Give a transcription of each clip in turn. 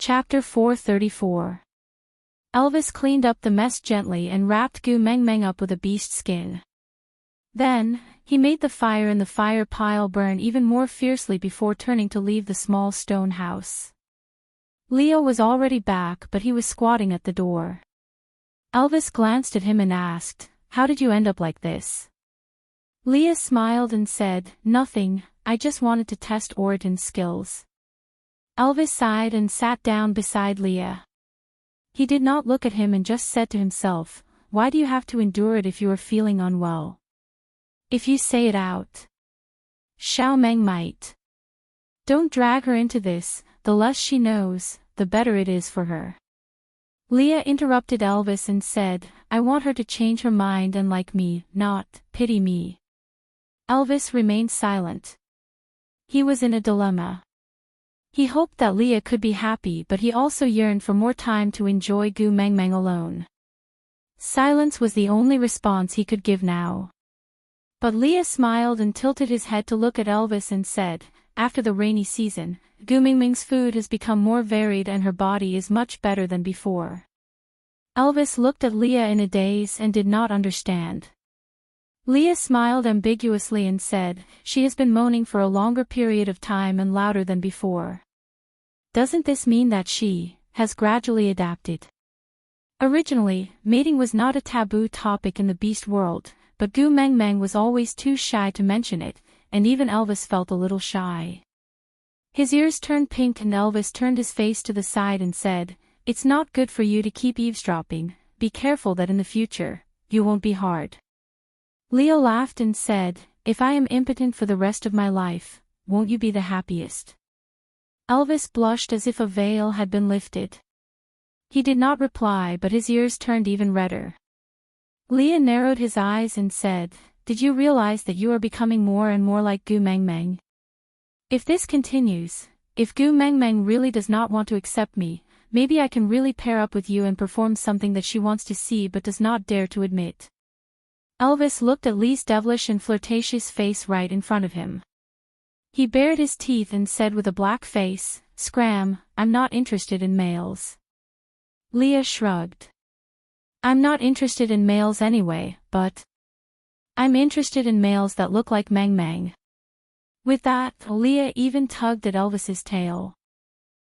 Chapter 434. Elvis cleaned up the mess gently and wrapped Gu Meng Meng up with a beast skin. Then, he made the fire in the fire pile burn even more fiercely before turning to leave the small stone house. Leo was already back, but he was squatting at the door. Elvis glanced at him and asked, "How did you end up like this?" Leah smiled and said, "Nothing, I just wanted to test Oriton's skills." Elvis sighed and sat down beside Leah. He did not look at him and just said to himself, "Why do you have to endure it if you are feeling unwell? If you say it out, Xiao Meng might. Don't drag her into this, the less she knows, the better it is for her." Leah interrupted Elvis and said, "I want her to change her mind and like me, not pity me." Elvis remained silent. He was in a dilemma. He hoped that Leah could be happy, but he also yearned for more time to enjoy Gu Meng Meng alone. Silence was the only response he could give now. But Leah smiled and tilted his head to look at Elvis and said, "After the rainy season, Gu Meng Meng's food has become more varied and her body is much better than before." Elvis looked at Leah in a daze and did not understand. Leah smiled ambiguously and said, "She has been moaning for a longer period of time and louder than before. Doesn't this mean that she has gradually adapted?" Originally, mating was not a taboo topic in the beast world, but Gu Meng Meng was always too shy to mention it, and even Elvis felt a little shy. His ears turned pink and Elvis turned his face to the side and said, "It's not good for you to keep eavesdropping, be careful that in the future, you won't be hard." Leo laughed and said, "If I am impotent for the rest of my life, won't you be the happiest?" Elvis blushed as if a veil had been lifted. He did not reply, but his ears turned even redder. Leah narrowed his eyes and said, "Did you realize that you are becoming more and more like Gu Meng Meng? If this continues, if Gu Meng Meng really does not want to accept me, maybe I can really pair up with you and perform something that she wants to see but does not dare to admit." Elvis looked at Lee's devilish and flirtatious face right in front of him. He bared his teeth and said with a black face, "Scram, I'm not interested in males." Leah shrugged. "I'm not interested in males anyway, but I'm interested in males that look like Meng Meng." With that, Leah even tugged at Elvis's tail.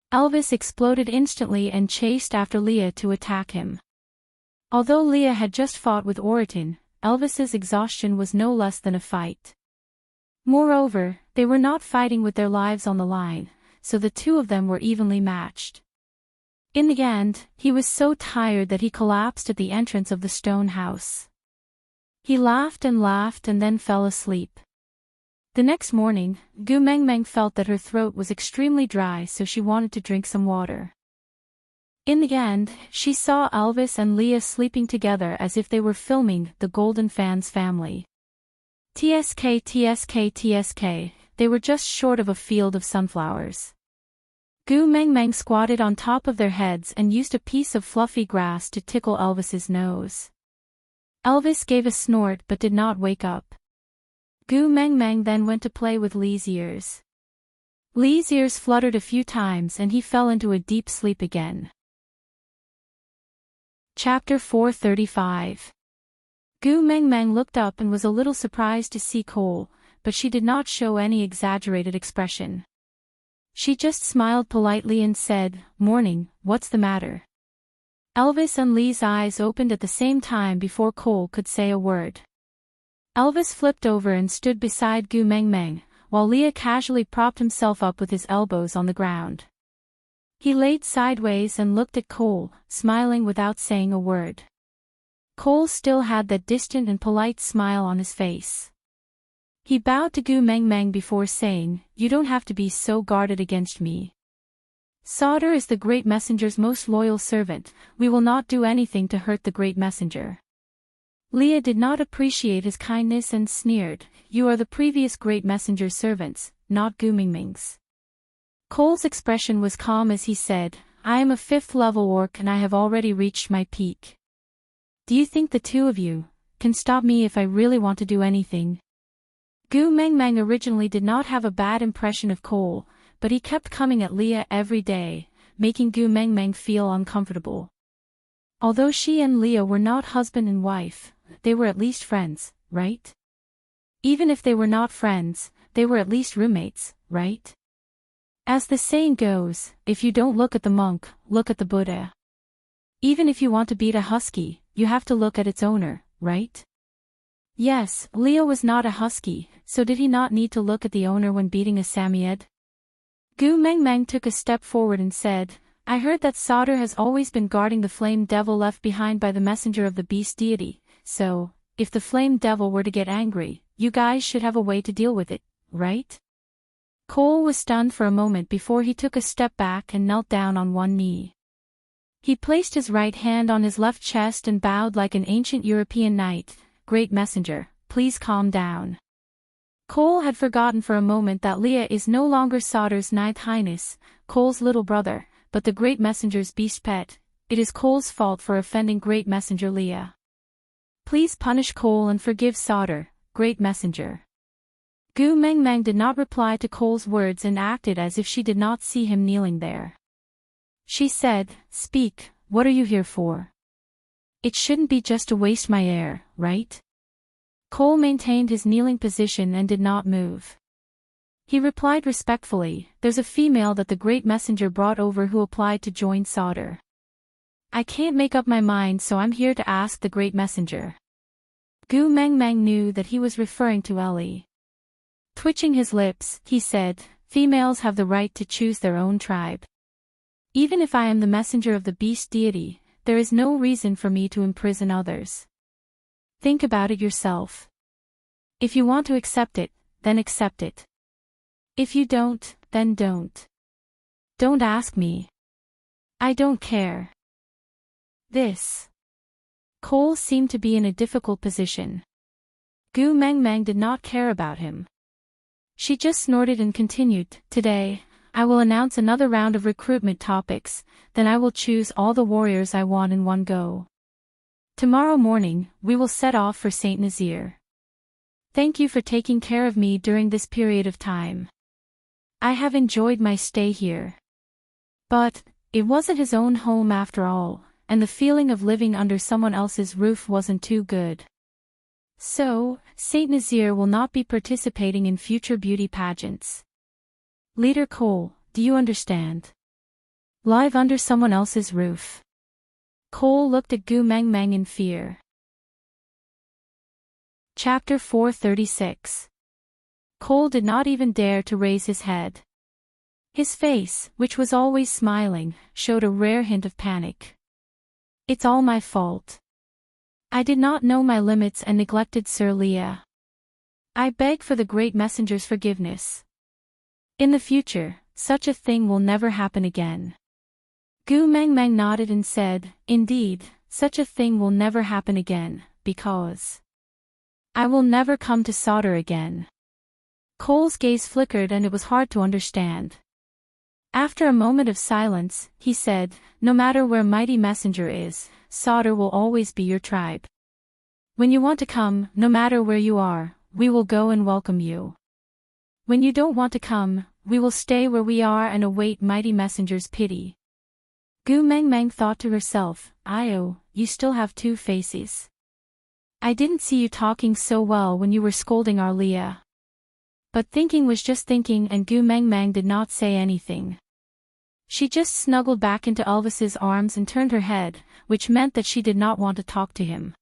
Elvis exploded instantly and chased after Leah to attack him. Although Leah had just fought with Oriton, Elvis's exhaustion was no less than a fight. Moreover, they were not fighting with their lives on the line, so the two of them were evenly matched. In the end, he was so tired that he collapsed at the entrance of the stone house. He laughed and then fell asleep. The next morning, Gu Meng Meng felt that her throat was extremely dry, so she wanted to drink some water. In the end, she saw Elvis and Leah sleeping together as if they were filming The Golden Fans Family. TSK, they were just short of a field of sunflowers. Gu Meng Meng squatted on top of their heads and used a piece of fluffy grass to tickle Elvis's nose. Elvis gave a snort but did not wake up. Gu Meng Meng then went to play with Lee's ears. Lee's ears fluttered a few times and he fell into a deep sleep again. Chapter 435. Gu Meng Meng looked up and was a little surprised to see Cole, but she did not show any exaggerated expression. She just smiled politely and said, "Morning, what's the matter?" Elvis and Lee's eyes opened at the same time before Cole could say a word. Elvis flipped over and stood beside Gu Meng Meng, while Leah casually propped himself up with his elbows on the ground. He laid sideways and looked at Cole, smiling without saying a word. Cole still had that distant and polite smile on his face. He bowed to Gu Meng Meng before saying, "You don't have to be so guarded against me. Sauter is the great messenger's most loyal servant, we will not do anything to hurt the great messenger." Leah did not appreciate his kindness and sneered, "You are the previous great messenger's servants, not Gu Meng Meng's." Cole's expression was calm as he said, "I am a 5th level orc and I have already reached my peak. Do you think the two of you can stop me if I really want to do anything?" Gu Meng Meng originally did not have a bad impression of Cole, but he kept coming at Leah every day, making Gu Mengmeng feel uncomfortable. Although she and Leah were not husband and wife, they were at least friends, right? Even if they were not friends, they were at least roommates, right? As the saying goes, if you don't look at the monk, look at the Buddha. Even if you want to beat a husky, you have to look at its owner, right? Yes, Leo was not a husky, so did he not need to look at the owner when beating a Samoyed? Gu Mengmeng took a step forward and said, I heard that Sauter has always been guarding the flame devil left behind by the messenger of the beast deity, so, if the flame devil were to get angry, you guys should have a way to deal with it, right? Cole was stunned for a moment before he took a step back and knelt down on one knee. He placed his right hand on his left chest and bowed like an ancient European knight. Great messenger, please calm down. Cole had forgotten for a moment that Leah is no longer Sauter's ninth highness, Cole's little brother, but the great messenger's beast pet. It is Cole's fault for offending great messenger Leah. Please punish Cole and forgive Sauter, great messenger. Gu Mengmeng did not reply to Cole's words and acted as if she did not see him kneeling there. She said, Speak, what are you here for? It shouldn't be just to waste my air, right? Cole maintained his kneeling position and did not move. He replied respectfully, There's a female that the great messenger brought over who applied to join Sauter. I can't make up my mind, so I'm here to ask the great messenger. Gu Mengmeng knew that he was referring to Ellie. Twitching his lips, he said, Females have the right to choose their own tribe. Even if I am the messenger of the beast deity, there is no reason for me to imprison others. Think about it yourself. If you want to accept it, then accept it. If you don't, then don't. Don't ask me. I don't care. This. Cole seemed to be in a difficult position. Gu Mengmeng did not care about him. She just snorted and continued, Today, I will announce another round of recruitment topics, then I will choose all the warriors I want in one go. Tomorrow morning, we will set off for Saint Nazaire. Thank you for taking care of me during this period of time. I have enjoyed my stay here. But, it wasn't his own home after all, and the feeling of living under someone else's roof wasn't too good. So, Saint Nazaire will not be participating in future beauty pageants. Leader Cole, do you understand? Live under someone else's roof. Cole looked at Gu Mengmeng in fear. Chapter 436. Cole did not even dare to raise his head. His face, which was always smiling, showed a rare hint of panic. It's all my fault. I did not know my limits and neglected Sir Leah. I beg for the great messenger's forgiveness. In the future, such a thing will never happen again. Gu Mengmeng nodded and said, Indeed, such a thing will never happen again, because I will never come to Sauter again. Cole's gaze flickered and it was hard to understand. After a moment of silence, he said, No matter where Mighty Messenger is, Sauter will always be your tribe. When you want to come, no matter where you are, we will go and welcome you. When you don't want to come, we will stay where we are and await Mighty Messenger's pity. Gu Mengmeng thought to herself, Io, you still have two faces. I didn't see you talking so well when you were scolding our Leah. But thinking was just thinking and Gu Mengmeng did not say anything. She just snuggled back into Elvis's arms and turned her head, which meant that she did not want to talk to him.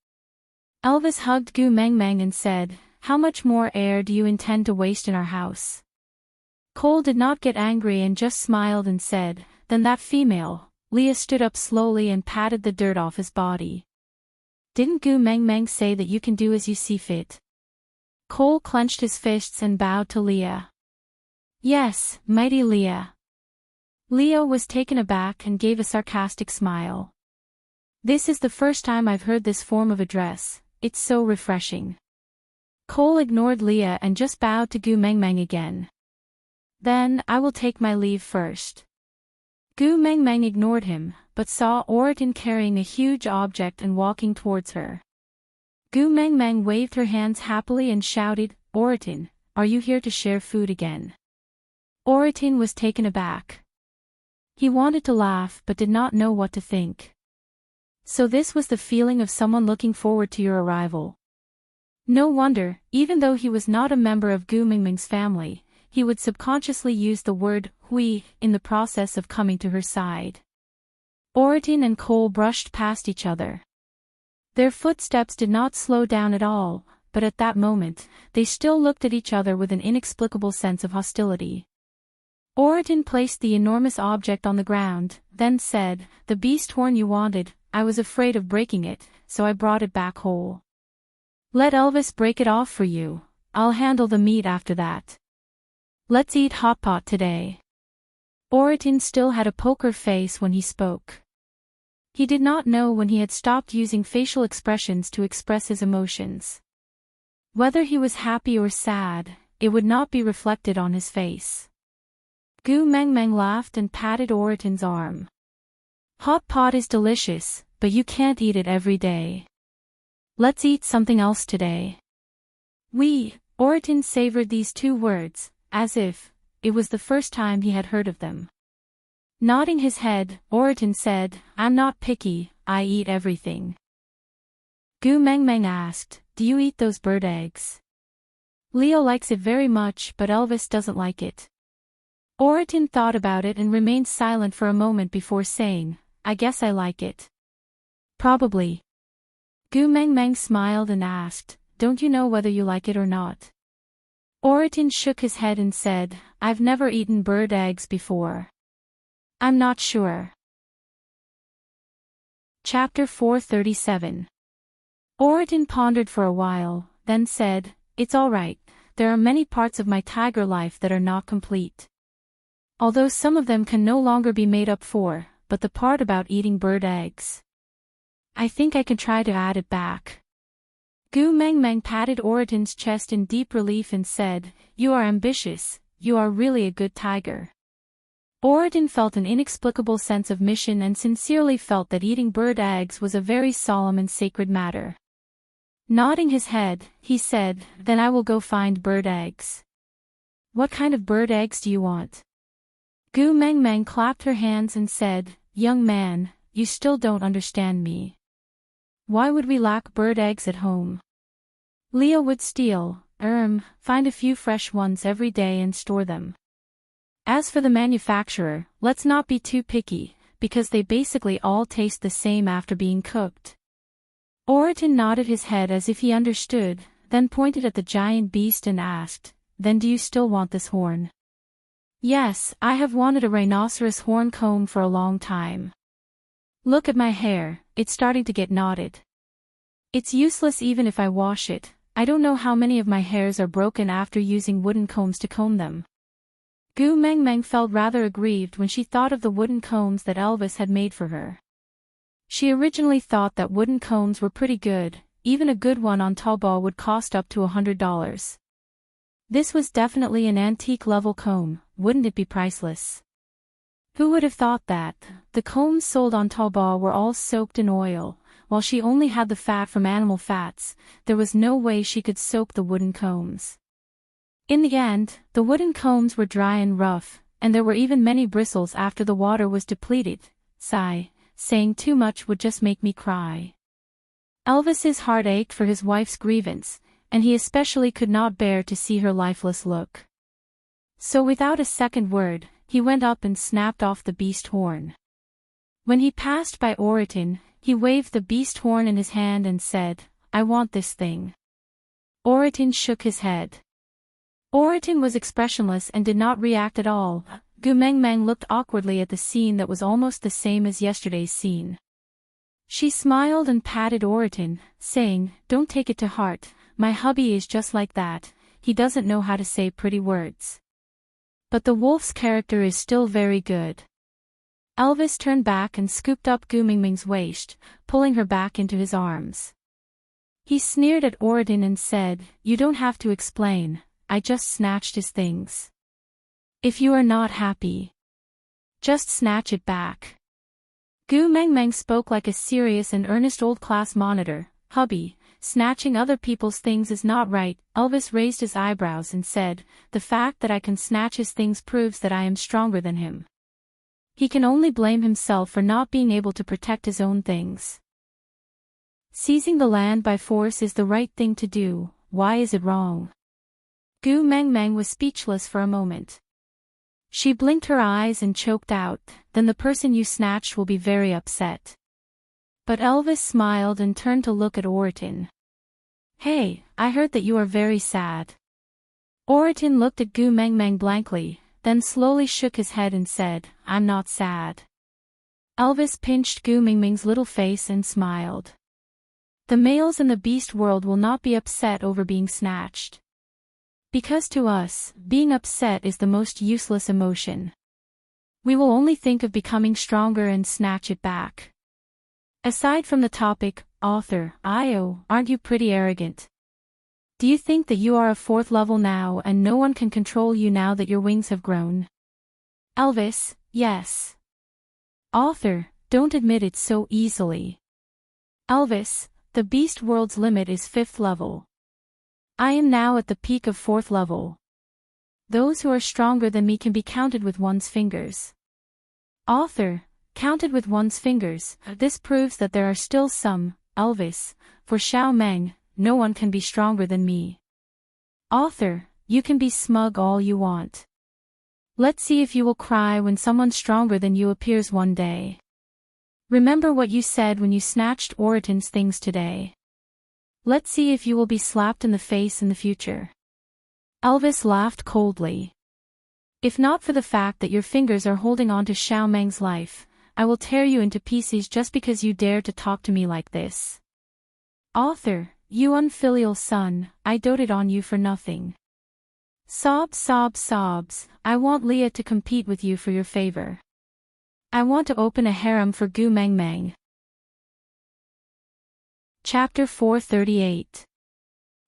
Elvis hugged Gu Mengmeng and said, How much more air do you intend to waste in our house? Cole did not get angry and just smiled and said, Then that female. Leah stood up slowly and patted the dirt off his body. Didn't Gu Mengmeng say that you can do as you see fit? Cole clenched his fists and bowed to Leah. Yes, mighty Leah. Leah was taken aback and gave a sarcastic smile. This is the first time I've heard this form of address, it's so refreshing. Cole ignored Leah and just bowed to Gu Mengmeng again. Then, I will take my leave first. Gu Mengmeng ignored him, but saw Oriton carrying a huge object and walking towards her. Gu Mengmeng waved her hands happily and shouted, Oriton, are you here to share food again? Oriton was taken aback. He wanted to laugh but did not know what to think. So this was the feeling of someone looking forward to your arrival. No wonder, even though he was not a member of Gu Mingming's family, he would subconsciously use the word hui in the process of coming to her side. Oritin and Cole brushed past each other. Their footsteps did not slow down at all, but at that moment, they still looked at each other with an inexplicable sense of hostility. Oritin placed the enormous object on the ground, then said, "The beast horn you wanted, I was afraid of breaking it, so I brought it back whole. Let Elvis break it off for you, I'll handle the meat after that. Let's eat hot pot today." Oritin still had a poker face when he spoke. He did not know when he had stopped using facial expressions to express his emotions. Whether he was happy or sad, it would not be reflected on his face. Gu Mengmeng laughed and patted Oritin's arm. "Hot pot is delicious, but you can't eat it every day. Let's eat something else today." Oritin savored these two words, as if it was the first time he had heard of them. Nodding his head, Oritin said, "I'm not picky, I eat everything." Gu Mengmeng asked, "Do you eat those bird eggs?" "Leo likes it very much but Elvis doesn't like it." Oritin thought about it and remained silent for a moment before saying, "I guess I like it." "Probably." Gu Mengmeng smiled and asked, "Don't you know whether you like it or not?" Oritin shook his head and said, "I've never eaten bird eggs before. I'm not sure." Chapter 437. Oritin pondered for a while, then said, "It's all right, there are many parts of my tiger life that are not complete. Although some of them can no longer be made up for, but the part about eating bird eggs, I think I can try to add it back." Gu Mengmeng patted Oritin's chest in deep relief and said, "You are ambitious, you are really a good tiger." Oritin felt an inexplicable sense of mission and sincerely felt that eating bird eggs was a very solemn and sacred matter. Nodding his head, he said, "Then I will go find bird eggs." "What kind of bird eggs do you want?" Gu Mengmeng clapped her hands and said, "Young man, you still don't understand me. Why would we lack bird eggs at home? Leo would steal, find a few fresh ones every day and store them. As for the manufacturer, let's not be too picky, because they basically all taste the same after being cooked." Oritin nodded his head as if he understood, then pointed at the giant beast and asked, "Then do you still want this horn?" "Yes, I have wanted a rhinoceros horn comb for a long time. Look at my hair, it's starting to get knotted. It's useless even if I wash it, I don't know how many of my hairs are broken after using wooden combs to comb them." Gu Mengmeng felt rather aggrieved when she thought of the wooden combs that Elvis had made for her. She originally thought that wooden combs were pretty good, even a good one on Taobao would cost up to $100. This was definitely an antique-level comb, wouldn't it be priceless? Who would have thought that? The combs sold on Taobao were all soaked in oil, while she only had the fat from animal fats, there was no way she could soak the wooden combs. In the end, the wooden combs were dry and rough, and there were even many bristles after the water was depleted. Saying too much would just make me cry. Elvis's heart ached for his wife's grievance, and he especially could not bear to see her lifeless look. So without a second word, he went up and snapped off the beast horn. When he passed by Oritin, he waved the beast horn in his hand and said, "I want this thing." Oritin shook his head. Oritin was expressionless and did not react at all. Gu Mengmeng looked awkwardly at the scene that was almost the same as yesterday's scene. She smiled and patted Oritin, saying, "Don't take it to heart, my hubby is just like that, he doesn't know how to say pretty words. But the wolf's character is still very good." Elvis turned back and scooped up Gu Mengmeng's waist, pulling her back into his arms. He sneered at Oritin and said, "You don't have to explain, I just snatched his things. If you are not happy, just snatch it back." Gu Mengmeng spoke like a serious and earnest old-class monitor. "Hubby, snatching other people's things is not right." Elvis raised his eyebrows and said, "The fact that I can snatch his things proves that I am stronger than him." he can only blame himself for not being able to protect his own things. Seizing the land by force is the right thing to do, why is it wrong? Gu Mengmeng was speechless for a moment. She blinked her eyes and choked out, then the person you snatched will be very upset. But Elvis smiled and turned to look at Oriton. Hey, I heard that you are very sad. Oriton looked at Gu Mengmeng blankly, then slowly shook his head and said, I'm not sad. Elvis pinched Gu Mengmeng's little face and smiled. The males in the beast world will not be upset over being snatched. Because to us, being upset is the most useless emotion. We will only think of becoming stronger and snatch it back. Aside from the topic, author, aren't you pretty arrogant? Do you think that you are a 4th level now and no one can control you now that your wings have grown? Elvis, yes. Author, don't admit it so easily. Elvis, the beast world's limit is 5th level. I am now at the peak of 4th level. Those who are stronger than me can be counted with one's fingers. Author, counted with one's fingers, this proves that there are still some, Elvis, for Xiao Meng, no one can be stronger than me. Author, you can be smug all you want. Let's see if you will cry when someone stronger than you appears one day. Remember what you said when you snatched Oriton's things today. Let's see if you will be slapped in the face in the future. Elvis laughed coldly. If not for the fact that your fingers are holding on to Xiao Meng's life, I will tear you into pieces just because you dare to talk to me like this. Author, you unfilial son, I doted on you for nothing. Sobs, sobs, sobs, I want Leah to compete with you for your favor. I want to open a harem for Gu Mengmeng. Chapter 438.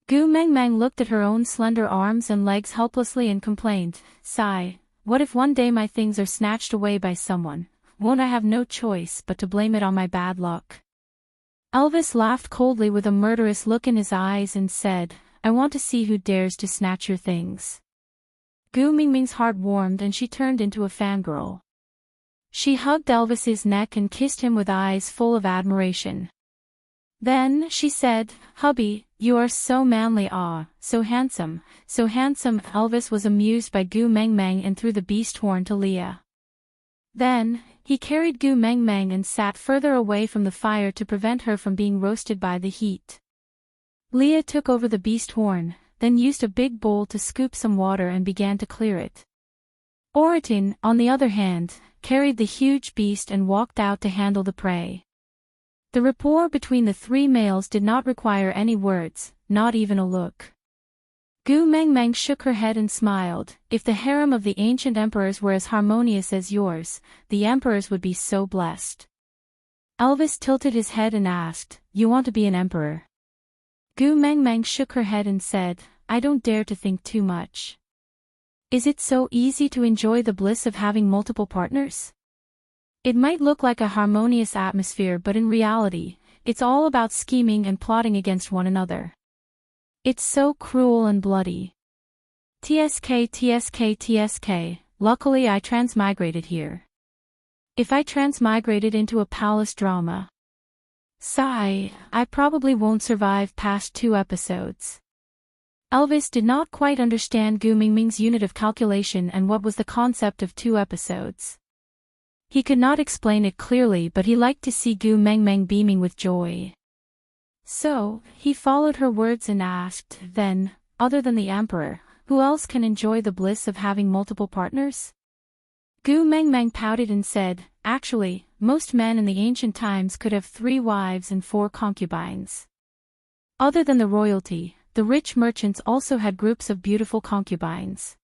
Gu Mengmeng looked at her own slender arms and legs helplessly and complained, sigh, what if one day my things are snatched away by someone, won't I have no choice but to blame it on my bad luck? Elvis laughed coldly with a murderous look in his eyes and said, I want to see who dares to snatch your things. Gu Mengmeng's heart warmed and she turned into a fangirl. She hugged Elvis's neck and kissed him with eyes full of admiration. Then, she said, hubby, you are so manly so handsome, so handsome. Elvis was amused by Gu Mengmeng and threw the beast horn to Leah. Then, he carried Gu Mengmeng and sat further away from the fire to prevent her from being roasted by the heat. Leah took over the beast horn, then used a big bowl to scoop some water and began to clear it. Oriton, on the other hand, carried the huge beast and walked out to handle the prey. The rapport between the 3 males did not require any words, not even a look. Gu Mengmeng shook her head and smiled. If the harem of the ancient emperors were as harmonious as yours, the emperors would be so blessed. Elvis tilted his head and asked, you want to be an emperor? Gu Mengmeng shook her head and said, I don't dare to think too much. Is it so easy to enjoy the bliss of having multiple partners? It might look like a harmonious atmosphere, but in reality, it's all about scheming and plotting against one another. It's so cruel and bloody. TSK, TSK, TSK, luckily I transmigrated here. If I transmigrated into a palace drama, sigh, I probably won't survive past 2 episodes. Elvis did not quite understand Gu Mengmeng's unit of calculation and what was the concept of 2 episodes. He could not explain it clearly, but he liked to see Gu Mengmeng beaming with joy. So, he followed her words and asked, then, other than the emperor, who else can enjoy the bliss of having multiple partners? Gu Mengmeng pouted and said, actually, most men in the ancient times could have 3 wives and 4 concubines. Other than the royalty, the rich merchants also had groups of beautiful concubines.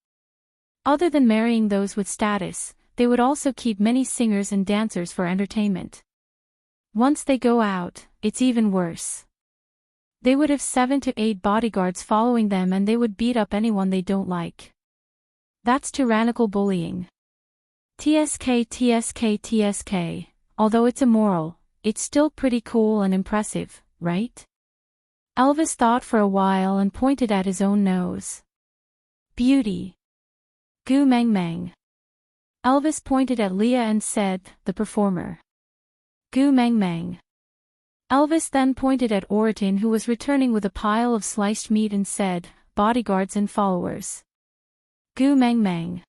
Other than marrying those with status, they would also keep many singers and dancers for entertainment. Once they go out, it's even worse. They would have 7 to 8 bodyguards following them and they would beat up anyone they don't like. That's tyrannical bullying. TSK, TSK, TSK, although it's immoral, it's still pretty cool and impressive, right? Elvis thought for a while and pointed at his own nose. Beauty. Gu Mengmeng. Elvis pointed at Leah and said, the performer. Gu Meng Meng. Elvis then pointed at Oritin, who was returning with a pile of sliced meat, and said, bodyguards and followers. Gu Meng Meng.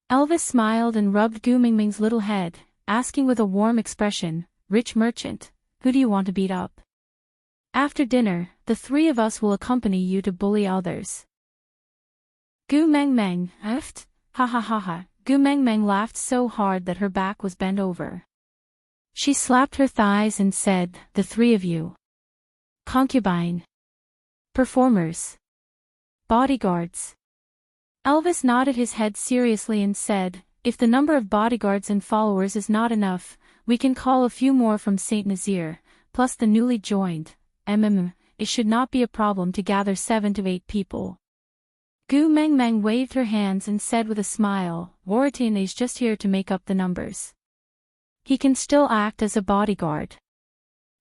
Elvis smiled and rubbed Gu Meng Meng's little head, asking with a warm expression, rich merchant, who do you want to beat up? After dinner, the three of us will accompany you to bully others. Gu Meng Meng, effed, ha ha ha ha. Gu Meng Meng laughed so hard that her back was bent over. She slapped her thighs and said, the three of you. Concubine. Performers. Bodyguards. Elvis nodded his head seriously and said, if the number of bodyguards and followers is not enough, we can call a few more from Saint Nazaire, plus the newly joined. It should not be a problem to gather 7 to 8 people. Gu Meng Meng waved her hands and said with a smile, Oritin is just here to make up the numbers. He can still act as a bodyguard.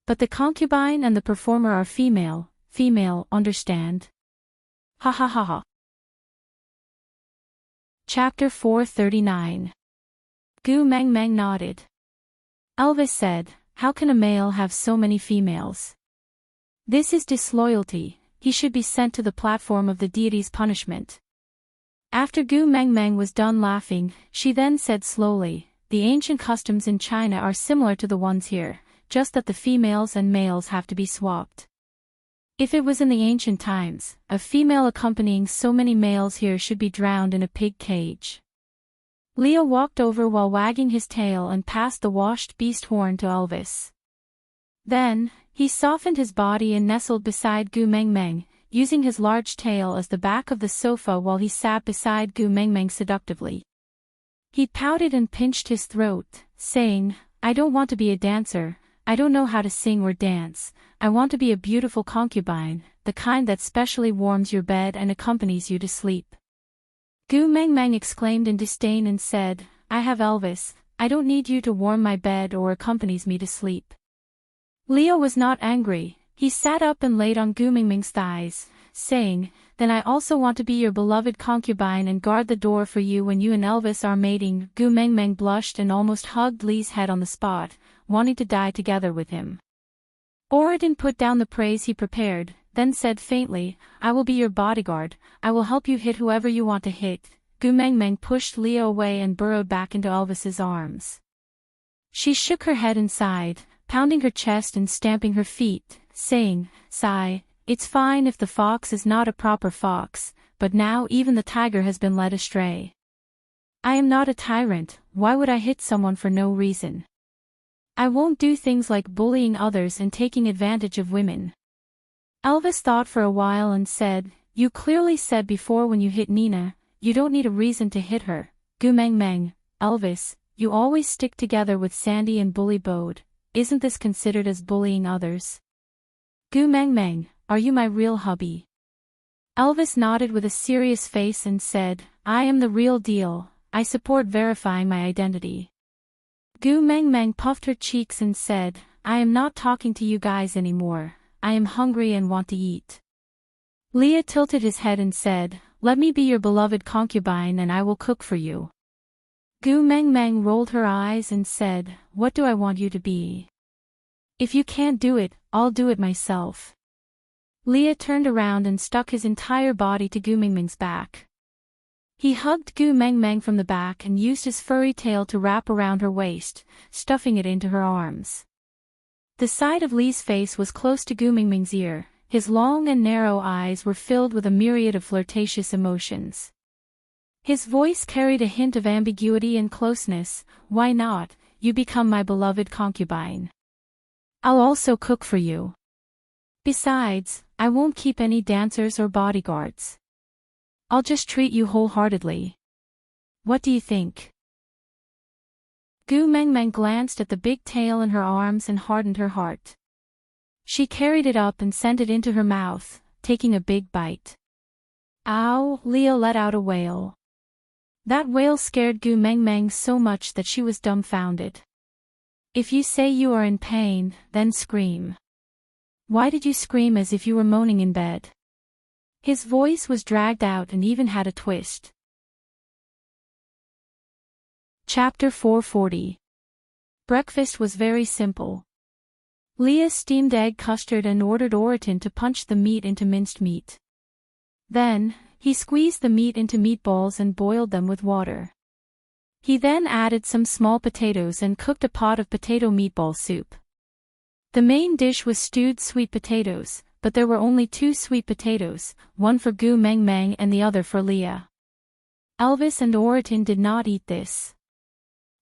But the concubine and the performer are female, understand? Ha ha ha ha. Chapter 439. Gu Meng Meng nodded. Elvis said, how can a male have so many females? This is disloyalty, he should be sent to the platform of the deity's punishment. After Gu Meng Meng was done laughing, she then said slowly, the ancient customs in China are similar to the ones here, just that the females and males have to be swapped. If it was in the ancient times, a female accompanying so many males here should be drowned in a pig cage. Leo walked over while wagging his tail and passed the washed beast horn to Elvis. Then, he softened his body and nestled beside Gu Meng Meng, using his large tail as the back of the sofa while he sat beside Gu Meng Meng seductively. He pouted and pinched his throat, saying, I don't want to be a dancer, I don't know how to sing or dance, I want to be a beautiful concubine, the kind that specially warms your bed and accompanies you to sleep. Gu Meng Meng exclaimed in disdain and said, I have Elvis, I don't need you to warm my bed or accompanies me to sleep. Leo was not angry, he sat up and laid on Gu Meng Meng's thighs, saying, then I also want to be your beloved concubine and guard the door for you when you and Elvis are mating. Gu Meng Meng blushed and almost hugged Lee's head on the spot, wanting to die together with him. Oritin put down the praise he prepared, then said faintly, I will be your bodyguard, I will help you hit whoever you want to hit. Gu Meng Meng pushed Leo away and burrowed back into Elvis's arms. She shook her head and sighed, pounding her chest and stamping her feet, saying, sigh, it's fine if the fox is not a proper fox, but now even the tiger has been led astray. I am not a tyrant, why would I hit someone for no reason? I won't do things like bullying others and taking advantage of women. Elvis thought for a while and said, you clearly said before when you hit Nina, you don't need a reason to hit her. Gu Meng Meng, Elvis, you always stick together with Sandy and bully Bode. Isn't this considered as bullying others? Gu Meng Meng, are you my real hubby? Elvis nodded with a serious face and said, I am the real deal, I support verifying my identity. Gu Meng Meng puffed her cheeks and said, I am not talking to you guys anymore, I am hungry and want to eat. Leah tilted his head and said, let me be your beloved concubine and I will cook for you. Gu Meng Meng rolled her eyes and said, what do I want you to be? If you can't do it, I'll do it myself. Leah turned around and stuck his entire body to Gu Meng Meng's back. He hugged Gu Meng Meng from the back and used his furry tail to wrap around her waist, stuffing it into her arms. The side of Lee's face was close to Gu Meng Meng's ear, his long and narrow eyes were filled with a myriad of flirtatious emotions. His voice carried a hint of ambiguity and closeness, why not, you become my beloved concubine. I'll also cook for you. Besides, I won't keep any dancers or bodyguards. I'll just treat you wholeheartedly. What do you think? Gu Meng Meng glanced at the big tail in her arms and hardened her heart. She carried it up and sent it into her mouth, taking a big bite. Ow! Leo let out a wail. That wail scared Gu Meng Meng so much that she was dumbfounded. If you say you are in pain, then scream. Why did you scream as if you were moaning in bed? His voice was dragged out and even had a twist. Chapter 440. Breakfast was very simple. Leah steamed egg custard and ordered Oriton to punch the meat into minced meat. Then, he squeezed the meat into meatballs and boiled them with water. He then added some small potatoes and cooked a pot of potato meatball soup. The main dish was stewed sweet potatoes, but there were only 2 sweet potatoes, one for Gu Meng Meng and the other for Leah. Elvis and Oriton did not eat this.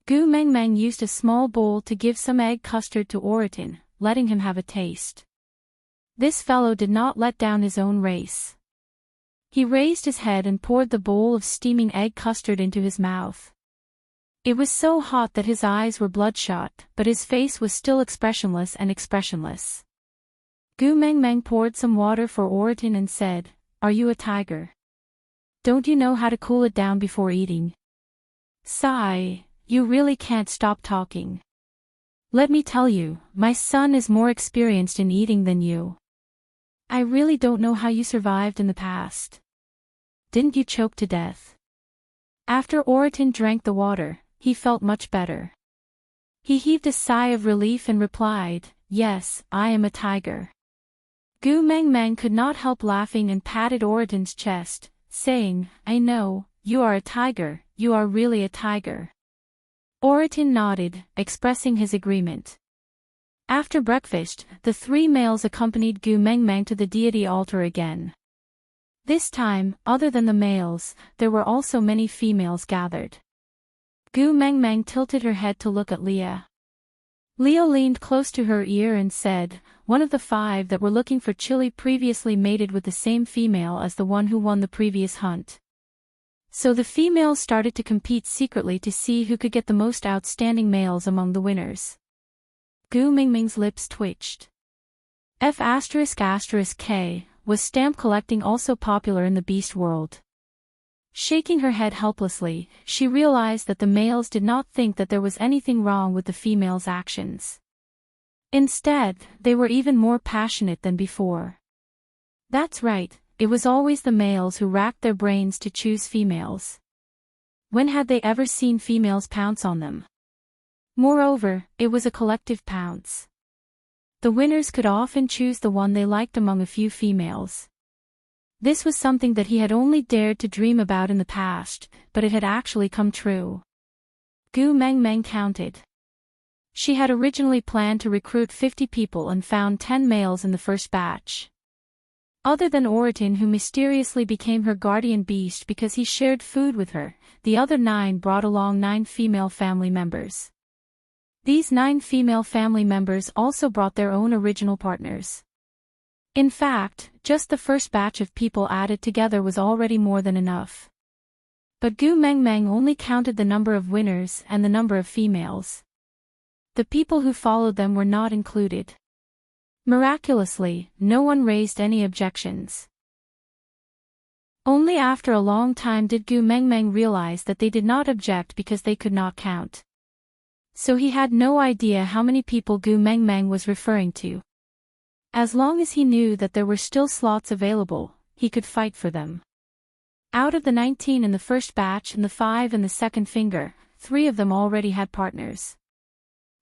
Gu Meng Meng used a small bowl to give some egg custard to Oriton, letting him have a taste. This fellow did not let down his own race. He raised his head and poured the bowl of steaming egg custard into his mouth. It was so hot that his eyes were bloodshot, but his face was still expressionless and expressionless. Gu Meng Meng poured some water for Oriton and said, "Are you a tiger? Don't you know how to cool it down before eating? Sigh, you really can't stop talking. Let me tell you, my son is more experienced in eating than you. I really don't know how you survived in the past. Didn't you choke to death?" After Oriton drank the water, he felt much better. He heaved a sigh of relief and replied, "Yes, I am a tiger." Gu Meng Meng could not help laughing and patted Oriton's chest, saying, "I know, you are a tiger, you are really a tiger." Oriton nodded, expressing his agreement. After breakfast, the 3 males accompanied Gu Meng Meng to the deity altar again. This time, other than the males, there were also many females gathered. Gu Meng Meng tilted her head to look at Leah. Leah leaned close to her ear and said, "One of the 5 that were looking for chili previously mated with the same female as the one who won the previous hunt. So the females started to compete secretly to see who could get the most outstanding males among the winners." Gu Meng Meng's lips twitched. F***K was stamp collecting also popular in the beast world. Shaking her head helplessly, she realized that the males did not think that there was anything wrong with the females' actions. Instead, they were even more passionate than before. That's right, it was always the males who racked their brains to choose females. When had they ever seen females pounce on them? Moreover, it was a collective pounce. The winners could often choose the one they liked among a few females. This was something that he had only dared to dream about in the past, but it had actually come true. Gu Meng Meng counted. She had originally planned to recruit 50 people and found 10 males in the first batch. Other than Oriton, who mysteriously became her guardian beast because he shared food with her, the other 9 brought along 9 female family members. These 9 female family members also brought their own original partners. In fact, just the first batch of people added together was already more than enough. But Gu Meng Meng only counted the number of winners and the number of females. The people who followed them were not included. Miraculously, no one raised any objections. Only after a long time did Gu Meng Meng realize that they did not object because they could not count. So he had no idea how many people Gu Meng Meng was referring to. As long as he knew that there were still slots available, he could fight for them. Out of the 19 in the first batch and the 5 in the second finger, 3 of them already had partners.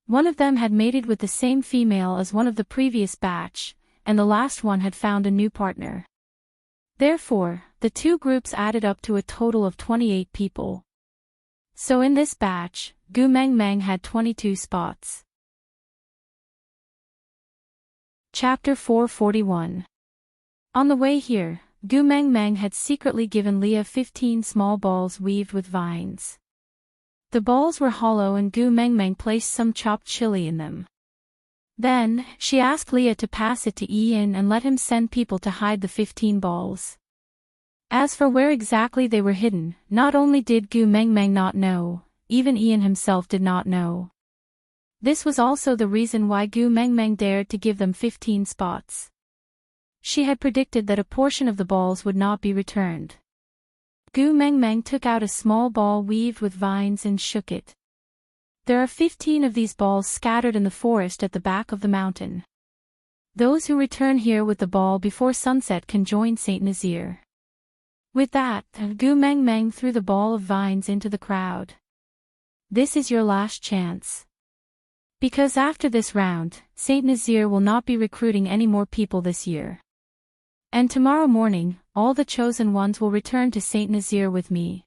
One of them had mated with the same female as one of the previous batch, and the last one had found a new partner. Therefore, the 2 groups added up to a total of 28 people. So in this batch, Gu Meng Meng had 22 spots. Chapter 441. On the way here, Gu Meng Meng had secretly given Leah 15 small balls weaved with vines. The balls were hollow and Gu Meng Meng placed some chopped chili in them. Then, she asked Leah to pass it to Ian and let him send people to hide the 15 balls. As for where exactly they were hidden, not only did Gu Meng Meng not know, even Ian himself did not know. This was also the reason why Gu Meng Meng dared to give them 15 spots. She had predicted that a portion of the balls would not be returned. Gu Meng Meng took out a small ball weaved with vines and shook it. There are 15 of these balls scattered in the forest at the back of the mountain. Those who return here with the ball before sunset can join Saint Nazir. With that, Gu Meng Meng threw the ball of vines into the crowd. this is your last chance. Because after this round, Saint Nazir will not be recruiting any more people this year. And tomorrow morning, all the chosen ones will return to Saint Nazir with me.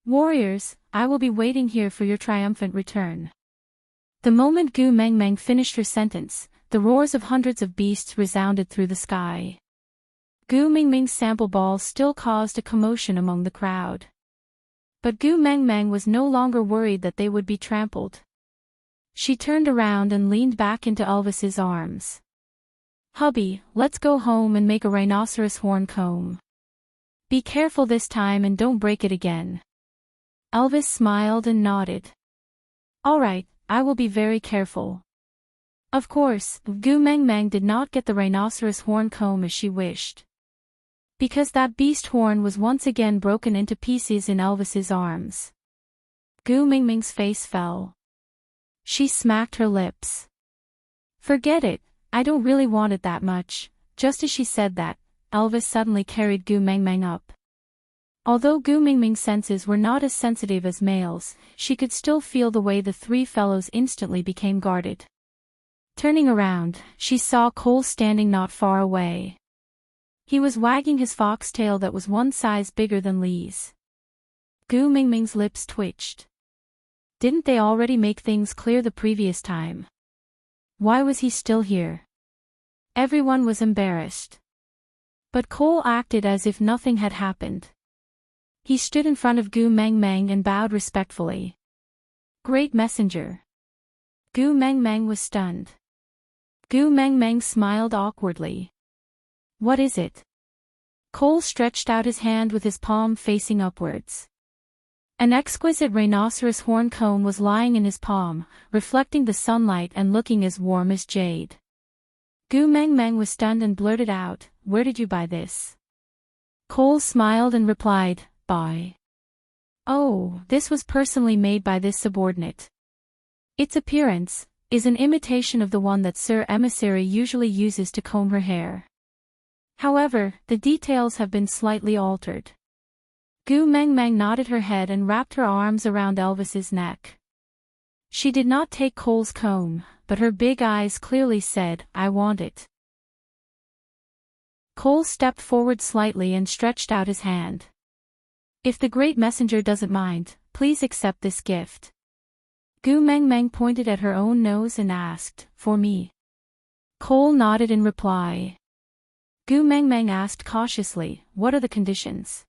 Warriors, I will be waiting here for your triumphant return. The moment Gu Mengmeng finished her sentence, the roars of hundreds of beasts resounded through the sky. Gu Mingming's sample balls still caused a commotion among the crowd. But Gu Mengmeng was no longer worried that they would be trampled. She turned around and leaned back into Elvis's arms. Hubby, let's go home and make a rhinoceros horn comb. Be careful this time and don't break it again. Elvis smiled and nodded. All right, I will be very careful. Of course, Gu Mengmeng did not get the rhinoceros horn comb as she wished. Because that beast horn was once again broken into pieces in Elvis's arms. Gu Mingming's face fell. She smacked her lips. Forget it, I don't really want it that much. Just as she said that, Elvis suddenly carried Gu Mengmeng up. Although Gu Mingming's senses were not as sensitive as males, she could still feel the way the three fellows instantly became guarded. Turning around, she saw Cole standing not far away. He was wagging his foxtail that was one size bigger than Lee's. Gu Mingming's lips twitched. Didn't they already make things clear the previous time? Why was he still here? Everyone was embarrassed. But Cole acted as if nothing had happened. He stood in front of Gu Mengmeng and bowed respectfully. Great messenger. Gu Mengmeng was stunned. Gu Mengmeng smiled awkwardly. What is it? Cole stretched out his hand with his palm facing upwards. An exquisite rhinoceros horn comb was lying in his palm, reflecting the sunlight and looking as warm as jade. Gu Mengmeng was stunned and blurted out, "Where did you buy this?" Cole smiled and replied, "Buy. Oh, this was personally made by this subordinate. Its appearance is an imitation of the one that Sir Emissary usually uses to comb her hair. However, the details have been slightly altered." Gu Mengmeng nodded her head and wrapped her arms around Elvis's neck. She did not take Cole's comb, but her big eyes clearly said, "I want it." Cole stepped forward slightly and stretched out his hand. "If the great messenger doesn't mind, please accept this gift." Gu Mengmeng pointed at her own nose and asked, "For me?" Cole nodded in reply. Gu Mengmeng asked cautiously, "What are the conditions?"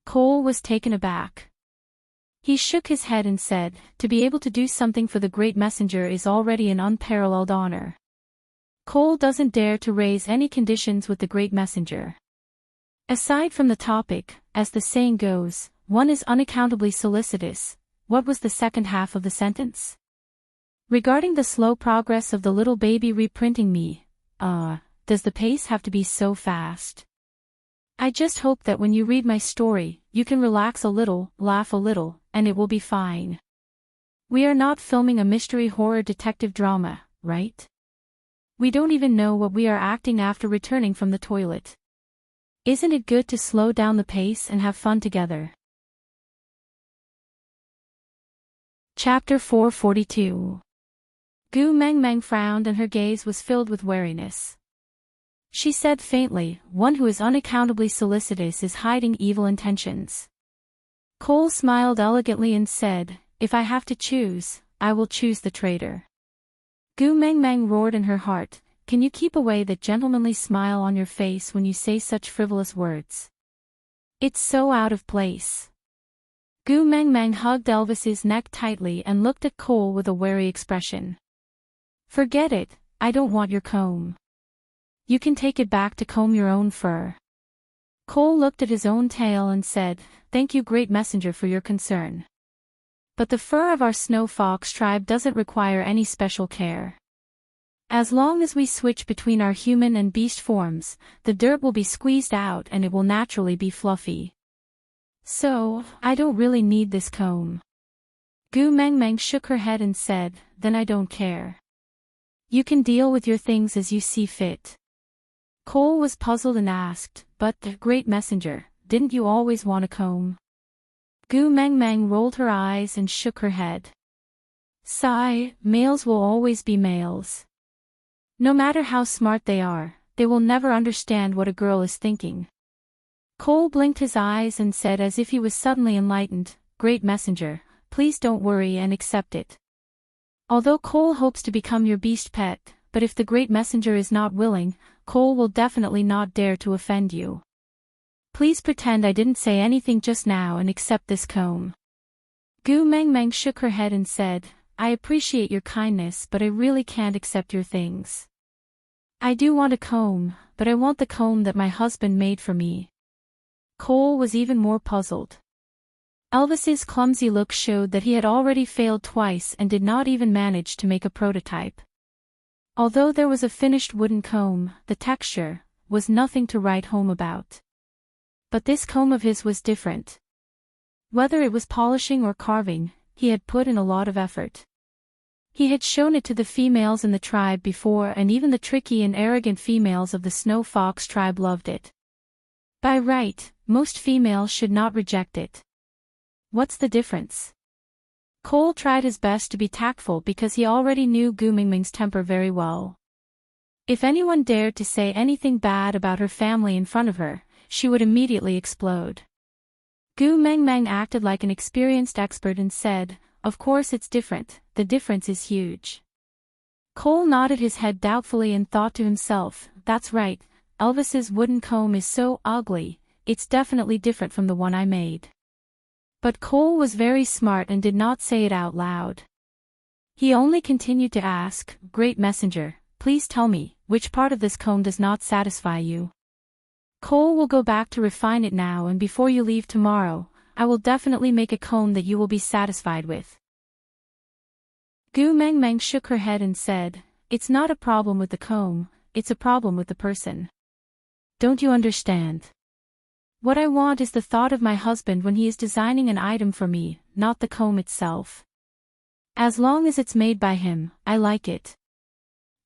Cole was taken aback. He shook his head and said, "To be able to do something for the great messenger is already an unparalleled honor. Cole doesn't dare to raise any conditions with the great messenger. Aside from the topic, as the saying goes, one is unaccountably solicitous." What was the second half of the sentence? Regarding the slow progress of the little baby reprinting me, does the pace have to be so fast? I just hope that when you read my story, you can relax a little, laugh a little, and it will be fine. We are not filming a mystery horror detective drama, right? We don't even know what we are acting after returning from the toilet. Isn't it good to slow down the pace and have fun together? Chapter 442. Gu Mengmeng frowned and her gaze was filled with wariness. She said faintly, "One who is unaccountably solicitous is hiding evil intentions." Cole smiled elegantly and said, "If I have to choose, I will choose the traitor." Gu Mengmeng roared in her heart, "Can you keep away that gentlemanly smile on your face when you say such frivolous words? It's so out of place." Gu Mengmeng hugged Elvis's neck tightly and looked at Cole with a wary expression. "Forget it, I don't want your comb. You can take it back to comb your own fur." Cole looked at his own tail and said, "Thank you, great messenger, for your concern. But the fur of our snow fox tribe doesn't require any special care. As long as we switch between our human and beast forms, the dirt will be squeezed out and it will naturally be fluffy. So, I don't really need this comb." Gu Mengmeng shook her head and said, "Then I don't care. You can deal with your things as you see fit." Cole was puzzled and asked, "But, great messenger, didn't you always want a comb?" Gu Mengmeng rolled her eyes and shook her head. Sigh, males will always be males. No matter how smart they are, they will never understand what a girl is thinking. Cole blinked his eyes and said as if he was suddenly enlightened, Great Messenger, please don't worry and accept it. Although Cole hopes to become your beast pet, but if the Great Messenger is not willing, Cole will definitely not dare to offend you. Please pretend I didn't say anything just now and accept this comb. Gu Mengmeng shook her head and said, I appreciate your kindness but I really can't accept your things. I do want a comb, but I want the comb that my husband made for me. Cole was even more puzzled. Elvis's clumsy look showed that he had already failed twice and did not even manage to make a prototype. Although there was a finished wooden comb, the texture was nothing to write home about. But this comb of his was different. Whether it was polishing or carving, he had put in a lot of effort. He had shown it to the females in the tribe before and even the tricky and arrogant females of the Snow Fox tribe loved it. By right, most females should not reject it. What's the difference? Cole tried his best to be tactful because he already knew Gu Mingming's temper very well. If anyone dared to say anything bad about her family in front of her, she would immediately explode. Gu Mengmeng acted like an experienced expert and said, Of course it's different, the difference is huge. Cole nodded his head doubtfully and thought to himself, That's right, Elvis's wooden comb is so ugly, it's definitely different from the one I made. But Cole was very smart and did not say it out loud. He only continued to ask, Great Messenger, please tell me, which part of this comb does not satisfy you? Cole will go back to refine it now and before you leave tomorrow, I will definitely make a comb that you will be satisfied with. Gu Mengmeng shook her head and said, It's not a problem with the comb, it's a problem with the person. Don't you understand? What I want is the thought of my husband when he is designing an item for me, not the comb itself. As long as it's made by him, I like it.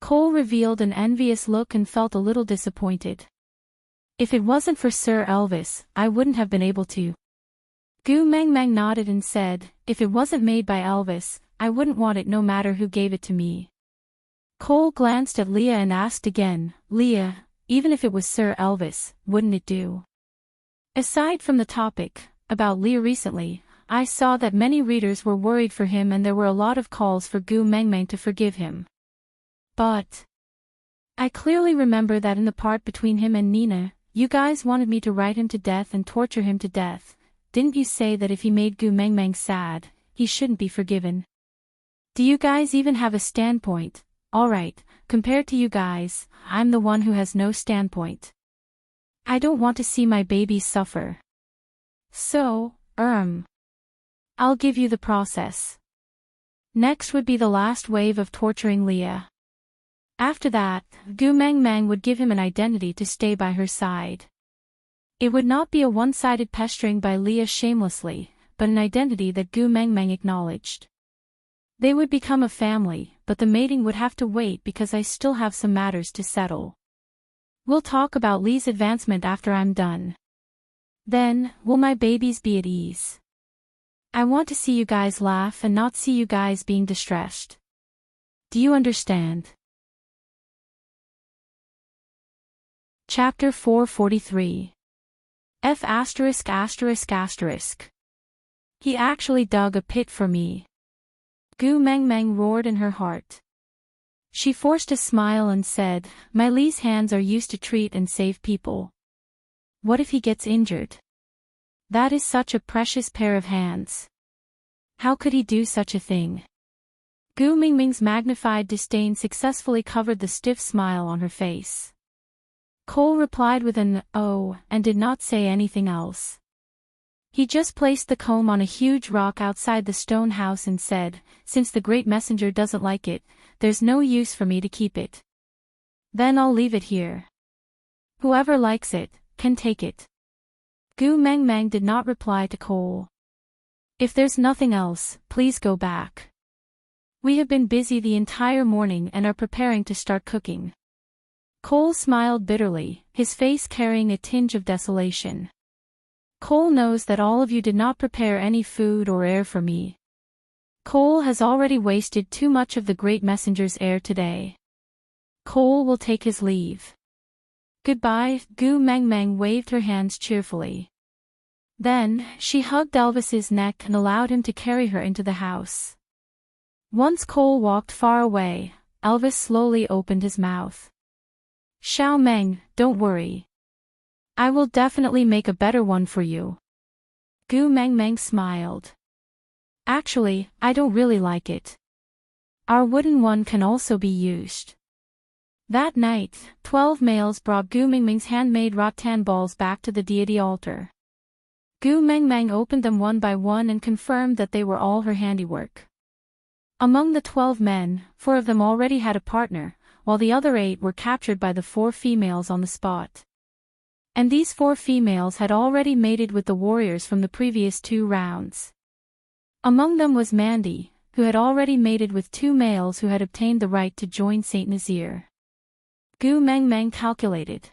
Cole revealed an envious look and felt a little disappointed. If it wasn't for Sir Elvis, I wouldn't have been able to. Gu Mengmeng nodded and said, If it wasn't made by Elvis, I wouldn't want it no matter who gave it to me. Cole glanced at Leah and asked again, Leah, even if it was Sir Elvis, wouldn't it do? Aside from the topic about Leah recently, I saw that many readers were worried for him and there were a lot of calls for Gu Mengmeng to forgive him. But I clearly remember that in the part between him and Nina, you guys wanted me to write him to death and torture him to death. Didn't you say that if he made Gu Mengmeng sad, he shouldn't be forgiven? Do you guys even have a standpoint? Alright, compared to you guys, I'm the one who has no standpoint. I don't want to see my babies suffer. So, I'll give you the process. Next would be the last wave of torturing Leah. After that, Gu Mengmeng would give him an identity to stay by her side. It would not be a one-sided pestering by Leah shamelessly, but an identity that Gu Mengmeng acknowledged. They would become a family, but the mating would have to wait because I still have some matters to settle. We'll talk about Lee's advancement after I'm done. Then, will my babies be at ease? I want to see you guys laugh and not see you guys being distressed. Do you understand? Chapter 443. F******. He actually dug a pit for me. Gu Mengmeng roared in her heart. She forced a smile and said, My Lee's hands are used to treat and save people. What if he gets injured? That is such a precious pair of hands. How could he do such a thing? Gu Mingming's magnified disdain successfully covered the stiff smile on her face. Cole replied with an "oh" and did not say anything else. He just placed the comb on a huge rock outside the stone house and said, Since the Great Messenger doesn't like it, there's no use for me to keep it. Then I'll leave it here. Whoever likes it, can take it. Gu Mengmeng did not reply to Cole. If there's nothing else, please go back. We have been busy the entire morning and are preparing to start cooking. Cole smiled bitterly, his face carrying a tinge of desolation. Cole knows that all of you did not prepare any food or air for me. Cole has already wasted too much of the great messenger's air today. Cole will take his leave. Goodbye. Gu Meng Meng waved her hands cheerfully. Then, she hugged Elvis's neck and allowed him to carry her into the house. Once Cole walked far away, Elvis slowly opened his mouth. Xiao Meng, don't worry. I will definitely make a better one for you. Gu Meng Meng smiled. Actually, I don't really like it. Our wooden one can also be used. That night, 12 males brought Gu Mengmeng's handmade rattan balls back to the deity altar. Gu Mengmeng opened them one by one and confirmed that they were all her handiwork. Among the 12 men, 4 of them already had a partner, while the other 8 were captured by the 4 females on the spot. And these 4 females had already mated with the warriors from the previous 2 rounds. Among them was Mandy, who had already mated with 2 males who had obtained the right to join Saint Nazir. Gu Mengmeng calculated.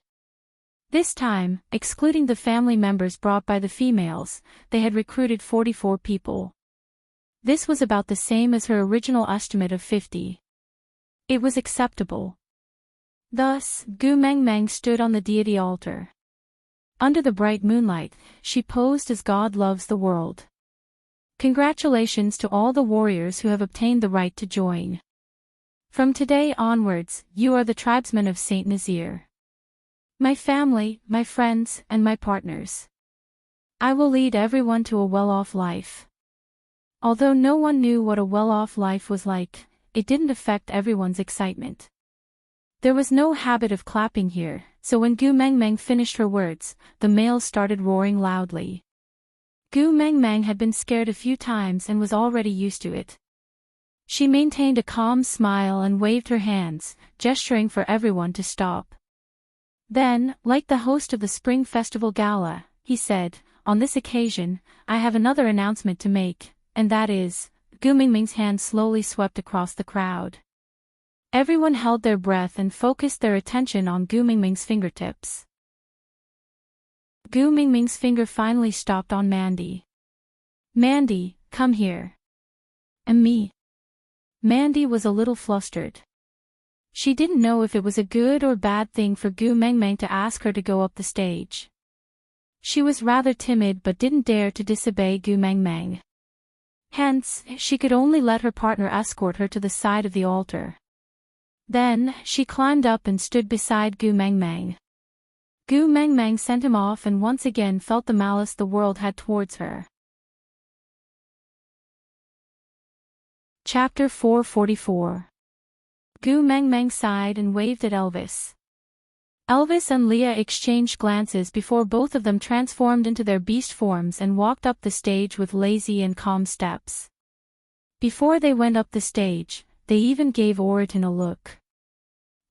This time, excluding the family members brought by the females, they had recruited 44 people. This was about the same as her original estimate of 50. It was acceptable. Thus, Gu Mengmeng stood on the deity altar. Under the bright moonlight, she posed as God loves the world. Congratulations to all the warriors who have obtained the right to join. From today onwards, you are the tribesmen of Saint Nazir. My family, my friends, and my partners. I will lead everyone to a well-off life. Although no one knew what a well-off life was like, it didn't affect everyone's excitement. There was no habit of clapping here, so when Gu Mengmeng finished her words, the males started roaring loudly. Gu Mengmeng had been scared a few times and was already used to it. She maintained a calm smile and waved her hands, gesturing for everyone to stop. Then, like the host of the Spring Festival Gala, he said, on this occasion, I have another announcement to make, and that is, Gu Mengmeng's hand slowly swept across the crowd. Everyone held their breath and focused their attention on Gu Mengmeng's fingertips. Gu Mengmeng's finger finally stopped on Mandy. Mandy, come here. And me. Mandy was a little flustered. She didn't know if it was a good or bad thing for Gu Mengmeng to ask her to go up the stage. She was rather timid but didn't dare to disobey Gu Mengmeng. Hence, she could only let her partner escort her to the side of the altar. Then, she climbed up and stood beside Gu Mengmeng. Gu Mengmeng sent him off and once again felt the malice the world had towards her. Chapter 444. Gu Mengmeng sighed and waved at Elvis. Elvis and Leah exchanged glances before both of them transformed into their beast forms and walked up the stage with lazy and calm steps. Before they went up the stage, they even gave Oriton a look.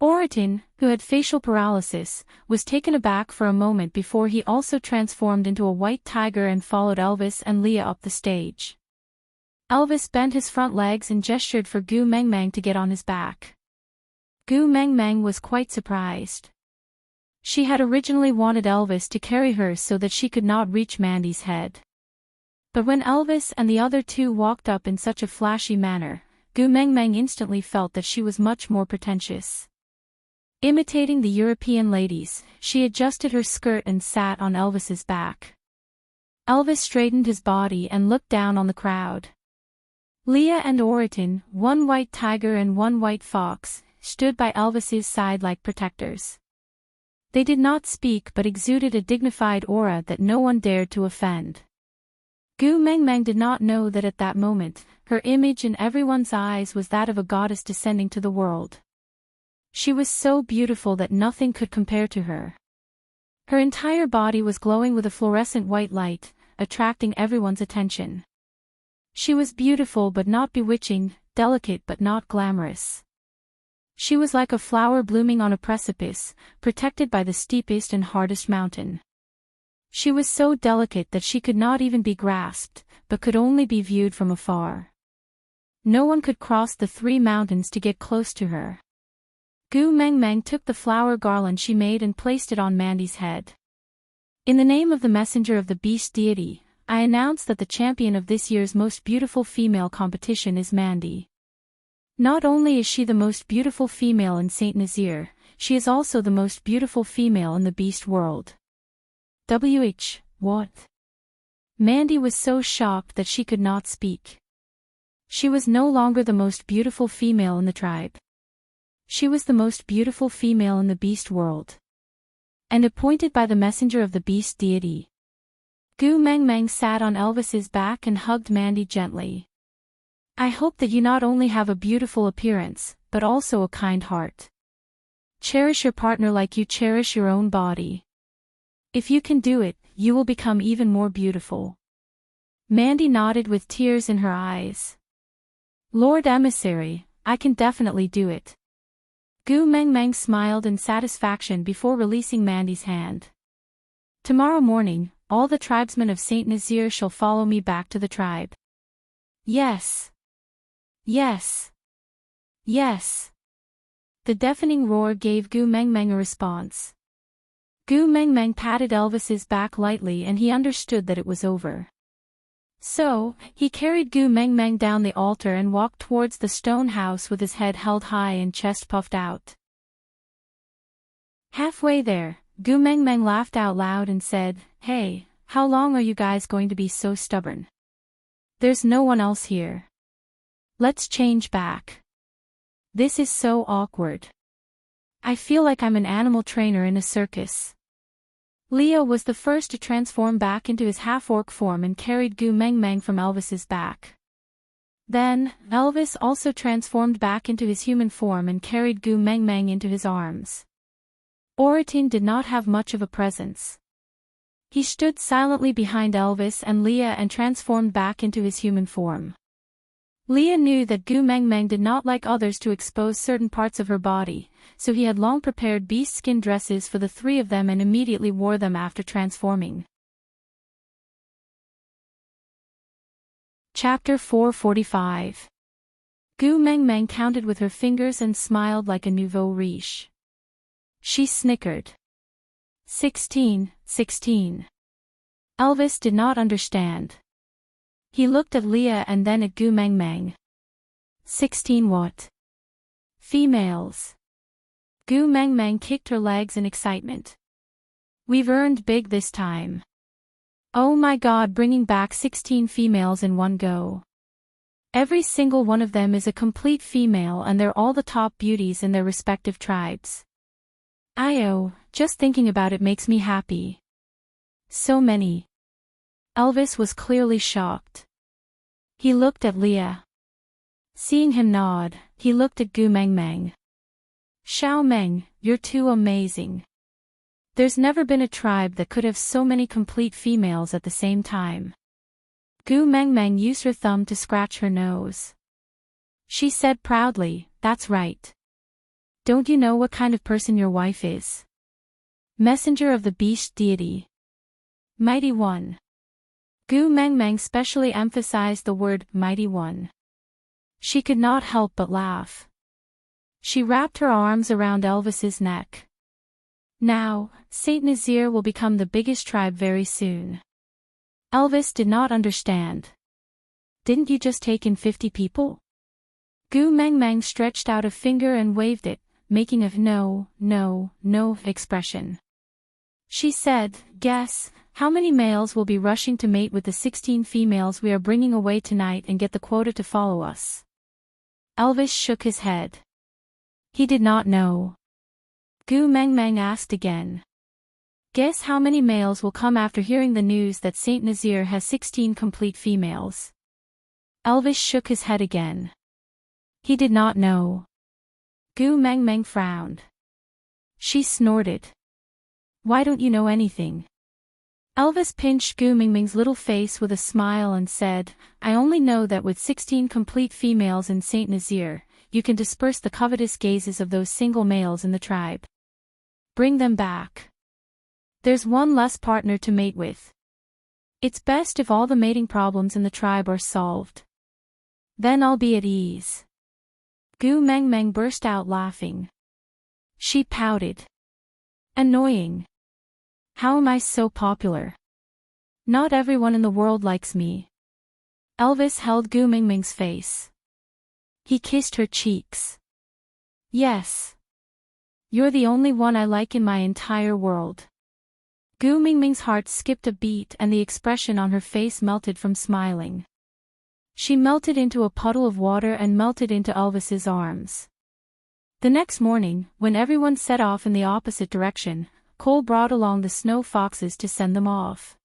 Oriton, who had facial paralysis, was taken aback for a moment before he also transformed into a white tiger and followed Elvis and Leah up the stage. Elvis bent his front legs and gestured for Gu Mengmeng to get on his back. Gu Mengmeng was quite surprised. She had originally wanted Elvis to carry her so that she could not reach Mandy's head. But when Elvis and the other 2 walked up in such a flashy manner, Gu Mengmeng instantly felt that she was much more pretentious. Imitating the European ladies, she adjusted her skirt and sat on Elvis's back. Elvis straightened his body and looked down on the crowd. Leah and Oriton, one white tiger and one white fox, stood by Elvis's side like protectors. They did not speak but exuded a dignified aura that no one dared to offend. Gu Mengmeng did not know that at that moment, her image in everyone's eyes was that of a goddess descending to the world. She was so beautiful that nothing could compare to her. Her entire body was glowing with a fluorescent white light, attracting everyone's attention. She was beautiful but not bewitching, delicate but not glamorous. She was like a flower blooming on a precipice, protected by the steepest and hardest mountain. She was so delicate that she could not even be grasped, but could only be viewed from afar. No one could cross the 3 mountains to get close to her. Gu Mengmeng took the flower garland she made and placed it on Mandy's head. In the name of the messenger of the beast deity, I announce that the champion of this year's most beautiful female competition is Mandy. Not only is she the most beautiful female in Saint Nazir, she is also the most beautiful female in the beast world. What? Mandy was so shocked that she could not speak. She was no longer the most beautiful female in the tribe. She was the most beautiful female in the beast world. And appointed by the messenger of the beast deity. Gu Meng Meng sat on Elvis's back and hugged Mandy gently. I hope that you not only have a beautiful appearance, but also a kind heart. Cherish your partner like you cherish your own body. If you can do it, you will become even more beautiful. Mandy nodded with tears in her eyes. Lord Emissary, I can definitely do it. Gu Meng Meng smiled in satisfaction before releasing Mandy's hand. Tomorrow morning, all the tribesmen of Saint Nazir shall follow me back to the tribe. Yes. Yes. Yes. The deafening roar gave Gu Meng Meng a response. Gu Meng Meng patted Elvis's back lightly and he understood that it was over. So, he carried Gu Meng Meng down the altar and walked towards the stone house with his head held high and chest puffed out. Halfway there, Gu Meng Meng laughed out loud and said, Hey, how long are you guys going to be so stubborn? There's no one else here. Let's change back. This is so awkward. I feel like I'm an animal trainer in a circus. Leo was the first to transform back into his half-orc form and carried Gu Meng Meng from Elvis's back. Then, Elvis also transformed back into his human form and carried Gu Meng Meng into his arms. Oratin did not have much of a presence. He stood silently behind Elvis and Leah and transformed back into his human form. Leah knew that Gu Meng Meng did not like others to expose certain parts of her body, so he had long prepared beast skin dresses for the three of them and immediately wore them after transforming. Chapter 445. Gu Meng Meng counted with her fingers and smiled like a nouveau riche. She snickered. 16. Elvis did not understand. He looked at Leah and then at Gu Meng Meng. 16 what? Females. Gu Meng Meng kicked her legs in excitement. We've earned big this time. Oh my god, bringing back 16 females in one go. Every single one of them is a complete female and they're all the top beauties in their respective tribes. Just thinking about it makes me happy. So many. Elvis was clearly shocked. He looked at Leah. Seeing him nod, he looked at Gu Meng Meng. Xiao Meng, you're too amazing. There's never been a tribe that could have so many complete females at the same time. Gu Meng Meng used her thumb to scratch her nose. She said proudly, That's right. Don't you know what kind of person your wife is? Messenger of the beast deity. Mighty One. Gu Meng Meng specially emphasized the word, Mighty One. She could not help but laugh. She wrapped her arms around Elvis's neck. Now, Saint Nazir will become the biggest tribe very soon. Elvis did not understand. Didn't you just take in 50 people? Gu Meng Meng stretched out a finger and waved it, making a no expression. She said, Guess, how many males will be rushing to mate with the 16 females we are bringing away tonight and get the quota to follow us? Elvis shook his head. He did not know. Gu Meng Meng asked again. Guess how many males will come after hearing the news that Saint Nazir has 16 complete females? Elvis shook his head again. He did not know. Gu Meng Meng frowned. She snorted. Why don't you know anything? Elvis pinched Gu Meng Meng's little face with a smile and said, I only know that with 16 complete females in Saint Nazir, you can disperse the covetous gazes of those single males in the tribe. Bring them back. There's one less partner to mate with. It's best if all the mating problems in the tribe are solved. Then I'll be at ease. Gu Meng Meng burst out laughing. She pouted. Annoying. How am I so popular? Not everyone in the world likes me. Elvis held Gu Mingming's face. He kissed her cheeks. Yes. You're the only one I like in my entire world. Gu Mingming's heart skipped a beat and the expression on her face melted from smiling. She melted into a puddle of water and melted into Elvis's arms. The next morning, when everyone set off in the opposite direction, Cole brought along the snow foxes to send them off.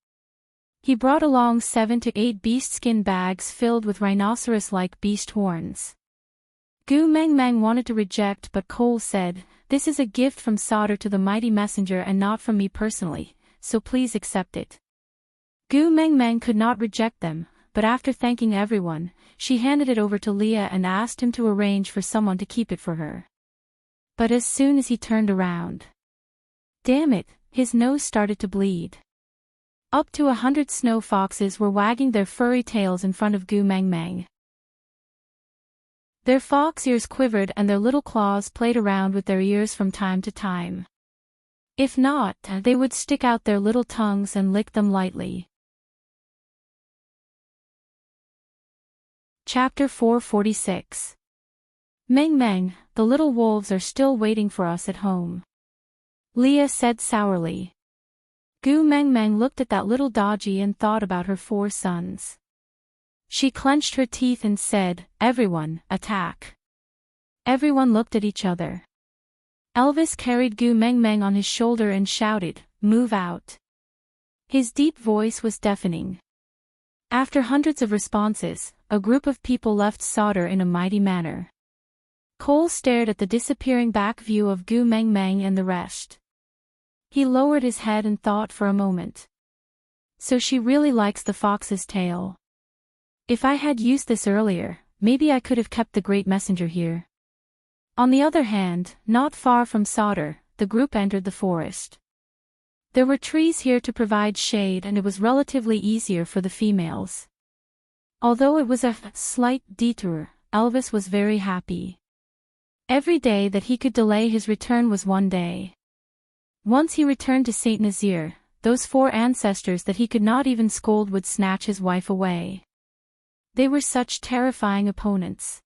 He brought along 7 to 8 beast skin bags filled with rhinoceros-like beast horns. Gu Mengmeng wanted to reject, but Cole said, "This is a gift from Sauter to the mighty messenger and not from me personally, so please accept it." Gu Mengmeng could not reject them, but after thanking everyone, she handed it over to Leah and asked him to arrange for someone to keep it for her. But as soon as he turned around, damn it, his nose started to bleed. Up to 100 snow foxes were wagging their furry tails in front of Gu Mengmeng. Their fox ears quivered and their little claws played around with their ears from time to time. If not, they would stick out their little tongues and lick them lightly. Chapter 446. Meng Meng, the little wolves are still waiting for us at home. Leah said sourly. Gu Mengmeng looked at that little dodgy and thought about her 4 sons. She clenched her teeth and said, "Everyone, attack." Everyone looked at each other. Elvis carried Gu Mengmeng on his shoulder and shouted, "Move out." His deep voice was deafening. After hundreds of responses, a group of people left Sauter in a mighty manner. Cole stared at the disappearing back view of Gu Mengmeng and the rest. He lowered his head and thought for a moment. So she really likes the fox's tail. If I had used this earlier, maybe I could have kept the great messenger here. On the other hand, not far from Sauter, the group entered the forest. There were trees here to provide shade and it was relatively easier for the females. Although it was a slight detour, Elvis was very happy. Every day that he could delay his return was one day. Once he returned to Saint Nazaire, those 4 ancestors that he could not even scold would snatch his wife away. They were such terrifying opponents.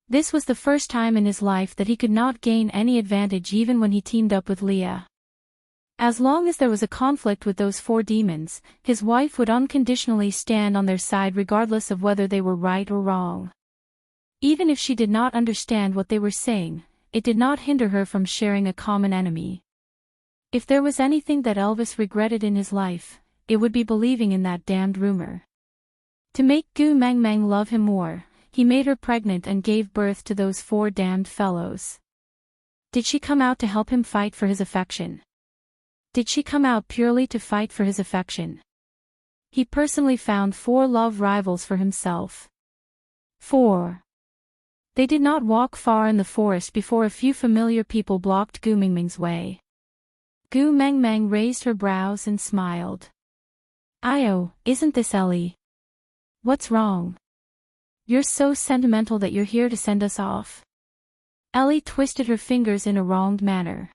This was the first time in his life that he could not gain any advantage even when he teamed up with Leah. As long as there was a conflict with those 4 demons, his wife would unconditionally stand on their side regardless of whether they were right or wrong. Even if she did not understand what they were saying, it did not hinder her from sharing a common enemy. If there was anything that Elvis regretted in his life, it would be believing in that damned rumor. To make Gu Mengmeng love him more, he made her pregnant and gave birth to those 4 damned fellows. Did she come out to help him fight for his affection? Did she come out purely to fight for his affection? He personally found 4 love rivals for himself. 4. They did not walk far in the forest before a few familiar people blocked Gu Mengmeng's way. Gu Mengmeng raised her brows and smiled. "Io, isn't this Ellie? What's wrong? You're so sentimental that you're here to send us off." Ellie twisted her fingers in a wronged manner.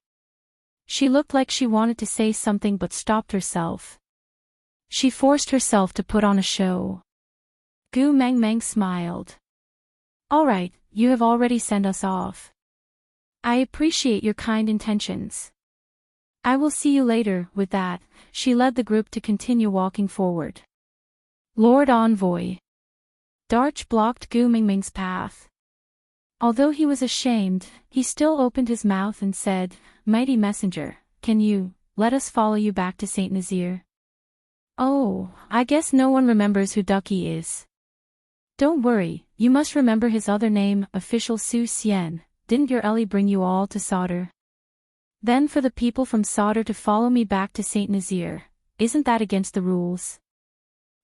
She looked like she wanted to say something but stopped herself. She forced herself to put on a show. Gu Mengmeng smiled. "All right, you have already sent us off. I appreciate your kind intentions. I will see you later." With that, she led the group to continue walking forward. Lord Envoy. Darch blocked Gu Mengmeng's path. Although he was ashamed, he still opened his mouth and said, "Mighty messenger, can you let us follow you back to Saint Nazaire?" "Oh, I guess no one remembers who Ducky is." "Don't worry, you must remember his other name, official Su Xian. Didn't your Ellie bring you all to Sauter? Then for the people from Sauter to follow me back to Saint Nazaire, isn't that against the rules?"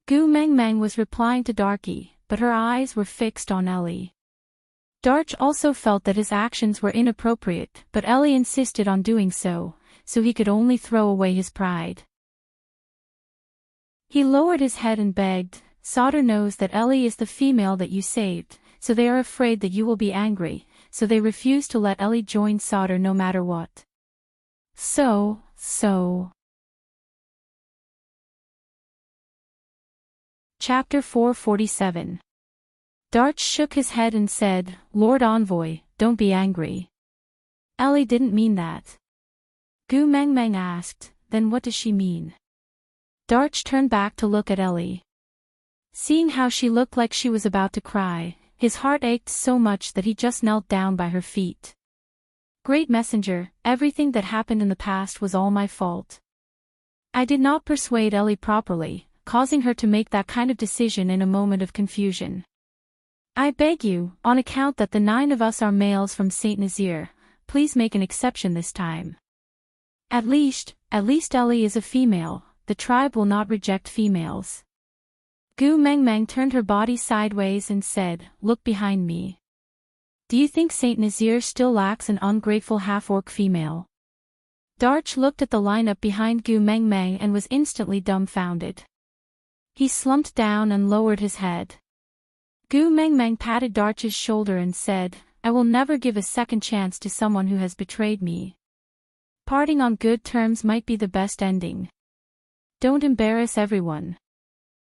Gu Mengmeng was replying to Darky, but her eyes were fixed on Ellie. Darch also felt that his actions were inappropriate, but Ellie insisted on doing so he could only throw away his pride. He lowered his head and begged, "Sauter knows that Ellie is the female that you saved, so they are afraid that you will be angry, so they refuse to let Ellie join Sauter no matter what." So. Chapter 447. Darch shook his head and said, "Lord Envoy, don't be angry. Ellie didn't mean that." Gu Mengmeng asked, "Then what does she mean?" Darch turned back to look at Ellie. Seeing how she looked like she was about to cry, his heart ached so much that he just knelt down by her feet. "Great Messenger, everything that happened in the past was all my fault. I did not persuade Ellie properly, causing her to make that kind of decision in a moment of confusion. I beg you, on account that the 9 of us are males from Saint Nazaire, please make an exception this time. At least Ellie is a female, the tribe will not reject females." Gu Mengmeng turned her body sideways and said, "Look behind me. Do you think Saint Nazaire still lacks an ungrateful half-orc female?" Darch looked at the lineup behind Gu Mengmeng and was instantly dumbfounded. He slumped down and lowered his head. Gu Mengmeng patted Darch's shoulder and said, "I will never give a second chance to someone who has betrayed me. Parting on good terms might be the best ending. Don't embarrass everyone.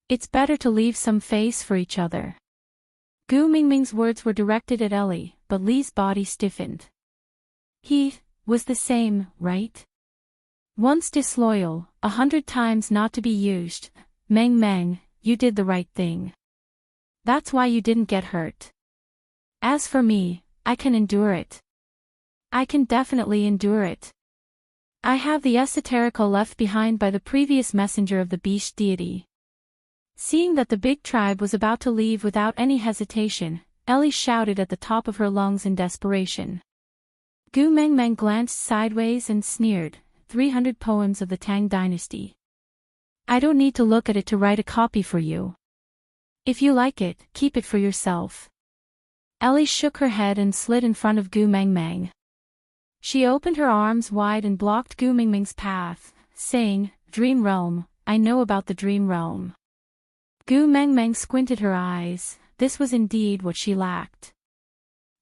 It's better to leave some face for each other." Gu Mingming's words were directed at Ellie, but Li's body stiffened. He was the same, right? Once disloyal, 100 times not to be used. Meng Meng, you did the right thing. That's why you didn't get hurt. As for me, I can endure it. I can definitely endure it. I have the esoterical left behind by the previous messenger of the beast deity. Seeing that the big tribe was about to leave without any hesitation, Ellie shouted at the top of her lungs in desperation. Gu Mengmeng glanced sideways and sneered, 300 poems of the Tang dynasty. I don't need to look at it to write a copy for you. If you like it, keep it for yourself. Ellie shook her head and slid in front of Gu Mengmeng. She opened her arms wide and blocked Gu Mengmeng's path, saying, Dream Realm, I know about the Dream Realm. Gu Mengmeng squinted her eyes, this was indeed what she lacked.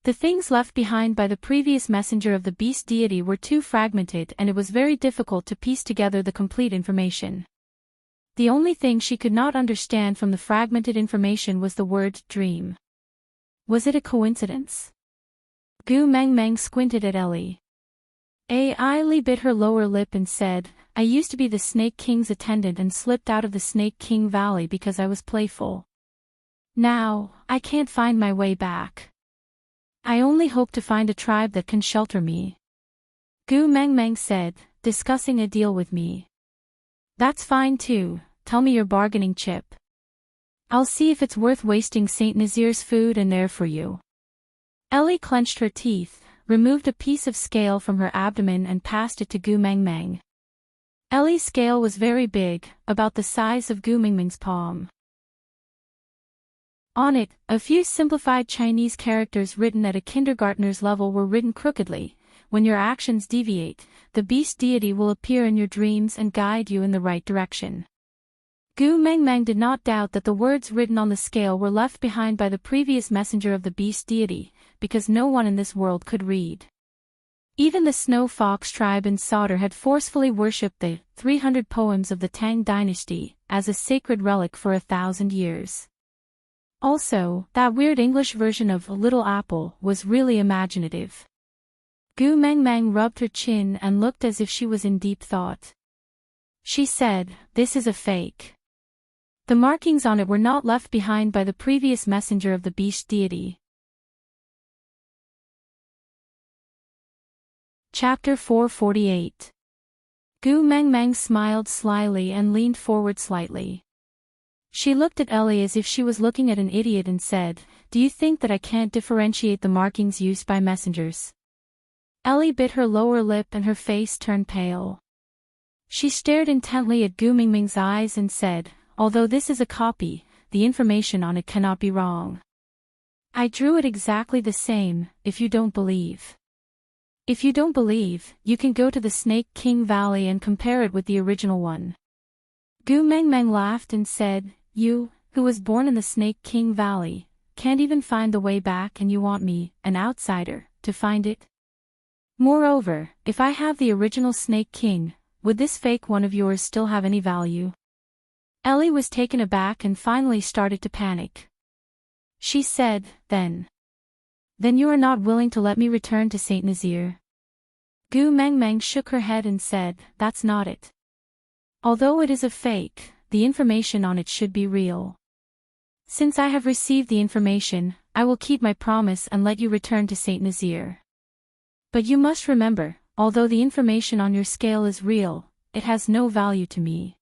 The things left behind by the previous messenger of the beast deity were too fragmented and it was very difficult to piece together the complete information. The only thing she could not understand from the fragmented information was the word dream. Was it a coincidence? Gu Mengmeng squinted at Ellie. Li bit her lower lip and said, I used to be the Snake King's attendant and slipped out of the Snake King Valley because I was playful. Now, I can't find my way back. I only hope to find a tribe that can shelter me. Gu Mengmeng said, discussing a deal with me. That's fine too, tell me your bargaining chip. I'll see if it's worth wasting Saint Nazaire's food and air for you. Ellie clenched her teeth, removed a piece of scale from her abdomen and passed it to Gu Mengmeng. Ellie's scale was very big, about the size of Gu Mengmeng's palm. On it, a few simplified Chinese characters written at a kindergartner's level were written crookedly. When your actions deviate, the beast deity will appear in your dreams and guide you in the right direction. Gu Mengmeng did not doubt that the words written on the scale were left behind by the previous messenger of the beast deity, because no one in this world could read. Even the Snow Fox tribe in Sauter had forcefully worshipped the 300 poems of the Tang dynasty as a sacred relic for 1,000 years. Also, that weird English version of Little Apple was really imaginative. Gu Mengmeng rubbed her chin and looked as if she was in deep thought. She said, this is a fake. The markings on it were not left behind by the previous messenger of the beast deity. Chapter 448. Gu Mengmeng smiled slyly and leaned forward slightly. She looked at Ellie as if she was looking at an idiot and said, do you think that I can't differentiate the markings used by messengers? Ellie bit her lower lip and her face turned pale. She stared intently at Gu Mengmeng's eyes and said, although this is a copy, the information on it cannot be wrong. I drew it exactly the same, if you don't believe. If you don't believe, you can go to the Snake King Valley and compare it with the original one. Gu Mengmeng laughed and said, you, who was born in the Snake King Valley, can't even find the way back and you want me, an outsider, to find it? Moreover, if I have the original Snake King, would this fake one of yours still have any value? Ellie was taken aback and finally started to panic. She said, Then you are not willing to let me return to Saint Nazir? Gu Mengmeng shook her head and said, That's not it. Although it is a fake, the information on it should be real. Since I have received the information, I will keep my promise and let you return to Saint Nazir. But you must remember, although the information on your scale is real, it has no value to me.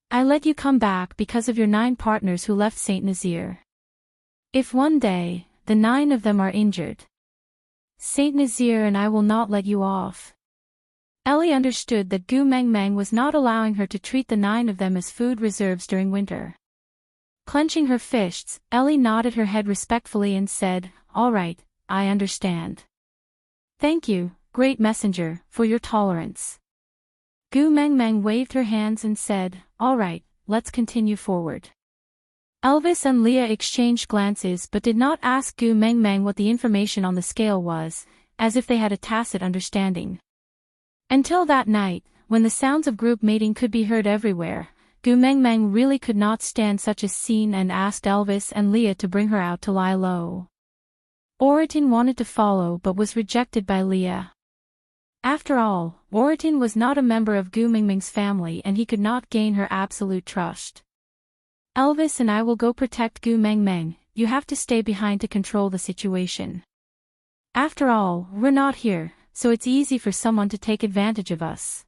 I let you come back because of your 9 partners who left Saint Nazir. If one day, the 9 of them are injured, Saint Nazir and I will not let you off. Ellie understood that Gu Mengmeng was not allowing her to treat the 9 of them as food reserves during winter. Clenching her fists, Ellie nodded her head respectfully and said, All right, I understand. Thank you, great messenger, for your tolerance. Gu Mengmeng waved her hands and said, All right, let's continue forward. Elvis and Leah exchanged glances but did not ask Gu Mengmeng what the information on the scale was, as if they had a tacit understanding. Until that night, when the sounds of group mating could be heard everywhere, Gu Mengmeng really could not stand such a scene and asked Elvis and Leah to bring her out to lie low. Oritin wanted to follow but was rejected by Leah. After all, Oritin was not a member of Gu Mengmeng's family and he could not gain her absolute trust. Elvis and I will go protect Gu Mengmeng, you have to stay behind to control the situation. After all, we're not here, so it's easy for someone to take advantage of us.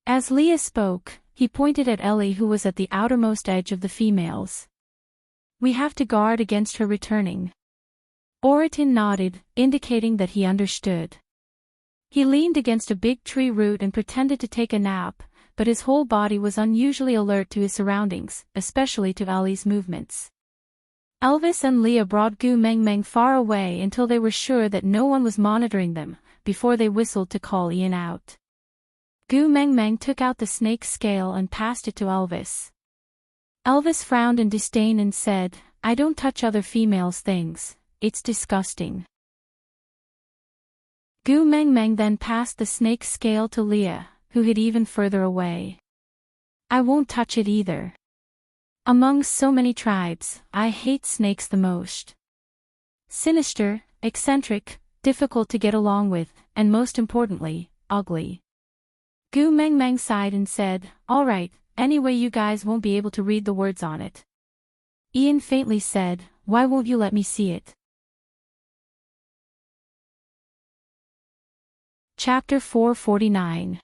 As Leah spoke, he pointed at Ellie who was at the outermost edge of the females. We have to guard against her returning. Oritin nodded, indicating that he understood. He leaned against a big tree root and pretended to take a nap, but his whole body was unusually alert to his surroundings, especially to Ellie's movements. Elvis and Leah brought Gu Mengmeng far away until they were sure that no one was monitoring them, before they whistled to call Ian out. Gu Mengmeng took out the snake scale and passed it to Elvis. Elvis frowned in disdain and said, I don't touch other females' things, it's disgusting. Gu Mengmeng then passed the snake scale to Leah, who hid even further away. I won't touch it either. Among so many tribes, I hate snakes the most. Sinister, eccentric, difficult to get along with, and most importantly, ugly. Gu Mengmeng sighed and said, All right, anyway you guys won't be able to read the words on it. Ian faintly said, Why won't you let me see it? Chapter 449.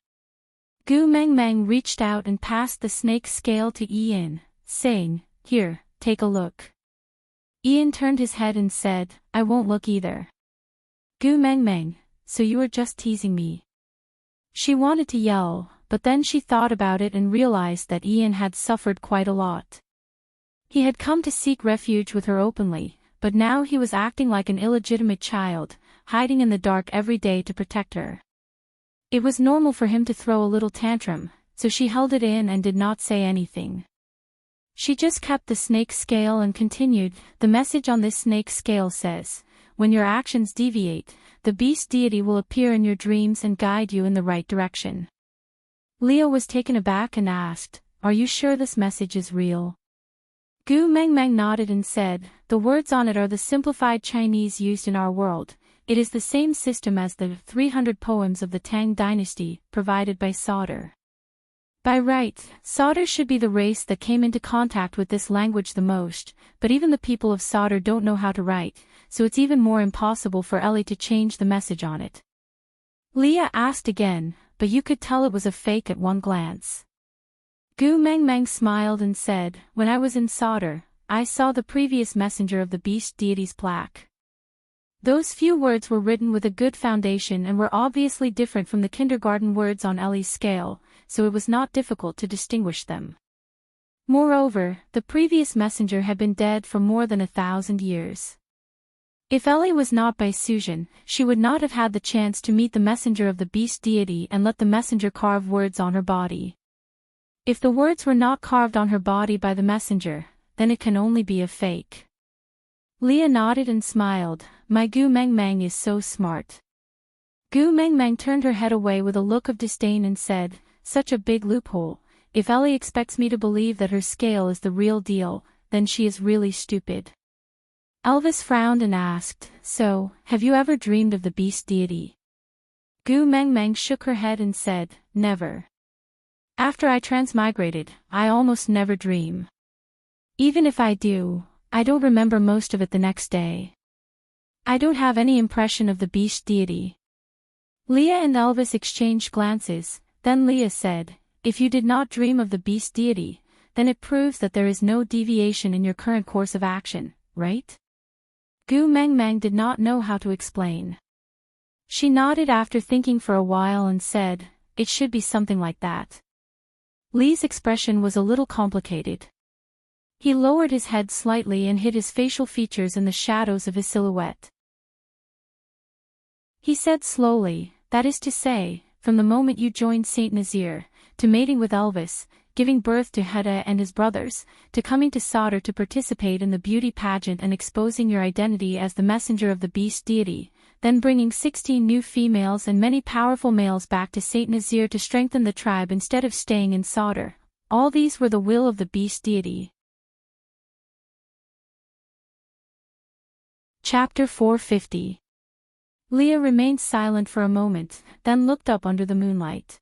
Gu Mengmeng reached out and passed the snake scale to Ian, saying, Here, take a look. Ian turned his head and said, I won't look either. Gu Mengmeng, so you are just teasing me. She wanted to yell, but then she thought about it and realized that Ian had suffered quite a lot. He had come to seek refuge with her openly, but now he was acting like an illegitimate child, hiding in the dark every day to protect her. It was normal for him to throw a little tantrum, so she held it in and did not say anything. She just kept the snake scale and continued, The message on this snake scale says, when your actions deviate, the beast deity will appear in your dreams and guide you in the right direction. Leah was taken aback and asked, Are you sure this message is real? Gu Mengmeng nodded and said, The words on it are the simplified Chinese used in our world. It is the same system as the 300 poems of the Tang dynasty, provided by Sauter. By right, Sauter should be the race that came into contact with this language the most, but even the people of Sauter don't know how to write, so it's even more impossible for Ellie to change the message on it. Leah asked again, but you could tell it was a fake at one glance. Gu Mengmeng smiled and said, When I was in Sauter, I saw the previous messenger of the beast deity's plaque. Those few words were written with a good foundation and were obviously different from the kindergarten words on Ellie's scale, so it was not difficult to distinguish them. Moreover, the previous messenger had been dead for more than 1,000 years. If Ellie was not by Suzhen, she would not have had the chance to meet the messenger of the beast deity and let the messenger carve words on her body. If the words were not carved on her body by the messenger, then it can only be a fake. Leah nodded and smiled, My Gu Mengmeng is so smart. Gu Mengmeng turned her head away with a look of disdain and said, Such a big loophole, if Ellie expects me to believe that her scale is the real deal, then she is really stupid. Elvis frowned and asked, so, have you ever dreamed of the beast deity? Gu Meng Meng shook her head and said, never. After I transmigrated, I almost never dream. Even if I do, I don't remember most of it the next day. I don't have any impression of the beast deity. Leah and Elvis exchanged glances, then Leah said, if you did not dream of the beast deity, then it proves that there is no deviation in your current course of action, right? Gu Meng Meng did not know how to explain. She nodded after thinking for a while and said, it should be something like that. Lee's expression was a little complicated. He lowered his head slightly and hid his facial features in the shadows of his silhouette. He said slowly, that is to say, from the moment you joined Saint Nazir, to mating with Elvis, giving birth to Hedda and his brothers, to coming to Sadr to participate in the beauty pageant and exposing your identity as the messenger of the beast deity, then bringing 16 new females and many powerful males back to Saint Nazir to strengthen the tribe instead of staying in Sadr. All these were the will of the beast deity. Chapter 450. Leah remained silent for a moment, then looked up under the moonlight.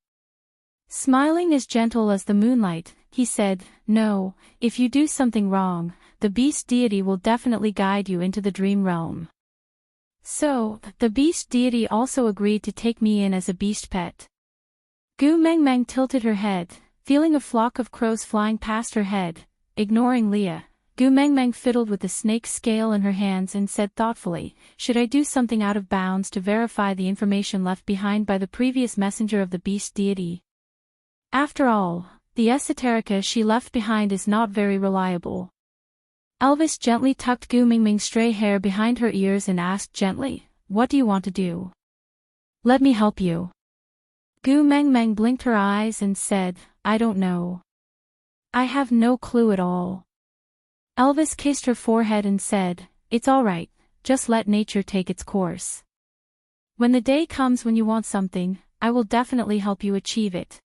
Smiling as gentle as the moonlight, he said, no, if you do something wrong, the beast deity will definitely guide you into the dream realm. So, the beast deity also agreed to take me in as a beast pet. Gu Meng Meng tilted her head, feeling a flock of crows flying past her head. Ignoring Leah, Gu Meng Meng fiddled with the snake's scale in her hands and said thoughtfully, should I do something out of bounds to verify the information left behind by the previous messenger of the beast deity? After all, the esoterica she left behind is not very reliable. Elvis gently tucked Gu Meng Meng's stray hair behind her ears and asked gently, what do you want to do? Let me help you. Gu Meng Meng blinked her eyes and said, I don't know. I have no clue at all. Elvis kissed her forehead and said, it's all right, just let nature take its course. When the day comes when you want something, I will definitely help you achieve it.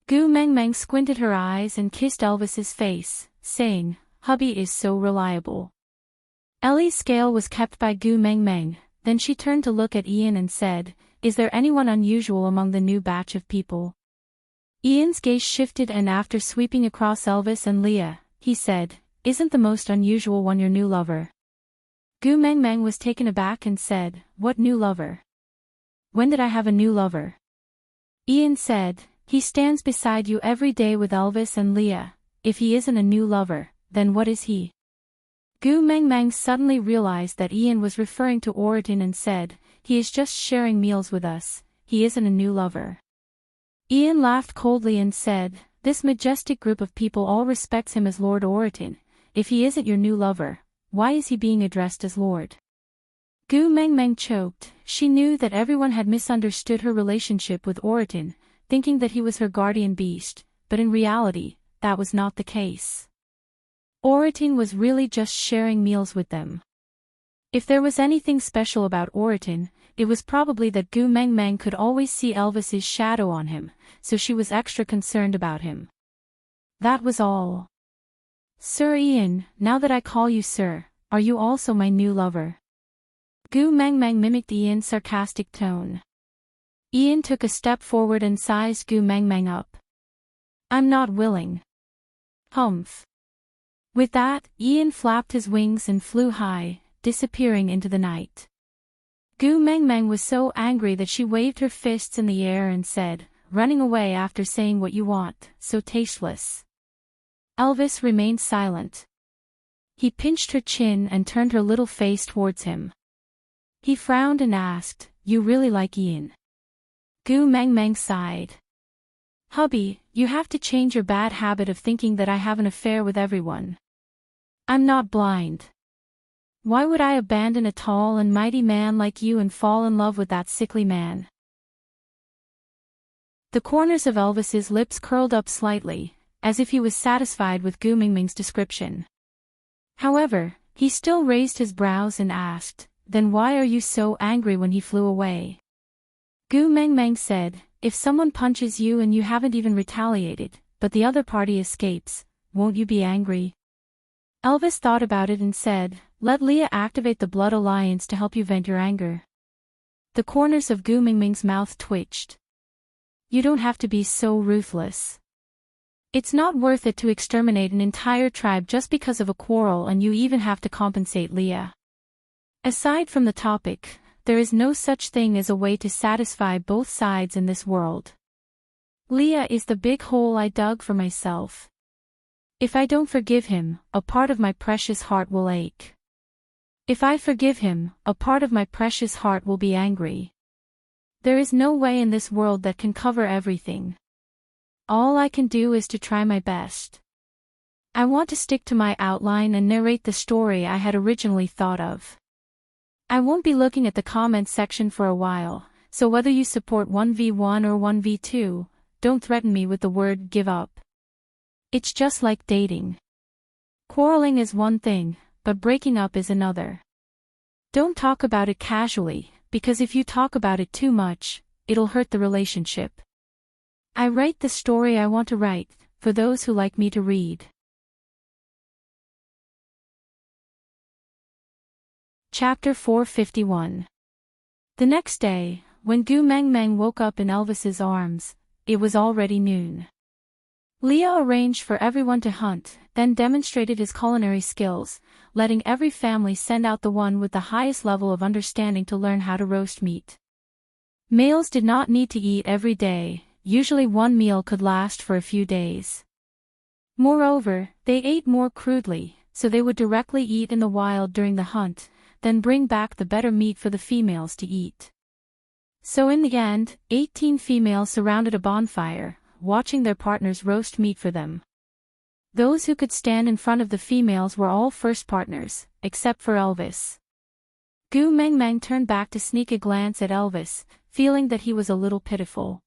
Gu Meng Meng squinted her eyes and kissed Elvis's face, saying, hubby is so reliable. Ellie's scale was kept by Gu Meng Meng, then she turned to look at Ian and said, is there anyone unusual among the new batch of people? Ian's gaze shifted and after sweeping across Elvis and Leah, he said, isn't the most unusual one your new lover? Gu Meng Meng was taken aback and said, what new lover? When did I have a new lover? Ian said, he stands beside you every day with Elvis and Leah. If he isn't a new lover, then what is he? Gu Meng Meng suddenly realized that Ian was referring to Oriton and said, he is just sharing meals with us, he isn't a new lover. Ian laughed coldly and said, this majestic group of people all respects him as Lord Oriton. If he isn't your new lover, why is he being addressed as Lord? Gu Meng Meng choked. She knew that everyone had misunderstood her relationship with Oriton, thinking that he was her guardian beast, but in reality, that was not the case. Oriton was really just sharing meals with them. If there was anything special about Oriton, it was probably that Gu Meng Meng could always see Elvis's shadow on him, so she was extra concerned about him. That was all. Sir Ian, now that I call you sir, are you also my new lover? Gu Meng Meng mimicked Ian's sarcastic tone. Ian took a step forward and sized Gu Meng Meng up. I'm not willing. Humph. With that, Ian flapped his wings and flew high, disappearing into the night. Gu Meng Meng was so angry that she waved her fists in the air and said, running away after saying what you want, so tasteless. Elvis remained silent. He pinched her chin and turned her little face towards him. He frowned and asked, you really like Ian? Gu Meng Meng sighed. Hubby, you have to change your bad habit of thinking that I have an affair with everyone. I'm not blind. Why would I abandon a tall and mighty man like you and fall in love with that sickly man? The corners of Elvis's lips curled up slightly, as if he was satisfied with Gu Meng Meng's description. However, he still raised his brows and asked, then why are you so angry when he flew away? Gu Meng Meng said, if someone punches you and you haven't even retaliated, but the other party escapes, won't you be angry? Elvis thought about it and said, let Leah activate the blood alliance to help you vent your anger. The corners of Gu Mingming's mouth twitched. You don't have to be so ruthless. It's not worth it to exterminate an entire tribe just because of a quarrel, and you even have to compensate Leah. Aside from the topic, there is no such thing as a way to satisfy both sides in this world. Leah is the big hole I dug for myself. If I don't forgive him, a part of my precious heart will ache. If I forgive him, a part of my precious heart will be angry. There is no way in this world that can cover everything. All I can do is to try my best. I want to stick to my outline and narrate the story I had originally thought of. I won't be looking at the comments section for a while, so whether you support 1v1 or 1v2, don't threaten me with the word give up. It's just like dating. Quarreling is one thing, but breaking up is another. Don't talk about it casually, because if you talk about it too much, it'll hurt the relationship. I write the story I want to write, for those who like me to read. Chapter 451. The next day, when Gu Mengmeng woke up in Elvis's arms, it was already noon. Leah arranged for everyone to hunt, then demonstrated his culinary skills, letting every family send out the one with the highest level of understanding to learn how to roast meat. Males did not need to eat every day, usually one meal could last for a few days. Moreover, they ate more crudely, so they would directly eat in the wild during the hunt, then bring back the better meat for the females to eat. So in the end, 18 females surrounded a bonfire, watching their partners roast meat for them. Those who could stand in front of the females were all first partners, except for Elvis. Gu Mengmeng turned back to sneak a glance at Elvis, feeling that he was a little pitiful.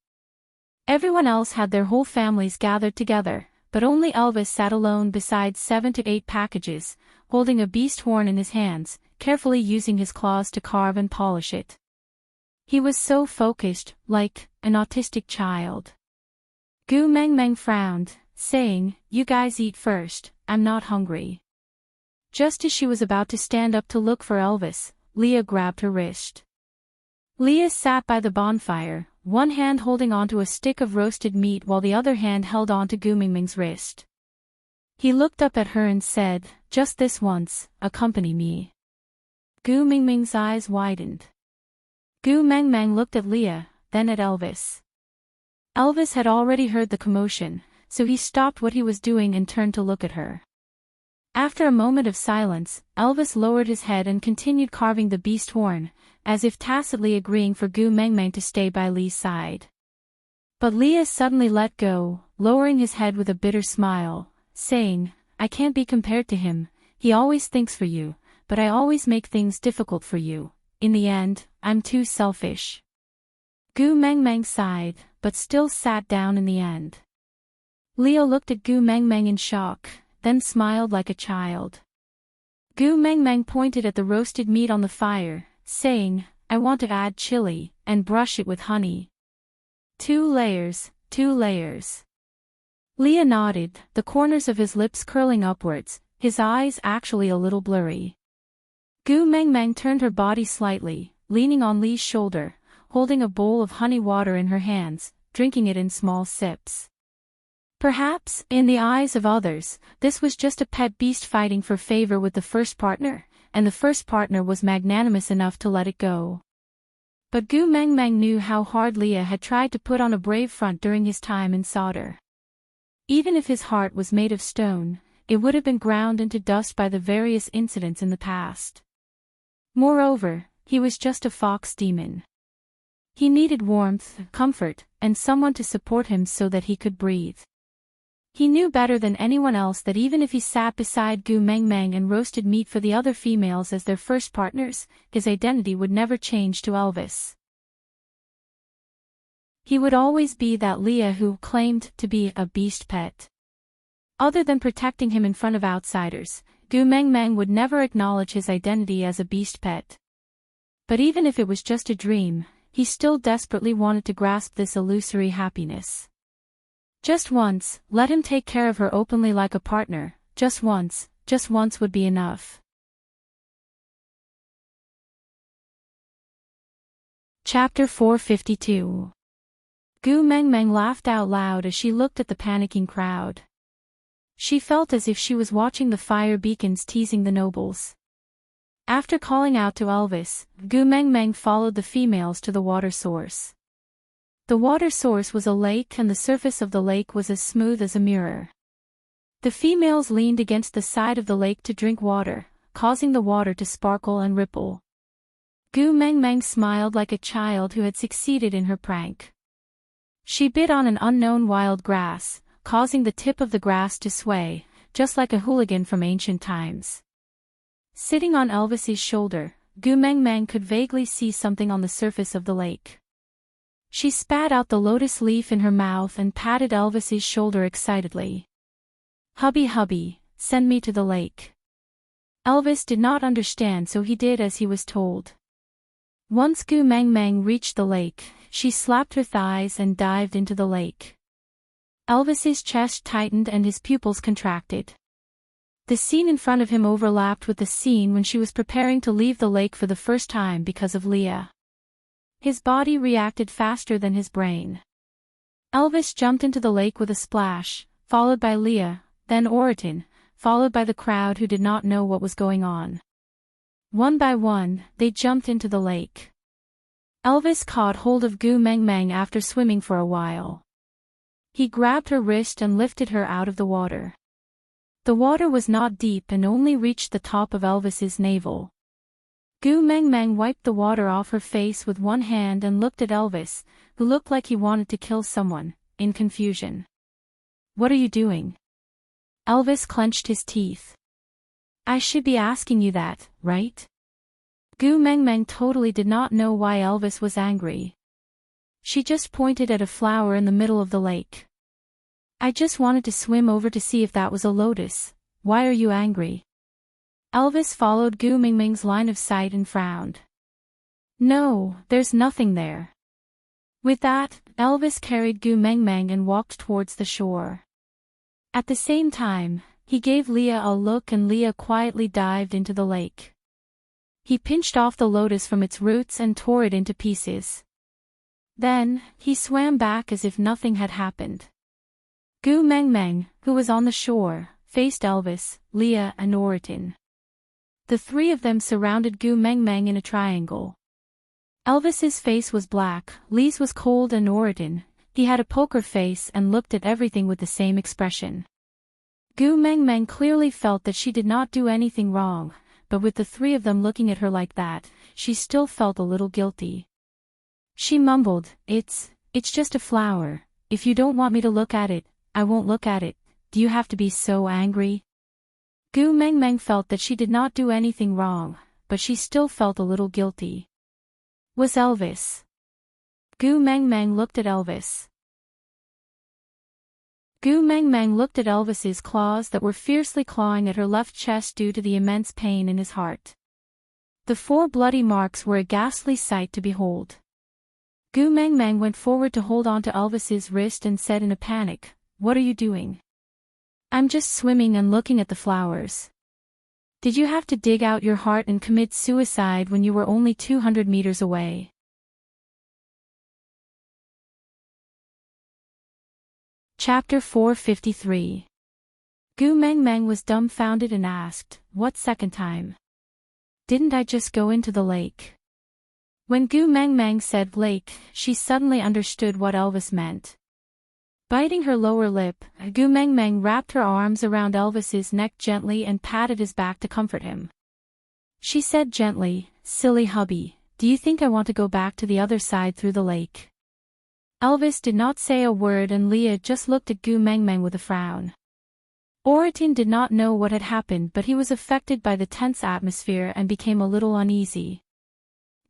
Everyone else had their whole families gathered together, but only Elvis sat alone beside 7 to 8 packages, holding a beast horn in his hands, carefully using his claws to carve and polish it. He was so focused, like an autistic child. Gu Mengmeng frowned, saying, "You guys eat first, I'm not hungry." Just as she was about to stand up to look for Elvis, Leah grabbed her wrist. Leah sat by the bonfire, one hand holding onto a stick of roasted meat while the other hand held onto Gu Mingming's wrist. He looked up at her and said, "Just this once, accompany me." Gu Mingming's eyes widened. Gu Mengmeng looked at Leah, then at Elvis. Elvis had already heard the commotion, so he stopped what he was doing and turned to look at her. After a moment of silence, Elvis lowered his head and continued carving the beast horn, as if tacitly agreeing for Gu Mengmeng to stay by Lee's side. But Leah suddenly let go, lowering his head with a bitter smile, saying, "I can't be compared to him, he always thinks for you, but I always make things difficult for you. In the end, I'm too selfish." Gu Mengmeng sighed, but still sat down in the end. Leah looked at Gu Mengmeng in shock, then smiled like a child. Gu Mengmeng pointed at the roasted meat on the fire, saying, "I want to add chili, and brush it with honey. 2 layers, 2 layers. Leah nodded, the corners of his lips curling upwards, his eyes actually a little blurry. Gu Mengmeng turned her body slightly, leaning on Lee's shoulder, holding a bowl of honey water in her hands, drinking it in small sips. Perhaps, in the eyes of others, this was just a pet beast fighting for favor with the first partner, and the first partner was magnanimous enough to let it go. But Gu Mengmeng knew how hard Leah had tried to put on a brave front during his time in solder. Even if his heart was made of stone, it would have been ground into dust by the various incidents in the past. Moreover, he was just a fox demon. He needed warmth, comfort, and someone to support him so that he could breathe. He knew better than anyone else that even if he sat beside Gu Mengmeng and roasted meat for the other females as their first partners, his identity would never change to Elvis. He would always be that Leah who claimed to be a beast pet. Other than protecting him in front of outsiders, Gu Mengmeng would never acknowledge his identity as a beast pet. But even if it was just a dream, he still desperately wanted to grasp this illusory happiness. Just once, let him take care of her openly like a partner, just once would be enough. Chapter 452. Gu Mengmeng laughed out loud as she looked at the panicking crowd. She felt as if she was watching the fire beacons teasing the nobles. After calling out to Elvis, Gu Mengmeng followed the females to the water source. The water source was a lake and the surface of the lake was as smooth as a mirror. The females leaned against the side of the lake to drink water, causing the water to sparkle and ripple. Gu Mengmeng smiled like a child who had succeeded in her prank. She bit on an unknown wild grass, causing the tip of the grass to sway, just like a hooligan from ancient times. Sitting on Elvis's shoulder, Gu Mengmeng could vaguely see something on the surface of the lake. She spat out the lotus leaf in her mouth and patted Elvis's shoulder excitedly. Hubby, send me to the lake. Elvis did not understand, so he did as he was told. Once Gu Mengmeng reached the lake, she slapped her thighs and dived into the lake. Elvis's chest tightened and his pupils contracted. The scene in front of him overlapped with the scene when she was preparing to leave the lake for the first time because of Leah. His body reacted faster than his brain. Elvis jumped into the lake with a splash, followed by Leah, then Oriton, followed by the crowd who did not know what was going on. One by one, they jumped into the lake. Elvis caught hold of Gu Mengmeng after swimming for a while. He grabbed her wrist and lifted her out of the water. The water was not deep and only reached the top of Elvis's navel. Gu Mengmeng wiped the water off her face with one hand and looked at Elvis, who looked like he wanted to kill someone, in confusion. What are you doing? Elvis clenched his teeth. I should be asking you that, right? Gu Mengmeng totally did not know why Elvis was angry. She just pointed at a flower in the middle of the lake. I just wanted to swim over to see if that was a lotus. Why are you angry? Elvis followed Gu Mengmeng's line of sight and frowned. No, there's nothing there. With that, Elvis carried Gu Mengmeng and walked towards the shore. At the same time, he gave Leah a look and Leah quietly dived into the lake. He pinched off the lotus from its roots and tore it into pieces. Then, he swam back as if nothing had happened. Gu Mengmeng, who was on the shore, faced Elvis, Leah and Oriton. The three of them surrounded Gu Mengmeng in a triangle. Elvis's face was black, Lee's was cold and Oriton, he had a poker face and looked at everything with the same expression. Gu Mengmeng clearly felt that she did not do anything wrong, but with the three of them looking at her like that, she still felt a little guilty. She mumbled, It's just a flower. If you don't want me to look at it, I won't look at it. Do you have to be so angry? Gu Mengmeng felt that she did not do anything wrong, but she still felt a little guilty. Was Elvis? Gu Mengmeng looked at Elvis. Gu Mengmeng looked at Elvis's claws that were fiercely clawing at her left chest due to the immense pain in his heart. The 4 bloody marks were a ghastly sight to behold. Gu Mengmeng went forward to hold on to Elvis's wrist and said in a panic, What are you doing? I'm just swimming and looking at the flowers. Did you have to dig out your heart and commit suicide when you were only 200 meters away? Chapter 453. Gu Mengmeng was dumbfounded and asked, What second time? Didn't I just go into the lake? When Gu Mengmeng said lake, she suddenly understood what Elvis meant. Biting her lower lip, Gu Mengmeng wrapped her arms around Elvis's neck gently and patted his back to comfort him. She said gently, Silly hubby, do you think I want to go back to the other side through the lake? Elvis did not say a word and Leah just looked at Gu Mengmeng with a frown. Oriton did not know what had happened, but he was affected by the tense atmosphere and became a little uneasy.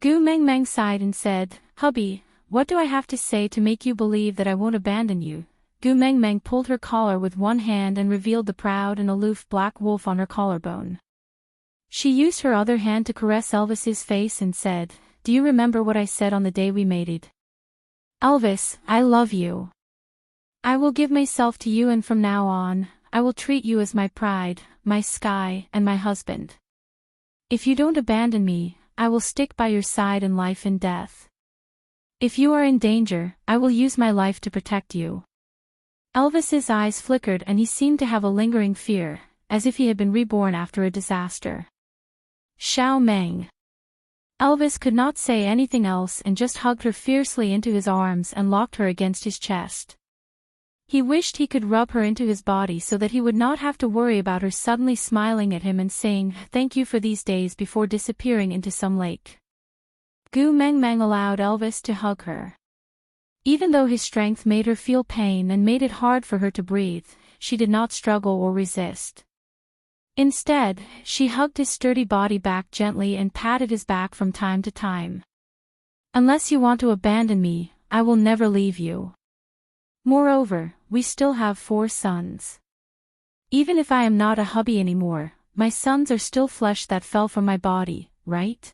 Gu Mengmeng sighed and said, Hubby, what do I have to say to make you believe that I won't abandon you? Gu Mengmeng pulled her collar with one hand and revealed the proud and aloof black wolf on her collarbone. She used her other hand to caress Elvis's face and said, Do you remember what I said on the day we mated? Elvis, I love you. I will give myself to you, and from now on, I will treat you as my pride, my sky, and my husband. If you don't abandon me, I will stick by your side in life and death. If you are in danger, I will use my life to protect you." Elvis's eyes flickered and he seemed to have a lingering fear, as if he had been reborn after a disaster. Xiao Meng. Elvis could not say anything else and just hugged her fiercely into his arms and locked her against his chest. He wished he could rub her into his body so that he would not have to worry about her suddenly smiling at him and saying, "Thank you for these days," before disappearing into some lake. Gu Mengmeng allowed Elvis to hug her. Even though his strength made her feel pain and made it hard for her to breathe, she did not struggle or resist. Instead, she hugged his sturdy body back gently and patted his back from time to time. "Unless you want to abandon me, I will never leave you. Moreover, we still have 4 sons. Even if I am not a hubby anymore, my sons are still flesh that fell from my body, right?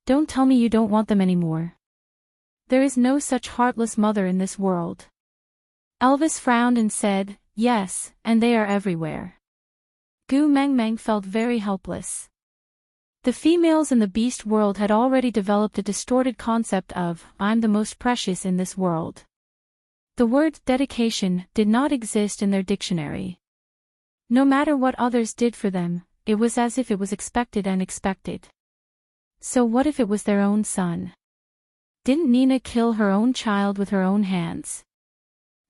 Don't tell me you don't want them anymore. There is no such heartless mother in this world." Elvis frowned and said, "Yes, and they are everywhere." Gu Mengmeng felt very helpless. The females in the beast world had already developed a distorted concept of, "I'm the most precious in this world." The word dedication did not exist in their dictionary. No matter what others did for them, it was as if it was expected and expected. So what if it was their own son? Didn't Nina kill her own child with her own hands?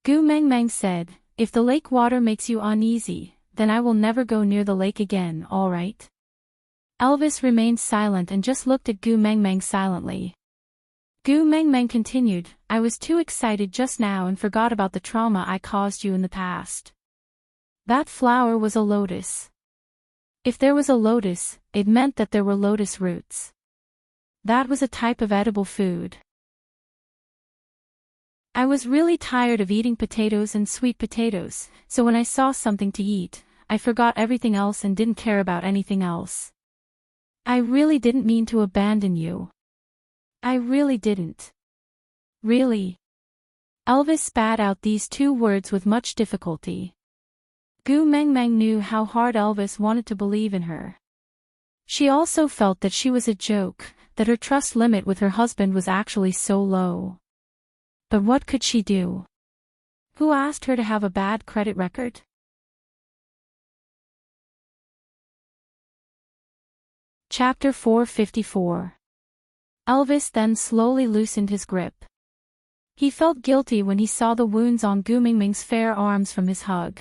Gu Mengmeng said, "If the lake water makes you uneasy, then I will never go near the lake again, all right?" Elvis remained silent and just looked at Gu Mengmeng silently. Gu Mengmeng continued, "I was too excited just now and forgot about the trauma I caused you in the past. That flower was a lotus. If there was a lotus, it meant that there were lotus roots. That was a type of edible food. I was really tired of eating potatoes and sweet potatoes, so when I saw something to eat, I forgot everything else and didn't care about anything else. I really didn't mean to abandon you. I really didn't. Really?" Elvis spat out these 2 words with much difficulty. Gu Mengmeng knew how hard Elvis wanted to believe in her. She also felt that she was a joke, that her trust limit with her husband was actually so low. But what could she do? Who asked her to have a bad credit record? Chapter 454. Elvis then slowly loosened his grip. He felt guilty when he saw the wounds on Gu Mengmeng's fair arms from his hug.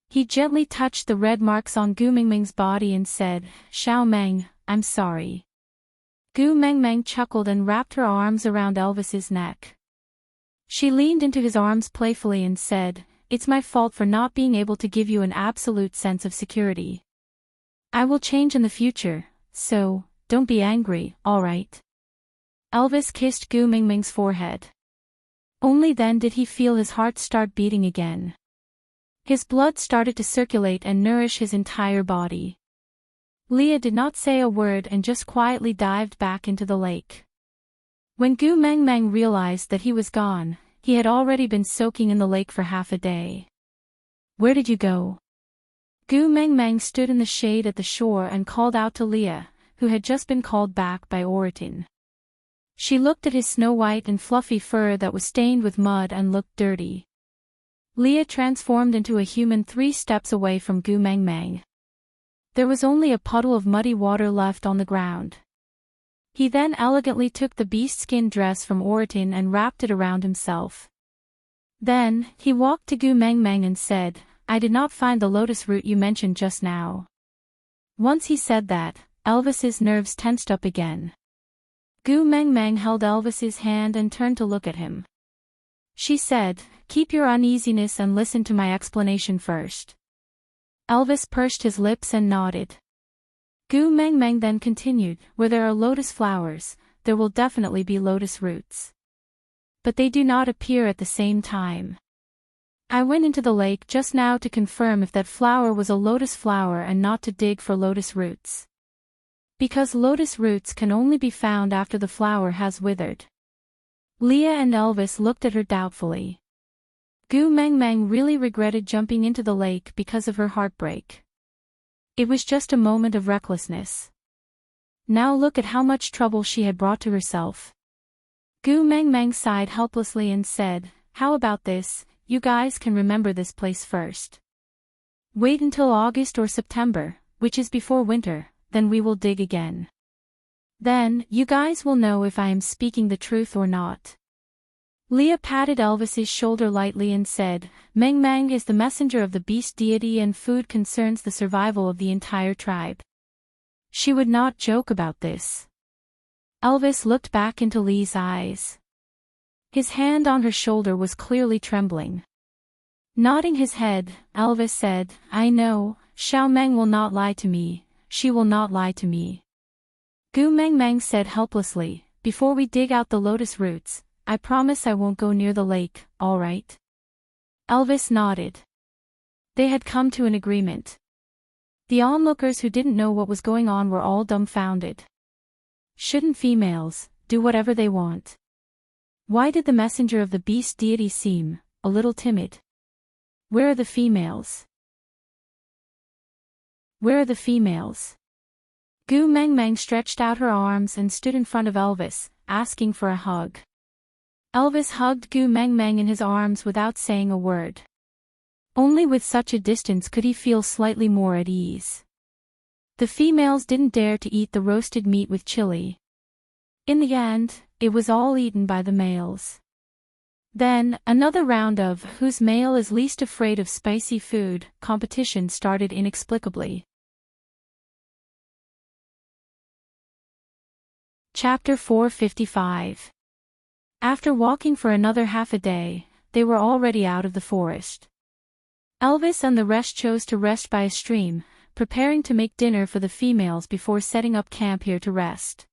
He gently touched the red marks on Gu Mengmeng's body and said, "Xiao Meng, I'm sorry." Gu Mengmeng chuckled and wrapped her arms around Elvis's neck. She leaned into his arms playfully and said, "It's my fault for not being able to give you an absolute sense of security. I will change in the future, so, don't be angry, all right?" Elvis kissed Gu Mengmeng's forehead. Only then did he feel his heart start beating again. His blood started to circulate and nourish his entire body. Leah did not say a word and just quietly dived back into the lake. When Gu Mengmeng realized that he was gone, he had already been soaking in the lake for half a day. "Where did you go?" Gu Mengmeng stood in the shade at the shore and called out to Leah, who had just been called back by Oratin. She looked at his snow-white and fluffy fur that was stained with mud and looked dirty. Leah transformed into a human 3 steps away from Gu Mengmeng. There was only a puddle of muddy water left on the ground. He then elegantly took the beast-skin dress from Oratin and wrapped it around himself. Then, he walked to Gu Mengmeng and said, "I did not find the lotus root you mentioned just now." Once he said that, Elvis's nerves tensed up again. Gu Mengmeng held Elvis's hand and turned to look at him. She said, "Keep your uneasiness and listen to my explanation first." Elvis pursed his lips and nodded. Gu Mengmeng then continued, "Where there are lotus flowers, there will definitely be lotus roots. But they do not appear at the same time. I went into the lake just now to confirm if that flower was a lotus flower and not to dig for lotus roots. Because lotus roots can only be found after the flower has withered." Leah and Elvis looked at her doubtfully. Gu Mengmeng really regretted jumping into the lake because of her heartbreak. It was just a moment of recklessness. Now look at how much trouble she had brought to herself. Gu Mengmeng sighed helplessly and said, "How about this, you guys can remember this place first. Wait until August or September, which is before winter, then we will dig again. Then, you guys will know if I am speaking the truth or not." Leah patted Elvis's shoulder lightly and said, "Meng Meng is the messenger of the beast deity and food concerns the survival of the entire tribe. She would not joke about this." Elvis looked back into Lee's eyes. His hand on her shoulder was clearly trembling. Nodding his head, Elvis said, "I know, Xiao Meng will not lie to me, she will not lie to me." Gu Mengmeng said helplessly, "Before we dig out the lotus roots, I promise I won't go near the lake, all right?" Elvis nodded. They had come to an agreement. The onlookers who didn't know what was going on were all dumbfounded. Shouldn't females do whatever they want? Why did the messenger of the beast deity seem a little timid? Where are the females? Where are the females? Gu Mengmeng stretched out her arms and stood in front of Elvis, asking for a hug. Elvis hugged Gu Mengmeng in his arms without saying a word. Only with such a distance could he feel slightly more at ease. The females didn't dare to eat the roasted meat with chili. In the end, it was all eaten by the males. Then, another round of whose male is least afraid of spicy food competition started inexplicably. Chapter 455. After walking for another half a day, they were already out of the forest. Elvis and the rest chose to rest by a stream, preparing to make dinner for the females before setting up camp here to rest.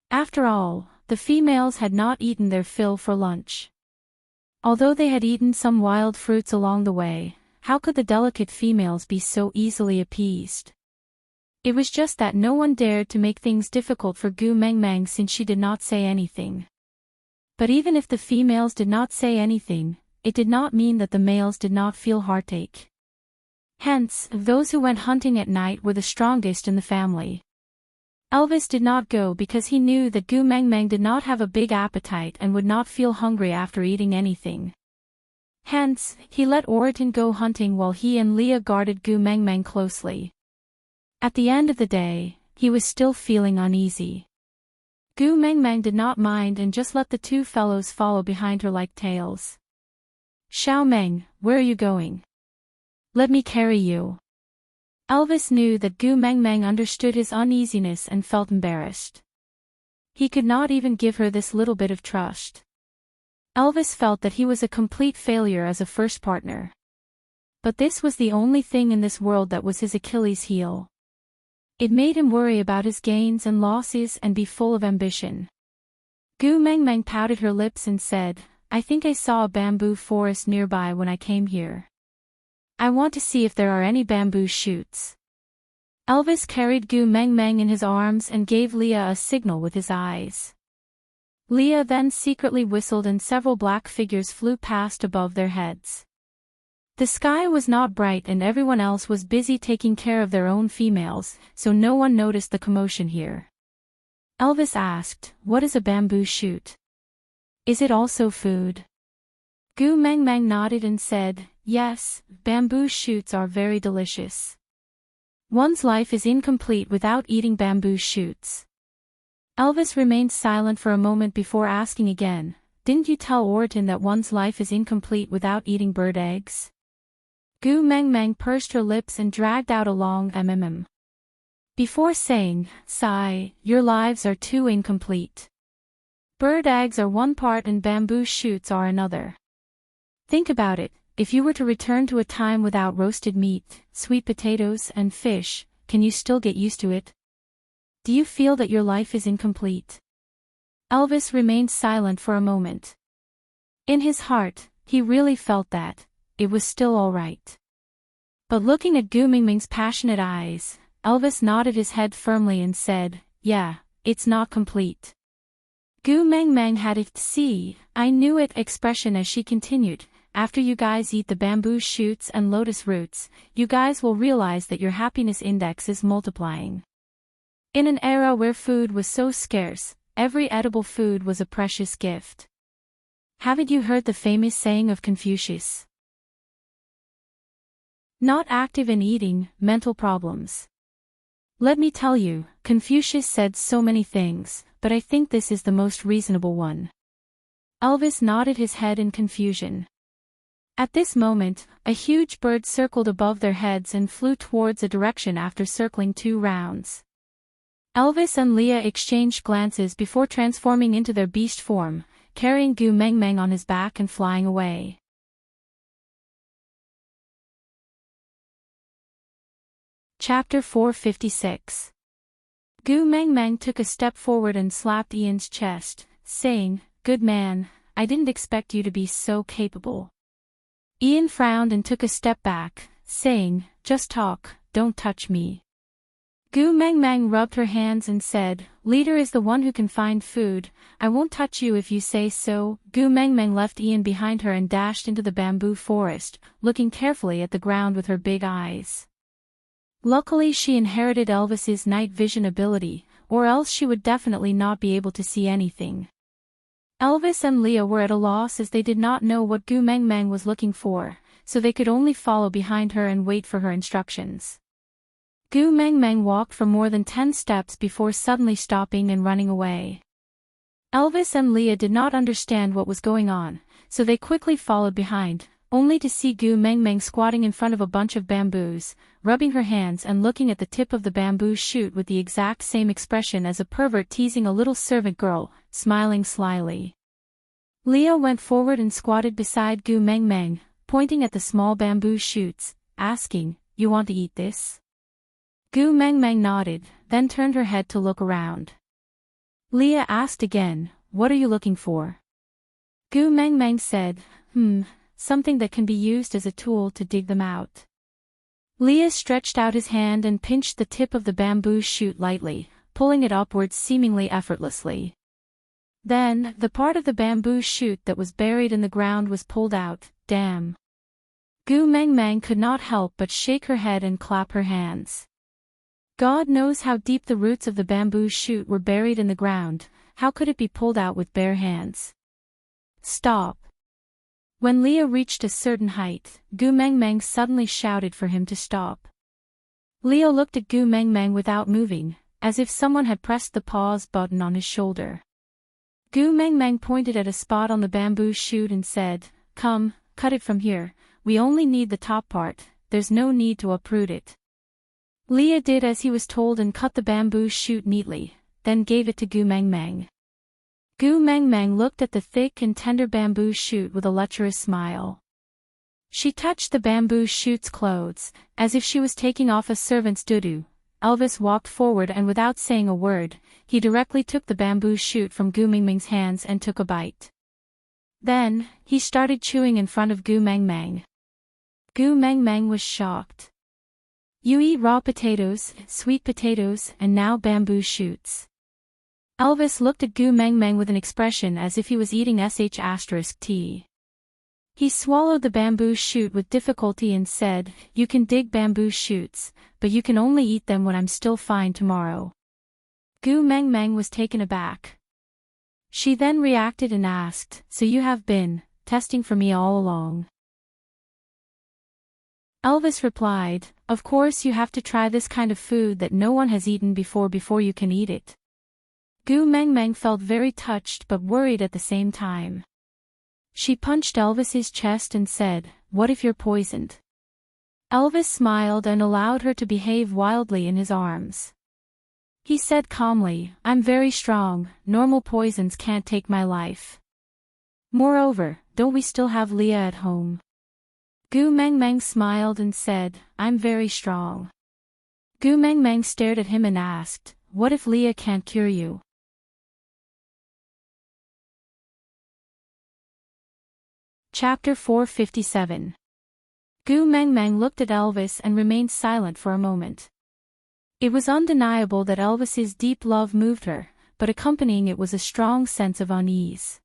After all, the females had not eaten their fill for lunch. Although they had eaten some wild fruits along the way, how could the delicate females be so easily appeased? It was just that no one dared to make things difficult for Gu Mengmeng since she did not say anything. But even if the females did not say anything, it did not mean that the males did not feel heartache. Hence, those who went hunting at night were the strongest in the family. Elvis did not go because he knew that Gu Mengmeng did not have a big appetite and would not feel hungry after eating anything. Hence, he let Oriton go hunting while he and Leah guarded Gu Mengmeng closely. At the end of the day, he was still feeling uneasy. Gu Mengmeng did not mind and just let the two fellows follow behind her like tails. "Xiao Meng, where are you going? Let me carry you." Elvis knew that Gu Mengmeng understood his uneasiness and felt embarrassed. He could not even give her this little bit of trust. Elvis felt that he was a complete failure as a first partner. But this was the only thing in this world that was his Achilles heel. It made him worry about his gains and losses and be full of ambition. Gu Mengmeng pouted her lips and said, "I think I saw a bamboo forest nearby when I came here. I want to see if there are any bamboo shoots." Elvis carried Gu Mengmeng in his arms and gave Leah a signal with his eyes. Leah then secretly whistled and several black figures flew past above their heads. The sky was not bright and everyone else was busy taking care of their own females, so no one noticed the commotion here. Elvis asked, "What is a bamboo shoot? Is it also food?" Gu Mengmeng nodded and said, "Yes, bamboo shoots are very delicious. One's life is incomplete without eating bamboo shoots." Elvis remained silent for a moment before asking again, "Didn't you tell Oriton that one's life is incomplete without eating bird eggs?" Gu Mengmeng pursed her lips and dragged out a long mm. Before saying, "Sigh, your lives are too incomplete. Bird eggs are one part and bamboo shoots are another. Think about it, if you were to return to a time without roasted meat, sweet potatoes and fish, can you still get used to it? Do you feel that your life is incomplete?" Elvis remained silent for a moment. In his heart, he really felt that it was still all right. But looking at Gu Mengmeng's passionate eyes, Elvis nodded his head firmly and said, "Yeah, it's not complete." Gu Mengmeng had a "see, I knew it" expression as she continued, after you guys eat the bamboo shoots and lotus roots, you guys will realize that your happiness index is multiplying. In an era where food was so scarce, every edible food was a precious gift. Haven't you heard the famous saying of Confucius? Not active in eating, mental problems. Let me tell you, Confucius said so many things, but I think this is the most reasonable one. Elvis nodded his head in confusion. At this moment, a huge bird circled above their heads and flew towards a direction after circling 2 rounds. Elvis and Leah exchanged glances before transforming into their beast form, carrying Gu Meng Meng on his back and flying away. Chapter 456. Gu Meng Meng took a step forward and slapped Ian's chest, saying, "Good man, I didn't expect you to be so capable." Ian frowned and took a step back, saying, "Just talk, don't touch me." Gu Meng Meng rubbed her hands and said, "Leader is the one who can find food, I won't touch you if you say so." Gu Meng Meng left Ian behind her and dashed into the bamboo forest, looking carefully at the ground with her big eyes. Luckily she inherited Elvis's night vision ability, or else she would definitely not be able to see anything. Elvis and Leah were at a loss as they did not know what Gu Meng Meng was looking for, so they could only follow behind her and wait for her instructions. Gu Meng Meng walked for more than 10 steps before suddenly stopping and running away. Elvis and Leah did not understand what was going on, so they quickly followed behind, only to see Gu Meng Meng squatting in front of a bunch of bamboos, rubbing her hands and looking at the tip of the bamboo shoot with the exact same expression as a pervert teasing a little servant girl, smiling slyly. Leah went forward and squatted beside Gu Meng Meng, pointing at the small bamboo shoots, asking, "You want to eat this?" Gu Meng Meng nodded, then turned her head to look around. Leah asked again, "What are you looking for?" Gu Meng Meng said, something that can be used as a tool to dig them out." Leah stretched out his hand and pinched the tip of the bamboo shoot lightly, pulling it upwards seemingly effortlessly. Then, the part of the bamboo shoot that was buried in the ground was pulled out. Damn! Gu Meng Meng could not help but shake her head and clap her hands. God knows how deep the roots of the bamboo shoot were buried in the ground, how could it be pulled out with bare hands? Stop! When Leah reached a certain height, Gu Meng Meng suddenly shouted for him to stop. Leah looked at Gu Meng Meng without moving, as if someone had pressed the pause button on his shoulder. Gu Meng Meng pointed at a spot on the bamboo shoot and said, "Come, cut it from here, we only need the top part, there's no need to uproot it." Leah did as he was told and cut the bamboo shoot neatly, then gave it to Gu Meng Meng. Gu Meng Meng looked at the thick and tender bamboo shoot with a lecherous smile. She touched the bamboo shoot's clothes, as if she was taking off a servant's doo-doo. Elvis walked forward and without saying a word, he directly took the bamboo shoot from Gu Meng Meng's hands and took a bite. Then, he started chewing in front of Gu Meng Meng. Gu Meng Meng was shocked. "You eat raw potatoes, sweet potatoes, and now bamboo shoots." Elvis looked at Gu Meng Meng with an expression as if he was eating **T. He swallowed the bamboo shoot with difficulty and said, "You can dig bamboo shoots, but you can only eat them when I'm still fine tomorrow." Gu Meng Meng was taken aback. She then reacted and asked, "So you have been testing for me all along?" Elvis replied, "Of course you have to try this kind of food that no one has eaten before you can eat it." Gu Meng Meng felt very touched but worried at the same time. She punched Elvis's chest and said, "What if you're poisoned?" Elvis smiled and allowed her to behave wildly in his arms. He said calmly, "I'm very strong, normal poisons can't take my life. Moreover, don't we still have Leah at home?" Gu Meng Meng smiled and said, "I'm very strong." Gu Meng Meng stared at him and asked, "What if Leah can't cure you?" Chapter 457. Gu Meng Meng looked at Elvis and remained silent for a moment. It was undeniable that Elvis's deep love moved her, but accompanying it was a strong sense of unease.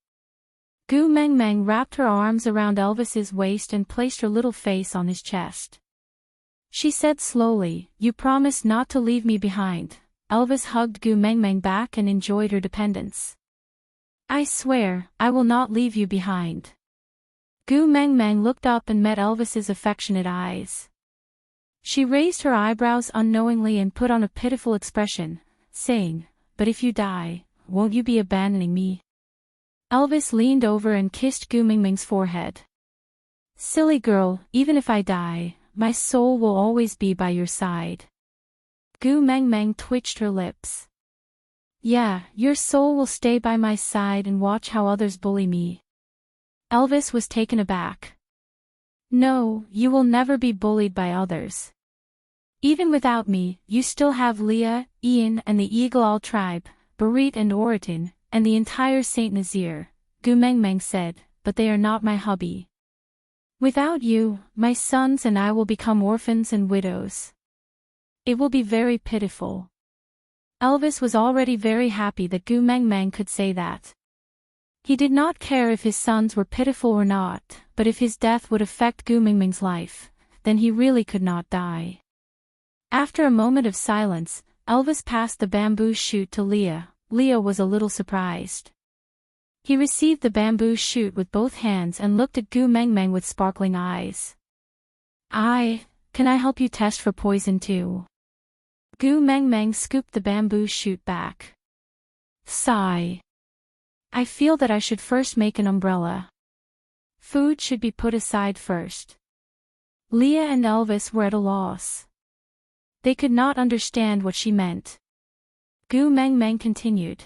Gu Meng Meng wrapped her arms around Elvis's waist and placed her little face on his chest. She said slowly, "You promise not to leave me behind." Elvis hugged Gu Meng Meng back and enjoyed her dependence. "I swear, I will not leave you behind." Gu Meng Meng looked up and met Elvis's affectionate eyes. She raised her eyebrows unknowingly and put on a pitiful expression, saying, "But if you die, won't you be abandoning me?" Elvis leaned over and kissed Gu Meng Meng's forehead. "Silly girl, even if I die, my soul will always be by your side." Gu Meng Meng twitched her lips. "Yeah, your soul will stay by my side and watch how others bully me." Elvis was taken aback. "No, you will never be bullied by others. Even without me, you still have Leah, Ian and the Eagle Owl tribe, Barit and Oriton, and the entire Saint Nazir," Gu Meng Meng said, "but they are not my hubby. Without you, my sons and I will become orphans and widows. It will be very pitiful." Elvis was already very happy that Gu Meng Meng could say that. He did not care if his sons were pitiful or not, but if his death would affect Gu Meng Meng's life, then he really could not die. After a moment of silence, Elvis passed the bamboo shoot to Leah. Leah was a little surprised. He received the bamboo shoot with both hands and looked at Gu Meng Meng with sparkling eyes. Can I help you test for poison too?" Gu Meng Meng scooped the bamboo shoot back. Sigh. "I feel that I should first make an umbrella. Food should be put aside first." Leah and Elvis were at a loss. They could not understand what she meant. Gu Meng Meng continued.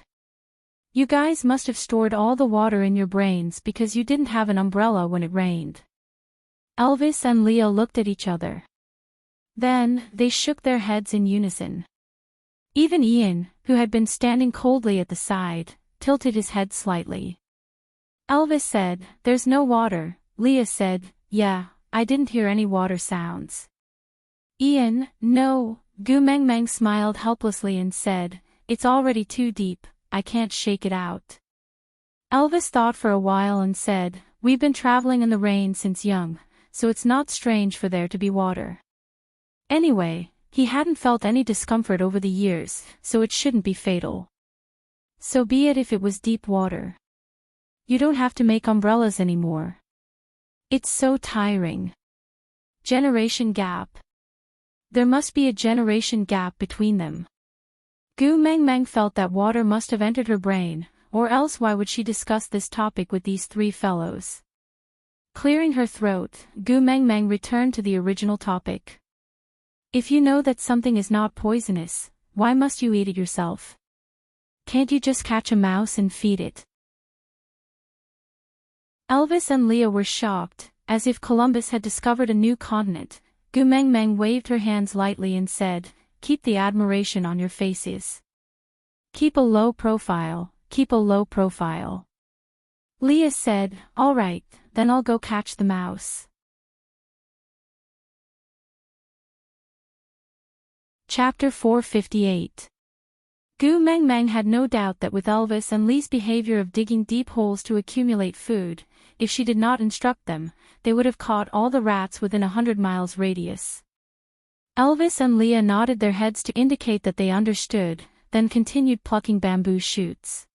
"You guys must have stored all the water in your brains because you didn't have an umbrella when it rained." Elvis and Leah looked at each other. Then, they shook their heads in unison. Even Ian, who had been standing coldly at the side, tilted his head slightly. Elvis said, "There's no water." Leah said, "Yeah, I didn't hear any water sounds." Ian, "No." Gu Meng Meng smiled helplessly and said, "It's already too deep, I can't shake it out." Elvis thought for a while and said, "We've been traveling in the rain since young, so it's not strange for there to be water. Anyway, he hadn't felt any discomfort over the years, so it shouldn't be fatal. So be it if it was deep water. You don't have to make umbrellas anymore. It's so tiring." Generation gap. There must be a generation gap between them. Gu Meng Meng felt that water must have entered her brain, or else why would she discuss this topic with these three fellows? Clearing her throat, Gu Meng Meng returned to the original topic. "If you know that something is not poisonous, why must you eat it yourself? Can't you just catch a mouse and feed it?" Elvis and Leah were shocked, as if Columbus had discovered a new continent. Gu Meng Meng waved her hands lightly and said, "Keep the admiration on your faces. Keep a low profile, keep a low profile." Leah said, "All right, then I'll go catch the mouse." Chapter 458. Gu Meng Meng had no doubt that with Elvis and Lee's behavior of digging deep holes to accumulate food, if she did not instruct them, they would have caught all the rats within 100 miles radius. Elvis and Leah nodded their heads to indicate that they understood, then continued plucking bamboo shoots.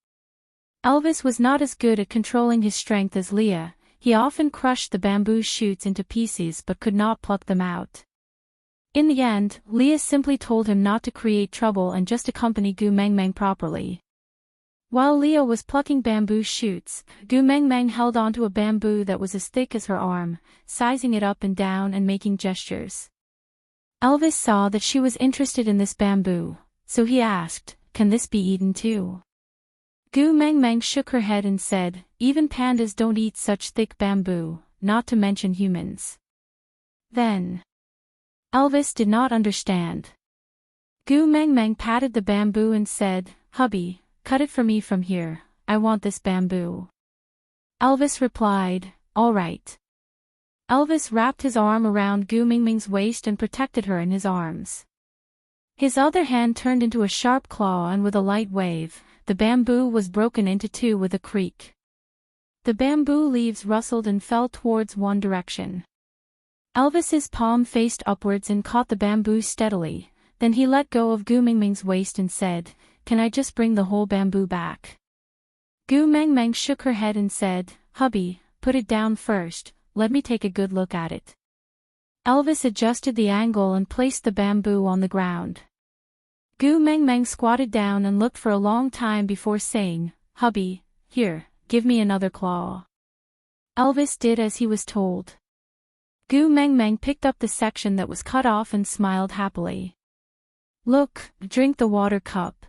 Elvis was not as good at controlling his strength as Leah. He often crushed the bamboo shoots into pieces but could not pluck them out. In the end, Leah simply told him not to create trouble and just accompany Gu Meng Meng properly. While Leah was plucking bamboo shoots, Gu Meng Meng held onto a bamboo that was as thick as her arm, sizing it up and down and making gestures. Elvis saw that she was interested in this bamboo, so he asked, "Can this be eaten too?" Gu Meng Meng shook her head and said, "Even pandas don't eat such thick bamboo, not to mention humans." Then, Elvis did not understand. Gu Meng Meng patted the bamboo and said, "Hubby, cut it for me from here, I want this bamboo." Elvis replied, "All right." Elvis wrapped his arm around Gu Meng Meng's waist and protected her in his arms. His other hand turned into a sharp claw and with a light wave, the bamboo was broken into two with a creak. The bamboo leaves rustled and fell towards one direction. Elvis's palm faced upwards and caught the bamboo steadily, then he let go of Gu Mingming's waist and said, "Can I just bring the whole bamboo back?" Gu Mengmeng shook her head and said, "Hubby, put it down first, let me take a good look at it." Elvis adjusted the angle and placed the bamboo on the ground. Gu Mengmeng squatted down and looked for a long time before saying, "Hubby, here, give me another claw." Elvis did as he was told. Gu Mengmeng picked up the section that was cut off and smiled happily. "Look, drink the water cup."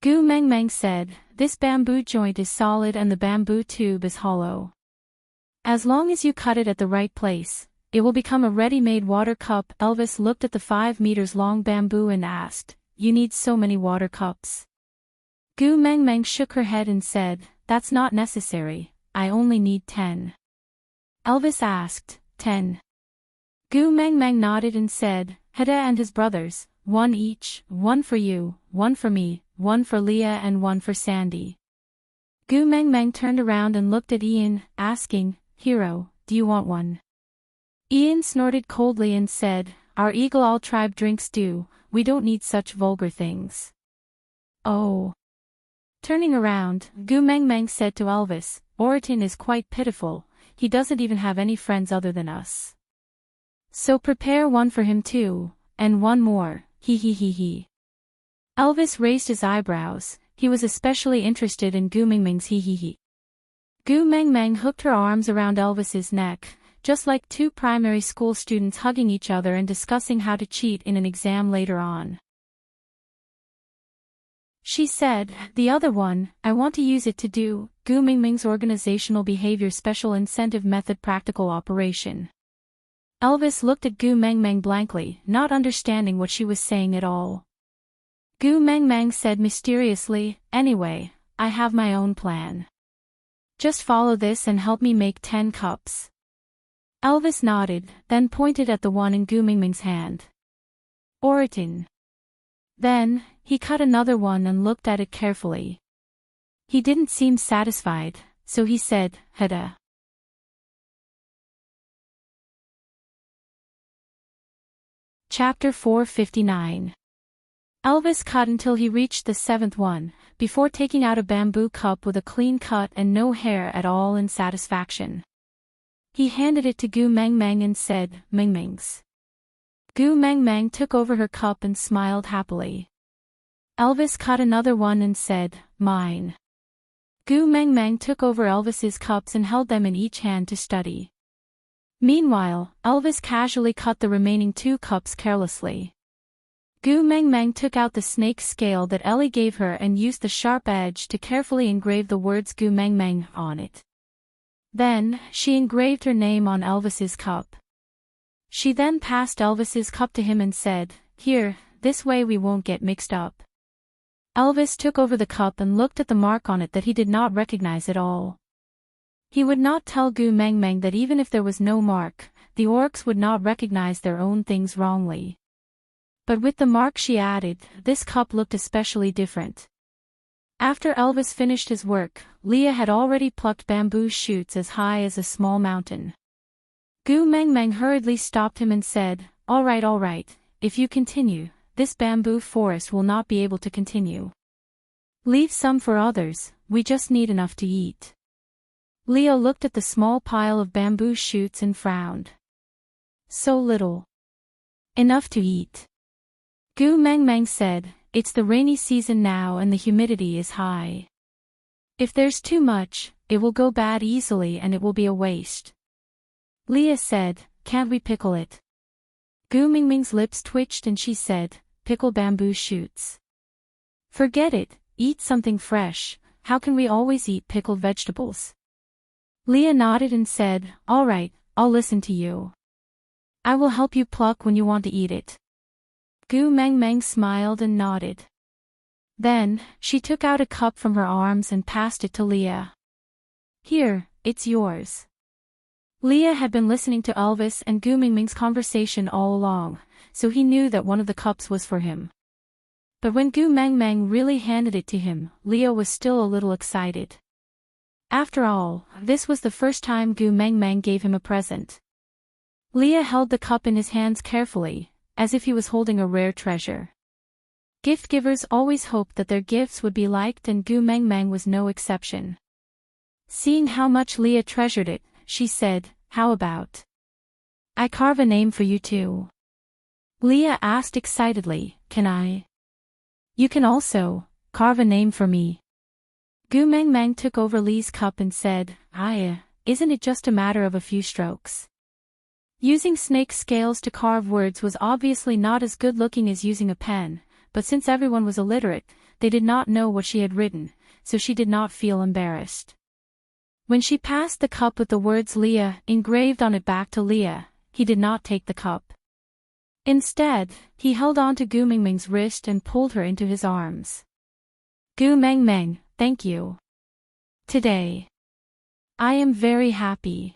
Gu Mengmeng said, "This bamboo joint is solid and the bamboo tube is hollow. As long as you cut it at the right place, it will become a ready-made water cup." Elvis looked at the 5 meters long bamboo and asked, "You need so many water cups?" Gu Mengmeng shook her head and said, "That's not necessary, I only need 10. Elvis asked, 10? Gu Mengmeng nodded and said, "Heda and his brothers, 1 each, 1 for you, 1 for me, 1 for Leah and 1 for Sandy." Gu Mengmeng turned around and looked at Ian, asking, "Hero, do you want one?" Ian snorted coldly and said, "Our Eagle All tribe drinks dew, we don't need such vulgar things." "Oh." Turning around, Gu Mengmeng said to Elvis, "Oriton is quite pitiful, he doesn't even have any friends other than us. So prepare 1 for him too, and 1 more, he he he he." Elvis raised his eyebrows, he was especially interested in Gu Mengmeng's he he he. Gu Mengmeng hooked her arms around Elvis's neck, just like 2 primary school students hugging each other and discussing how to cheat in an exam later on. She said, "The other one, I want to use it to do Gu Mingming's organizational behavior special incentive method practical operation." Elvis looked at Gu Mengmeng blankly, not understanding what she was saying at all. Gu Mengmeng said mysteriously, "Anyway, I have my own plan. Just follow this and help me make 10 cups." Elvis nodded, then pointed at the one in Gu Mingming's hand. "Oriton." Then, he cut another one and looked at it carefully. He didn't seem satisfied, so he said, "Heda." Chapter 459. Elvis cut until he reached the 7th one, before taking out a bamboo cup with a clean cut and no hair at all in satisfaction. He handed it to Gu Mengmeng and said, "Mingming's." Gu Mengmeng took over her cup and smiled happily. Elvis cut another one and said, "Mine." Gu Mengmeng took over Elvis's cups and held them in each hand to study. Meanwhile, Elvis casually cut the remaining 2 cups carelessly. Gu Mengmeng took out the snake scale that Ellie gave her and used the sharp edge to carefully engrave the words Gu Mengmeng on it. Then, she engraved her name on Elvis's cup. She then passed Elvis's cup to him and said, "Here, this way we won't get mixed up." Elvis took over the cup and looked at the mark on it that he did not recognize at all. He would not tell Gu Mengmeng that even if there was no mark, the orcs would not recognize their own things wrongly. But with the mark she added, this cup looked especially different. After Elvis finished his work, Leah had already plucked bamboo shoots as high as a small mountain. Gu Mengmeng hurriedly stopped him and said, all right, if you continue, this bamboo forest will not be able to continue. Leave some for others, we just need enough to eat." Leo looked at the small pile of bamboo shoots and frowned. "So little. Enough to eat." Gu Mengmeng said, "It's the rainy season now and the humidity is high. If there's too much, it will go bad easily and it will be a waste." Leah said, "Can't we pickle it?" Gu Mingming's lips twitched and she said, "Pickle bamboo shoots? Forget it, eat something fresh, how can we always eat pickled vegetables?" Leah nodded and said, "All right, I'll listen to you. I will help you pluck when you want to eat it." Gu Mengmeng smiled and nodded. Then, she took out a cup from her arms and passed it to Leah. "Here, it's yours." Leah had been listening to Elvis and Gu Mingming's conversation all along, so he knew that one of the cups was for him. But when Gu Mengmeng really handed it to him, Leah was still a little excited. After all, this was the first time Gu Meng Meng gave him a present. Leah held the cup in his hands carefully, as if he was holding a rare treasure. Gift givers always hoped that their gifts would be liked, and Gu Meng Meng was no exception. Seeing how much Leah treasured it, she said, "How about I carve a name for you too?" Leah asked excitedly, "Can I?" "You can also carve a name for me." Gu Meng Meng took over Lee's cup and said, Isn't it just a matter of a few strokes?" Using snake scales to carve words was obviously not as good looking as using a pen, but since everyone was illiterate, they did not know what she had written, so she did not feel embarrassed. When she passed the cup with the words Leah engraved on it back to Leah, he did not take the cup. Instead, he held on to Gu Meng Meng's wrist and pulled her into his arms. "Gu Meng Meng, thank you. Today, I am very happy.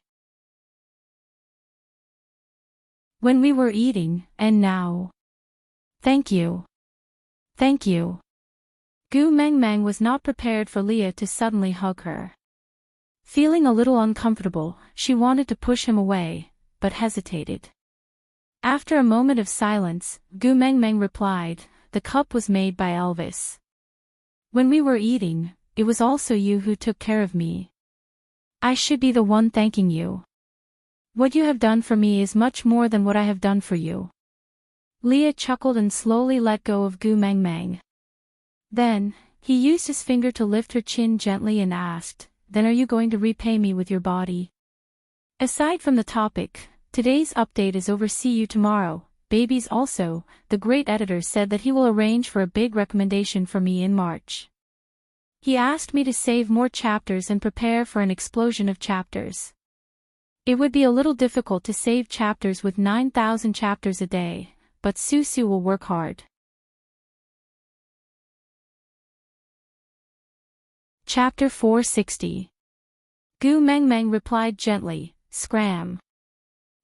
When we were eating, and now. Thank you. Thank you." Gu Meng Meng was not prepared for Leah to suddenly hug her. Feeling a little uncomfortable, she wanted to push him away, but hesitated. After a moment of silence, Gu Meng Meng replied, "The cup was made by Elvis. When we were eating, it was also you who took care of me. I should be the one thanking you. What you have done for me is much more than what I have done for you." Leah chuckled and slowly let go of Gu Meng Meng. Then, he used his finger to lift her chin gently and asked, "Then are you going to repay me with your body?" Aside from the topic, today's update is over. See you tomorrow, babies. Also, the great editor said that he will arrange for a big recommendation for me in March. He asked me to save more chapters and prepare for an explosion of chapters. It would be a little difficult to save chapters with 9,000 chapters a day, but Susu will work hard. Chapter 460. Gu Meng Meng replied gently, "Scram."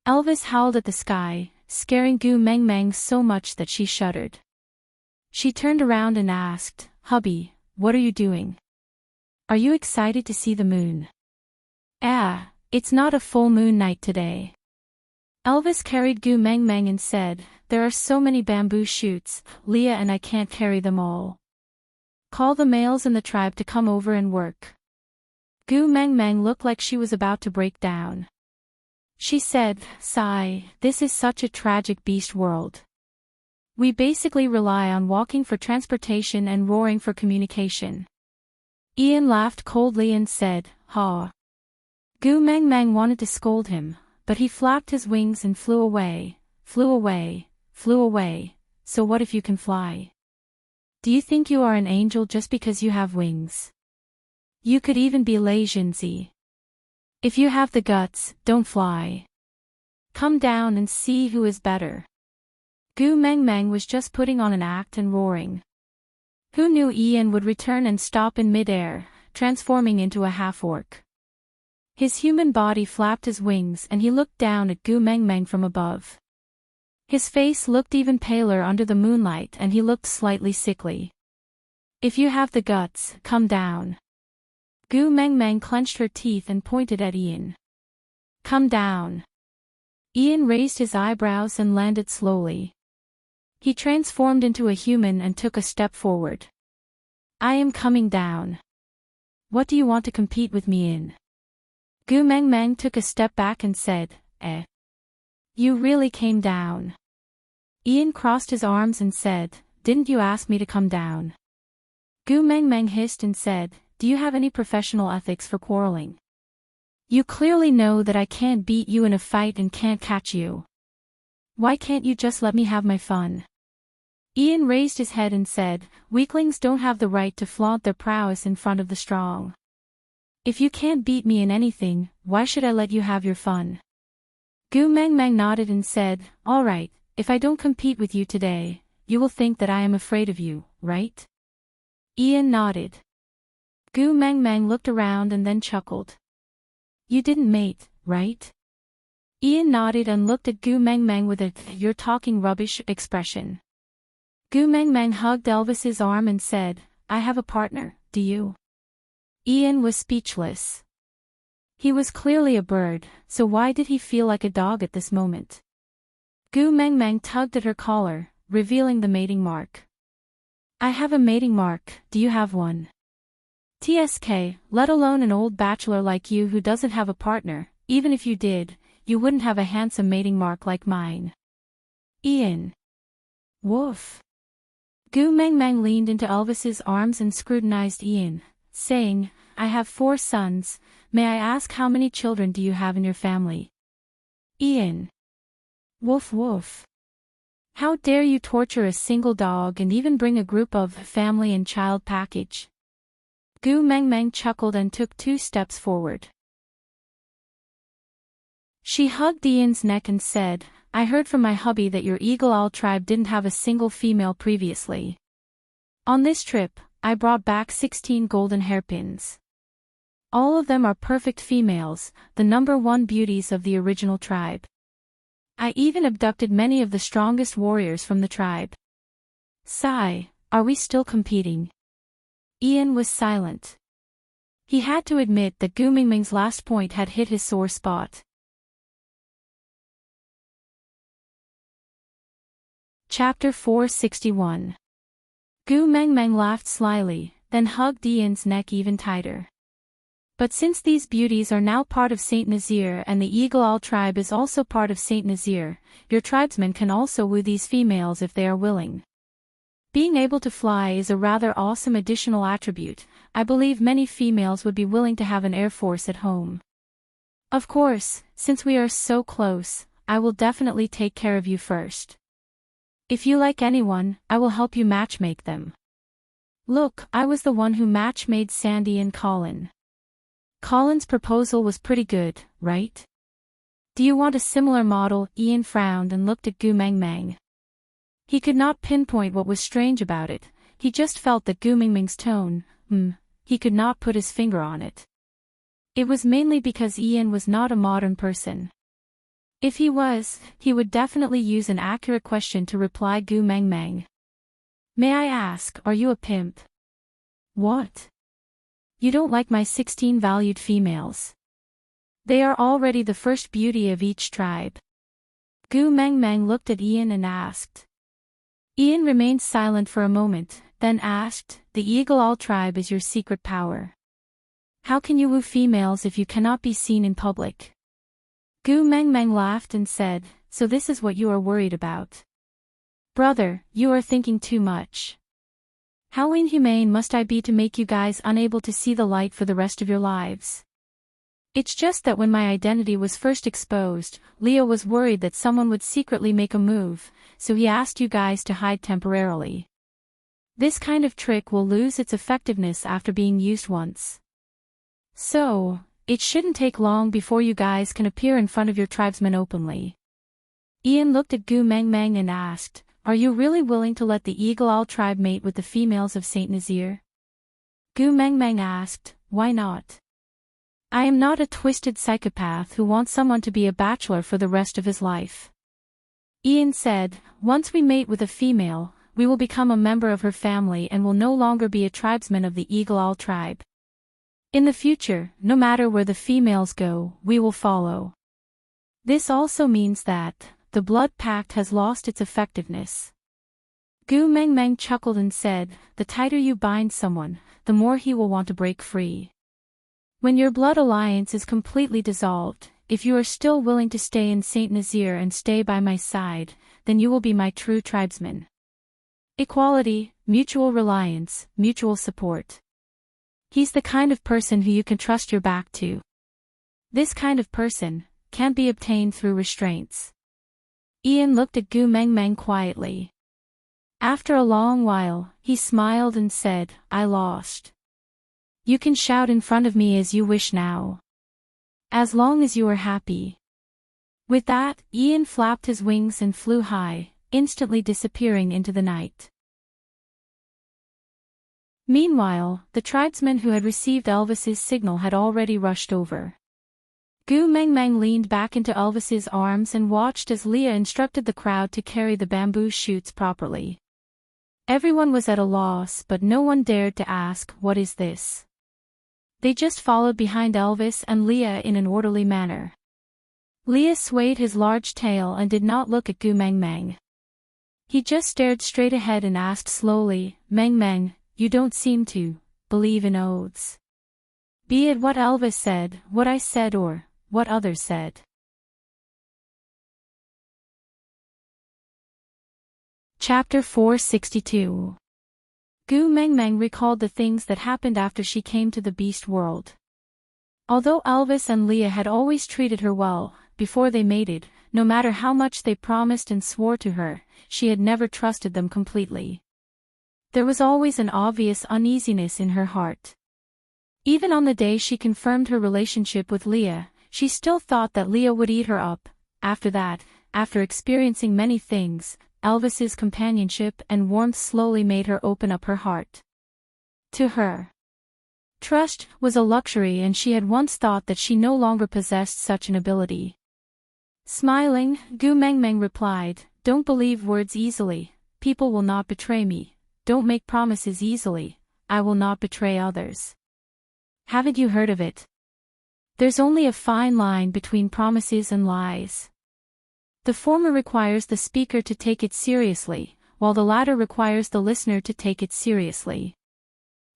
Elvis howled at the sky, scaring Gu Meng Meng so much that she shuddered. She turned around and asked, "Hubby, what are you doing? Are you excited to see the moon?" It's not a full moon night today." Elvis carried Gu Meng Meng and said, "There are so many bamboo shoots, Leah and I can't carry them all. Call the males in the tribe to come over and work." Gu Meng Meng looked like she was about to break down. She said, "Sigh, this is such a tragic beast world. We basically rely on walking for transportation and roaring for communication." Ian laughed coldly and said, "Ha." Gu Meng Meng wanted to scold him, but he flapped his wings and flew away, flew away, flew away. So what if you can fly? Do you think you are an angel just because you have wings? You could even be lazy. If you have the guts, don't fly. Come down and see who is better. Gu Meng Meng was just putting on an act and roaring. Who knew Ian would return and stop in midair, transforming into a half-orc. His human body flapped his wings and he looked down at Gu Meng Meng from above. His face looked even paler under the moonlight and he looked slightly sickly. "If you have the guts, come down." Gu Meng Meng clenched her teeth and pointed at Ian. "Come down." Ian raised his eyebrows and landed slowly. He transformed into a human and took a step forward. "I am coming down. What do you want to compete with me in?" Gu Meng Meng took a step back and said, You really came down." Ian crossed his arms and said, "Didn't you ask me to come down?" Gu Meng Meng hissed and said, "Do you have any professional ethics for quarreling? You clearly know that I can't beat you in a fight and can't catch you. Why can't you just let me have my fun?" Ian raised his head and said, "Weaklings don't have the right to flaunt their prowess in front of the strong. If you can't beat me in anything, why should I let you have your fun?" Gu Meng Meng nodded and said, "All right, if I don't compete with you today, you will think that I am afraid of you, right?" Ian nodded. Gu Meng Meng looked around and then chuckled. "You didn't mate, right?" Ian nodded and looked at Gu Meng Meng with a "you're talking rubbish" expression. Gu Meng Meng hugged Elvis's arm and said, "I have a partner, do you?" Ian was speechless. He was clearly a bird, so why did he feel like a dog at this moment? Gu Mengmeng tugged at her collar, revealing the mating mark. I have a mating mark, do you have one? TSK, let alone an old bachelor like you who doesn't have a partner, even if you did, you wouldn't have a handsome mating mark like mine. Ian. Woof. Gu Mengmeng leaned into Elvis's arms and scrutinized Ian, saying, I have 4 sons, may I ask how many children do you have in your family? Ian. Woof woof. How dare you torture a single dog and even bring a group of family and child package? Gu Mengmeng chuckled and took 2 steps forward. She hugged Ian's neck and said, I heard from my hubby that your Eagle Owl tribe didn't have a single female previously. On this trip, I brought back 16 golden hairpins. All of them are perfect females, the #1 beauties of the original tribe. I even abducted many of the strongest warriors from the tribe. Sigh, are we still competing? Ian was silent. He had to admit that Gu Mingming's last point had hit his sore spot. Chapter 461. Gu Mengmeng laughed slyly, then hugged Ian's neck even tighter. But since these beauties are now part of Saint Nazir and the Eagle Owl tribe is also part of Saint Nazir, your tribesmen can also woo these females if they are willing. Being able to fly is a rather awesome additional attribute. I believe many females would be willing to have an air force at home. Of course, since we are so close, I will definitely take care of you first. If you like anyone, I will help you matchmake them. Look, I was the one who matchmade Sandy and Colin. Colin's proposal was pretty good, right? Do you want a similar model? Ian frowned and looked at Gu Mengmeng. He could not pinpoint what was strange about it, he just felt that Gu Mingming's tone, he could not put his finger on it. It was mainly because Ian was not a modern person. If he was, he would definitely use an accurate question to reply Gu Mengmeng. May I ask, are you a pimp? What? You don't like my 16 valued females? They are already the first beauty of each tribe. Gu Mengmeng looked at Ian and asked. Ian remained silent for a moment, then asked, the Eagle Owl tribe is your secret power. How can you woo females if you cannot be seen in public? Gu Mengmeng laughed and said, so this is what you are worried about. Brother, you are thinking too much. How inhumane must I be to make you guys unable to see the light for the rest of your lives? It's just that when my identity was first exposed, Leo was worried that someone would secretly make a move, so he asked you guys to hide temporarily. This kind of trick will lose its effectiveness after being used once. So, it shouldn't take long before you guys can appear in front of your tribesmen openly. Ian looked at Gu Mengmeng and asked, are you really willing to let the Eagle Owl tribe mate with the females of Saint Nazir? Gu Mengmeng asked, why not? I am not a twisted psychopath who wants someone to be a bachelor for the rest of his life. Ian said, once we mate with a female, we will become a member of her family and will no longer be a tribesman of the Eagle Owl tribe. In the future, no matter where the females go, we will follow. This also means that the blood pact has lost its effectiveness. Gu Mengmeng chuckled and said, the tighter you bind someone, the more he will want to break free. When your blood alliance is completely dissolved, if you are still willing to stay in Saint Nazir and stay by my side, then you will be my true tribesman. Equality, mutual reliance, mutual support. He's the kind of person who you can trust your back to. This kind of person can't be obtained through restraints. Ian looked at Gu Mengmeng quietly. After a long while, he smiled and said, I lost. You can shout in front of me as you wish now. As long as you are happy. With that, Ian flapped his wings and flew high, instantly disappearing into the night. Meanwhile, the tribesmen who had received Elvis's signal had already rushed over. Gu Mengmeng leaned back into Elvis's arms and watched as Leah instructed the crowd to carry the bamboo shoots properly. Everyone was at a loss, but no one dared to ask, what is this? They just followed behind Elvis and Leah in an orderly manner. Leah swayed his large tail and did not look at Gu Meng Meng. He just stared straight ahead and asked slowly, Meng Meng, you don't seem to believe in oaths. Be it what Elvis said, what I said or what others said. Chapter 462. Gu Meng Meng recalled the things that happened after she came to the beast world. Although Elvis and Leah had always treated her well, before they mated, no matter how much they promised and swore to her, she had never trusted them completely. There was always an obvious uneasiness in her heart. Even on the day she confirmed her relationship with Leah, she still thought that Leah would eat her up. After that, after experiencing many things, Elvis's companionship and warmth slowly made her open up her heart to her. Trust was a luxury, and she had once thought that she no longer possessed such an ability. Smiling, Gu Meng Meng replied, Don't believe words easily, people will not betray me. Don't make promises easily, I will not betray others. Haven't you heard of it? There's only a fine line between promises and lies. The former requires the speaker to take it seriously, while the latter requires the listener to take it seriously.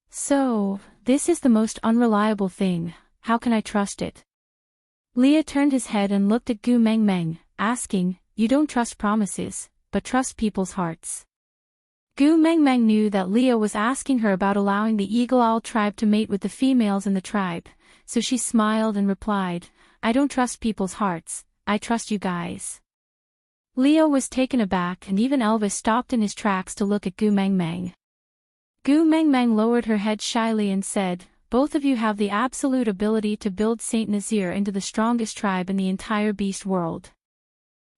So, this is the most unreliable thing, how can I trust it? Leah turned his head and looked at Gu Meng Meng, asking, You don't trust promises, but trust people's hearts. Gu Meng Meng knew that Leah was asking her about allowing the Eagle Owl tribe to mate with the females in the tribe, so she smiled and replied, I don't trust people's hearts, I trust you guys. Leah was taken aback, and even Elvis stopped in his tracks to look at Gu Meng Meng. Gu Meng Meng lowered her head shyly and said, Both of you have the absolute ability to build Saint Nazir into the strongest tribe in the entire beast world.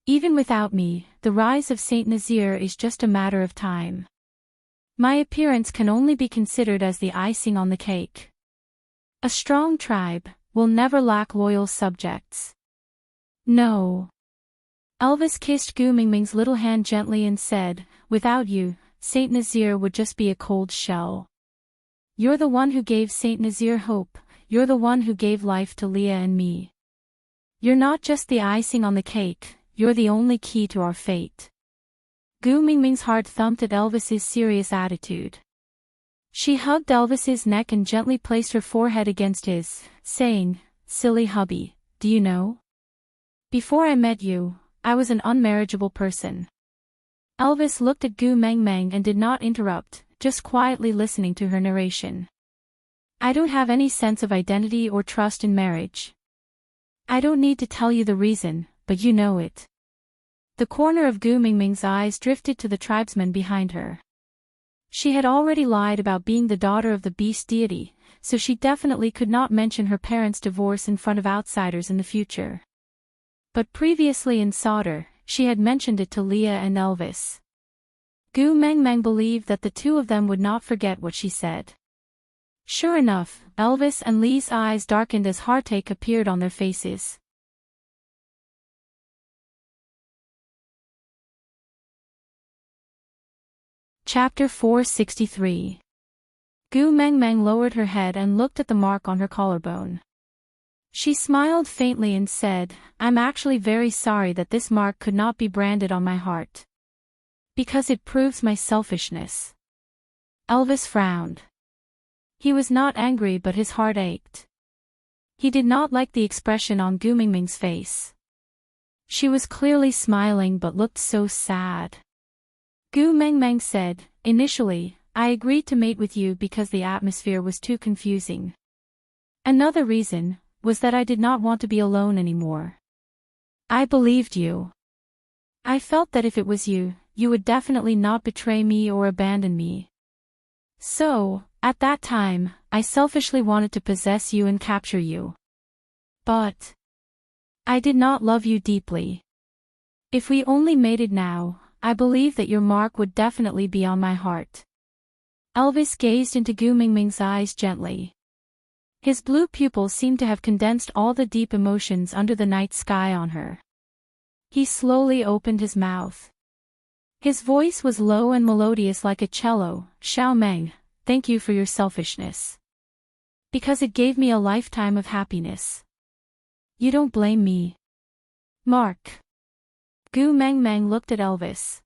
Even without me, the rise of Saint Nazir is just a matter of time. My appearance can only be considered as the icing on the cake. A strong tribe will never lack loyal subjects. No. Elvis kissed Gu Meng Meng's little hand gently and said, Without you, Saint Nazir would just be a cold shell. You're the one who gave Saint Nazir hope, you're the one who gave life to Leah and me. You're not just the icing on the cake, you're the only key to our fate. Gu Meng Meng's heart thumped at Elvis's serious attitude. She hugged Elvis's neck and gently placed her forehead against his, saying, Silly hubby, do you know? Before I met you, I was an unmarriageable person. Elvis looked at Gu Meng Meng and did not interrupt, just quietly listening to her narration. I don't have any sense of identity or trust in marriage. I don't need to tell you the reason, but you know it. The corner of Gu Meng Meng's eyes drifted to the tribesmen behind her. She had already lied about being the daughter of the beast deity, so she definitely could not mention her parents' divorce in front of outsiders in the future. But previously in Sauter, she had mentioned it to Leah and Elvis. Gu Meng Meng believed that the two of them would not forget what she said. Sure enough, Elvis and Lee's eyes darkened as heartache appeared on their faces. Chapter 463. Gu Meng Meng lowered her head and looked at the mark on her collarbone. She smiled faintly and said, I'm actually very sorry that this mark could not be branded on my heart. Because it proves my selfishness. Elvis frowned. He was not angry, but his heart ached. He did not like the expression on Gu Meng Meng's face. She was clearly smiling but looked so sad. Gu Meng Meng said, Initially, I agreed to mate with you because the atmosphere was too confusing. Another reason was that I did not want to be alone anymore. I believed you. I felt that if it was you, you would definitely not betray me or abandon me. So, at that time, I selfishly wanted to possess you and capture you. But I did not love you deeply. If we only mated now, I believe that your mark would definitely be on my heart. Elvis gazed into Gu Meng Meng's eyes gently. His blue pupils seemed to have condensed all the deep emotions under the night sky on her. He slowly opened his mouth. His voice was low and melodious like a cello. Xiao Meng, thank you for your selfishness. Because it gave me a lifetime of happiness. You don't blame me, Mark. Gu Meng Meng looked at Elvis.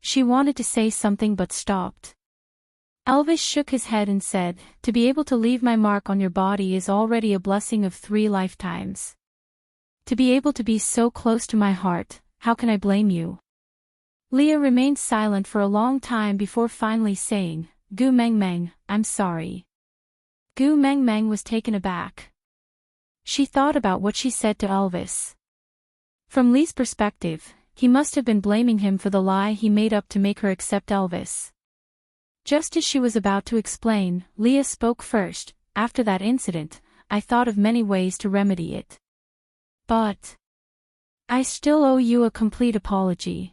She wanted to say something but stopped. Elvis shook his head and said, "To be able to leave my mark on your body is already a blessing of 3 lifetimes. To be able to be so close to my heart, how can I blame you?" Leah remained silent for a long time before finally saying, "Gu Meng Meng, I'm sorry." Gu Meng Meng was taken aback. She thought about what she said to Elvis. From Lee's perspective, he must have been blaming him for the lie he made up to make her accept Elvis. Just as she was about to explain, Leah spoke first. "After that incident, I thought of many ways to remedy it. But I still owe you a complete apology.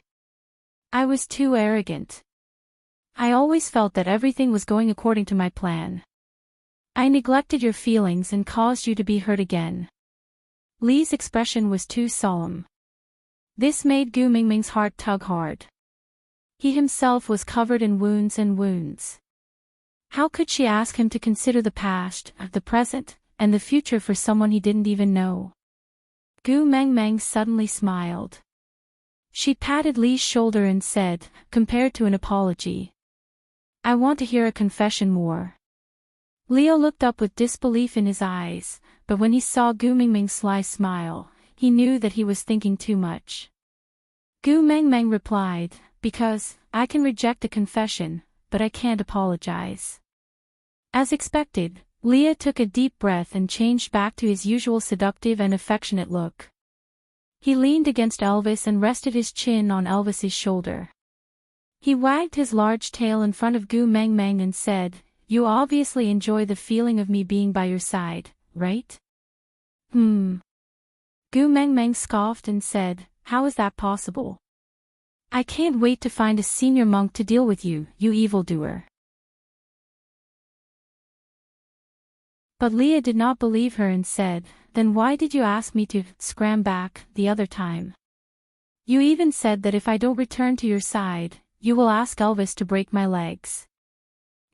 I was too arrogant. I always felt that everything was going according to my plan. I neglected your feelings and caused you to be hurt again." Lee's expression was too solemn. This made Gu Mingming's heart tug hard. He himself was covered in wounds and wounds. How could she ask him to consider the past, the present, and the future for someone he didn't even know? Gu Meng Meng suddenly smiled. She patted Lee's shoulder and said, compared to an apology, "I want to hear a confession more." Leo looked up with disbelief in his eyes, but when he saw Gu Mingming's sly smile, he knew that he was thinking too much. Gu Meng Meng replied, "Because I can reject a confession, but I can't apologize." As expected, Leah took a deep breath and changed back to his usual seductive and affectionate look. He leaned against Elvis and rested his chin on Elvis's shoulder. He wagged his large tail in front of Gu Meng Meng and said, "You obviously enjoy the feeling of me being by your side, right?" Gu Meng Meng scoffed and said, "How is that possible? I can't wait to find a senior monk to deal with you, you evildoer." But Leah did not believe her and said, "Then why did you ask me to scram back the other time? You even said that if I don't return to your side, you will ask Elvis to break my legs."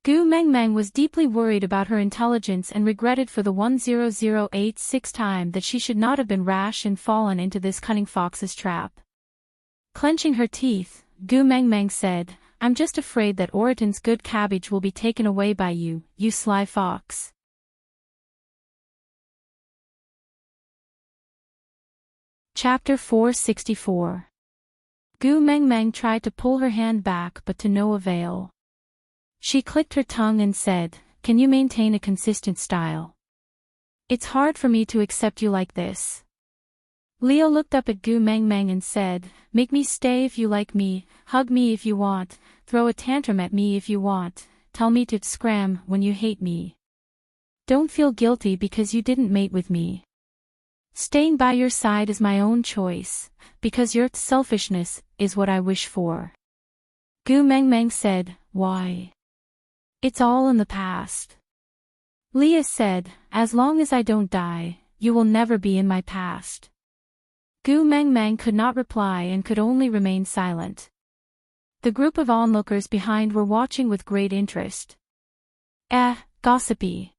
Gu Meng Meng was deeply worried about her intelligence and regretted for the 10086th time that she should not have been rash and fallen into this cunning fox's trap. Clenching her teeth, Gu Meng Meng said, "I'm just afraid that Oraton's good cabbage will be taken away by you, you sly fox." Chapter 464. Gu Meng Meng tried to pull her hand back but to no avail. She clicked her tongue and said, "Can you maintain a consistent style? It's hard for me to accept you like this." Leo looked up at Gu Meng Meng and said, "Make me stay if you like me, hug me if you want, throw a tantrum at me if you want, tell me to scram when you hate me. Don't feel guilty because you didn't mate with me. Staying by your side is my own choice, because your selfishness is what I wish for." Gu Meng Meng said, "Why? It's all in the past." Leah said, "As long as I don't die, you will never be in my past." Gu Meng Meng could not reply and could only remain silent. The group of onlookers behind were watching with great interest. Gossipy.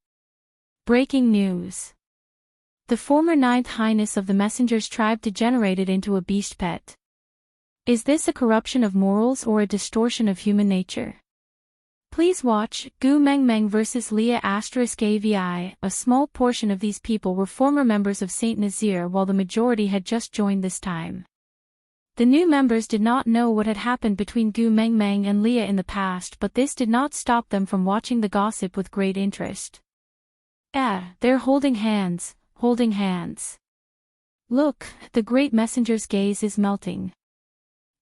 Breaking news. The former Ninth Highness of the Messenger's tribe degenerated into a beast pet. Is this a corruption of morals or a distortion of human nature? Please watch Gu Meng Meng vs. Leah *AVI. A small portion of these people were former members of Saint Nazir while the majority had just joined this time. The new members did not know what had happened between Gu Meng Meng and Leah in the past, but this did not stop them from watching the gossip with great interest. They're holding hands, holding hands. Look, the great messenger's gaze is melting.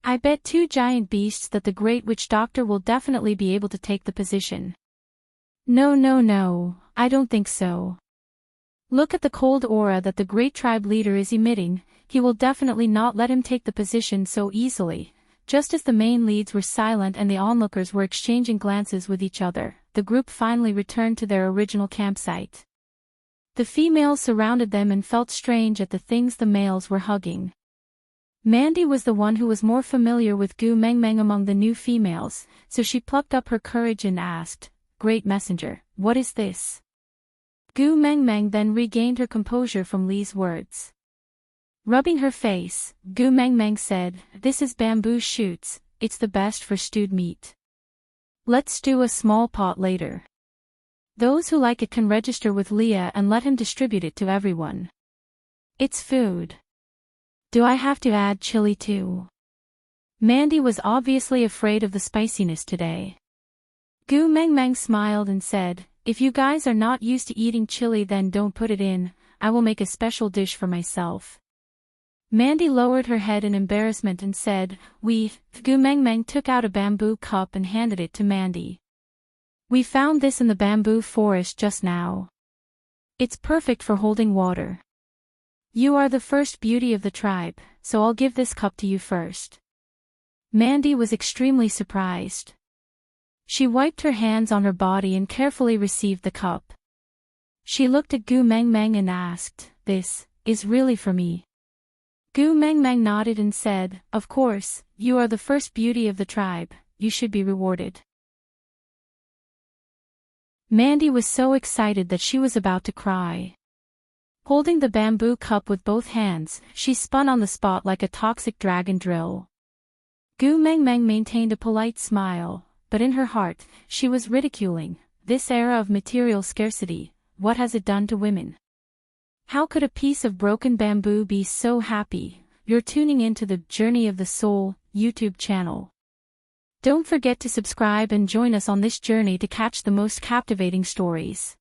I bet 2 giant beasts that the great witch doctor will definitely be able to take the position. No, I don't think so. Look at the cold aura that the great tribe leader is emitting, he will definitely not let him take the position so easily. Just as the main leads were silent and the onlookers were exchanging glances with each other, the group finally returned to their original campsite. The females surrounded them and felt strange at the things the males were hugging. Mandy was the one who was more familiar with Gu Meng Meng among the new females, so she plucked up her courage and asked, "Great messenger, what is this? Gu Mengmeng then regained her composure from Li's words. Rubbing her face, Gu Mengmeng said, "This is bamboo shoots, it's the best for stewed meat. Let's stew a small pot later. Those who like it can register with Leah and let him distribute it to everyone. It's food. Do I have to add chili too?" Mandy was obviously afraid of the spiciness today. Gu Mengmeng smiled and said, "If you guys are not used to eating chili then don't put it in, I will make a special dish for myself." Mandy lowered her head in embarrassment and said, Gu Mengmeng took out a bamboo cup and handed it to Mandy. "We found this in the bamboo forest just now. It's perfect for holding water. You are the first beauty of the tribe, so I'll give this cup to you first." Mandy was extremely surprised. She wiped her hands on her body and carefully received the cup. She looked at Gu Mengmeng and asked, "This is really for me?" Gu Mengmeng nodded and said, "Of course, you are the first beauty of the tribe, you should be rewarded." Mandy was so excited that she was about to cry. Holding the bamboo cup with both hands, she spun on the spot like a toxic dragon drill. Gu Mengmeng maintained a polite smile, but in her heart, she was ridiculing, this era of material scarcity, what has it done to women? How could a piece of broken bamboo be so happy? You're tuning into the Journey of the Soul YouTube channel. Don't forget to subscribe and join us on this journey to catch the most captivating stories.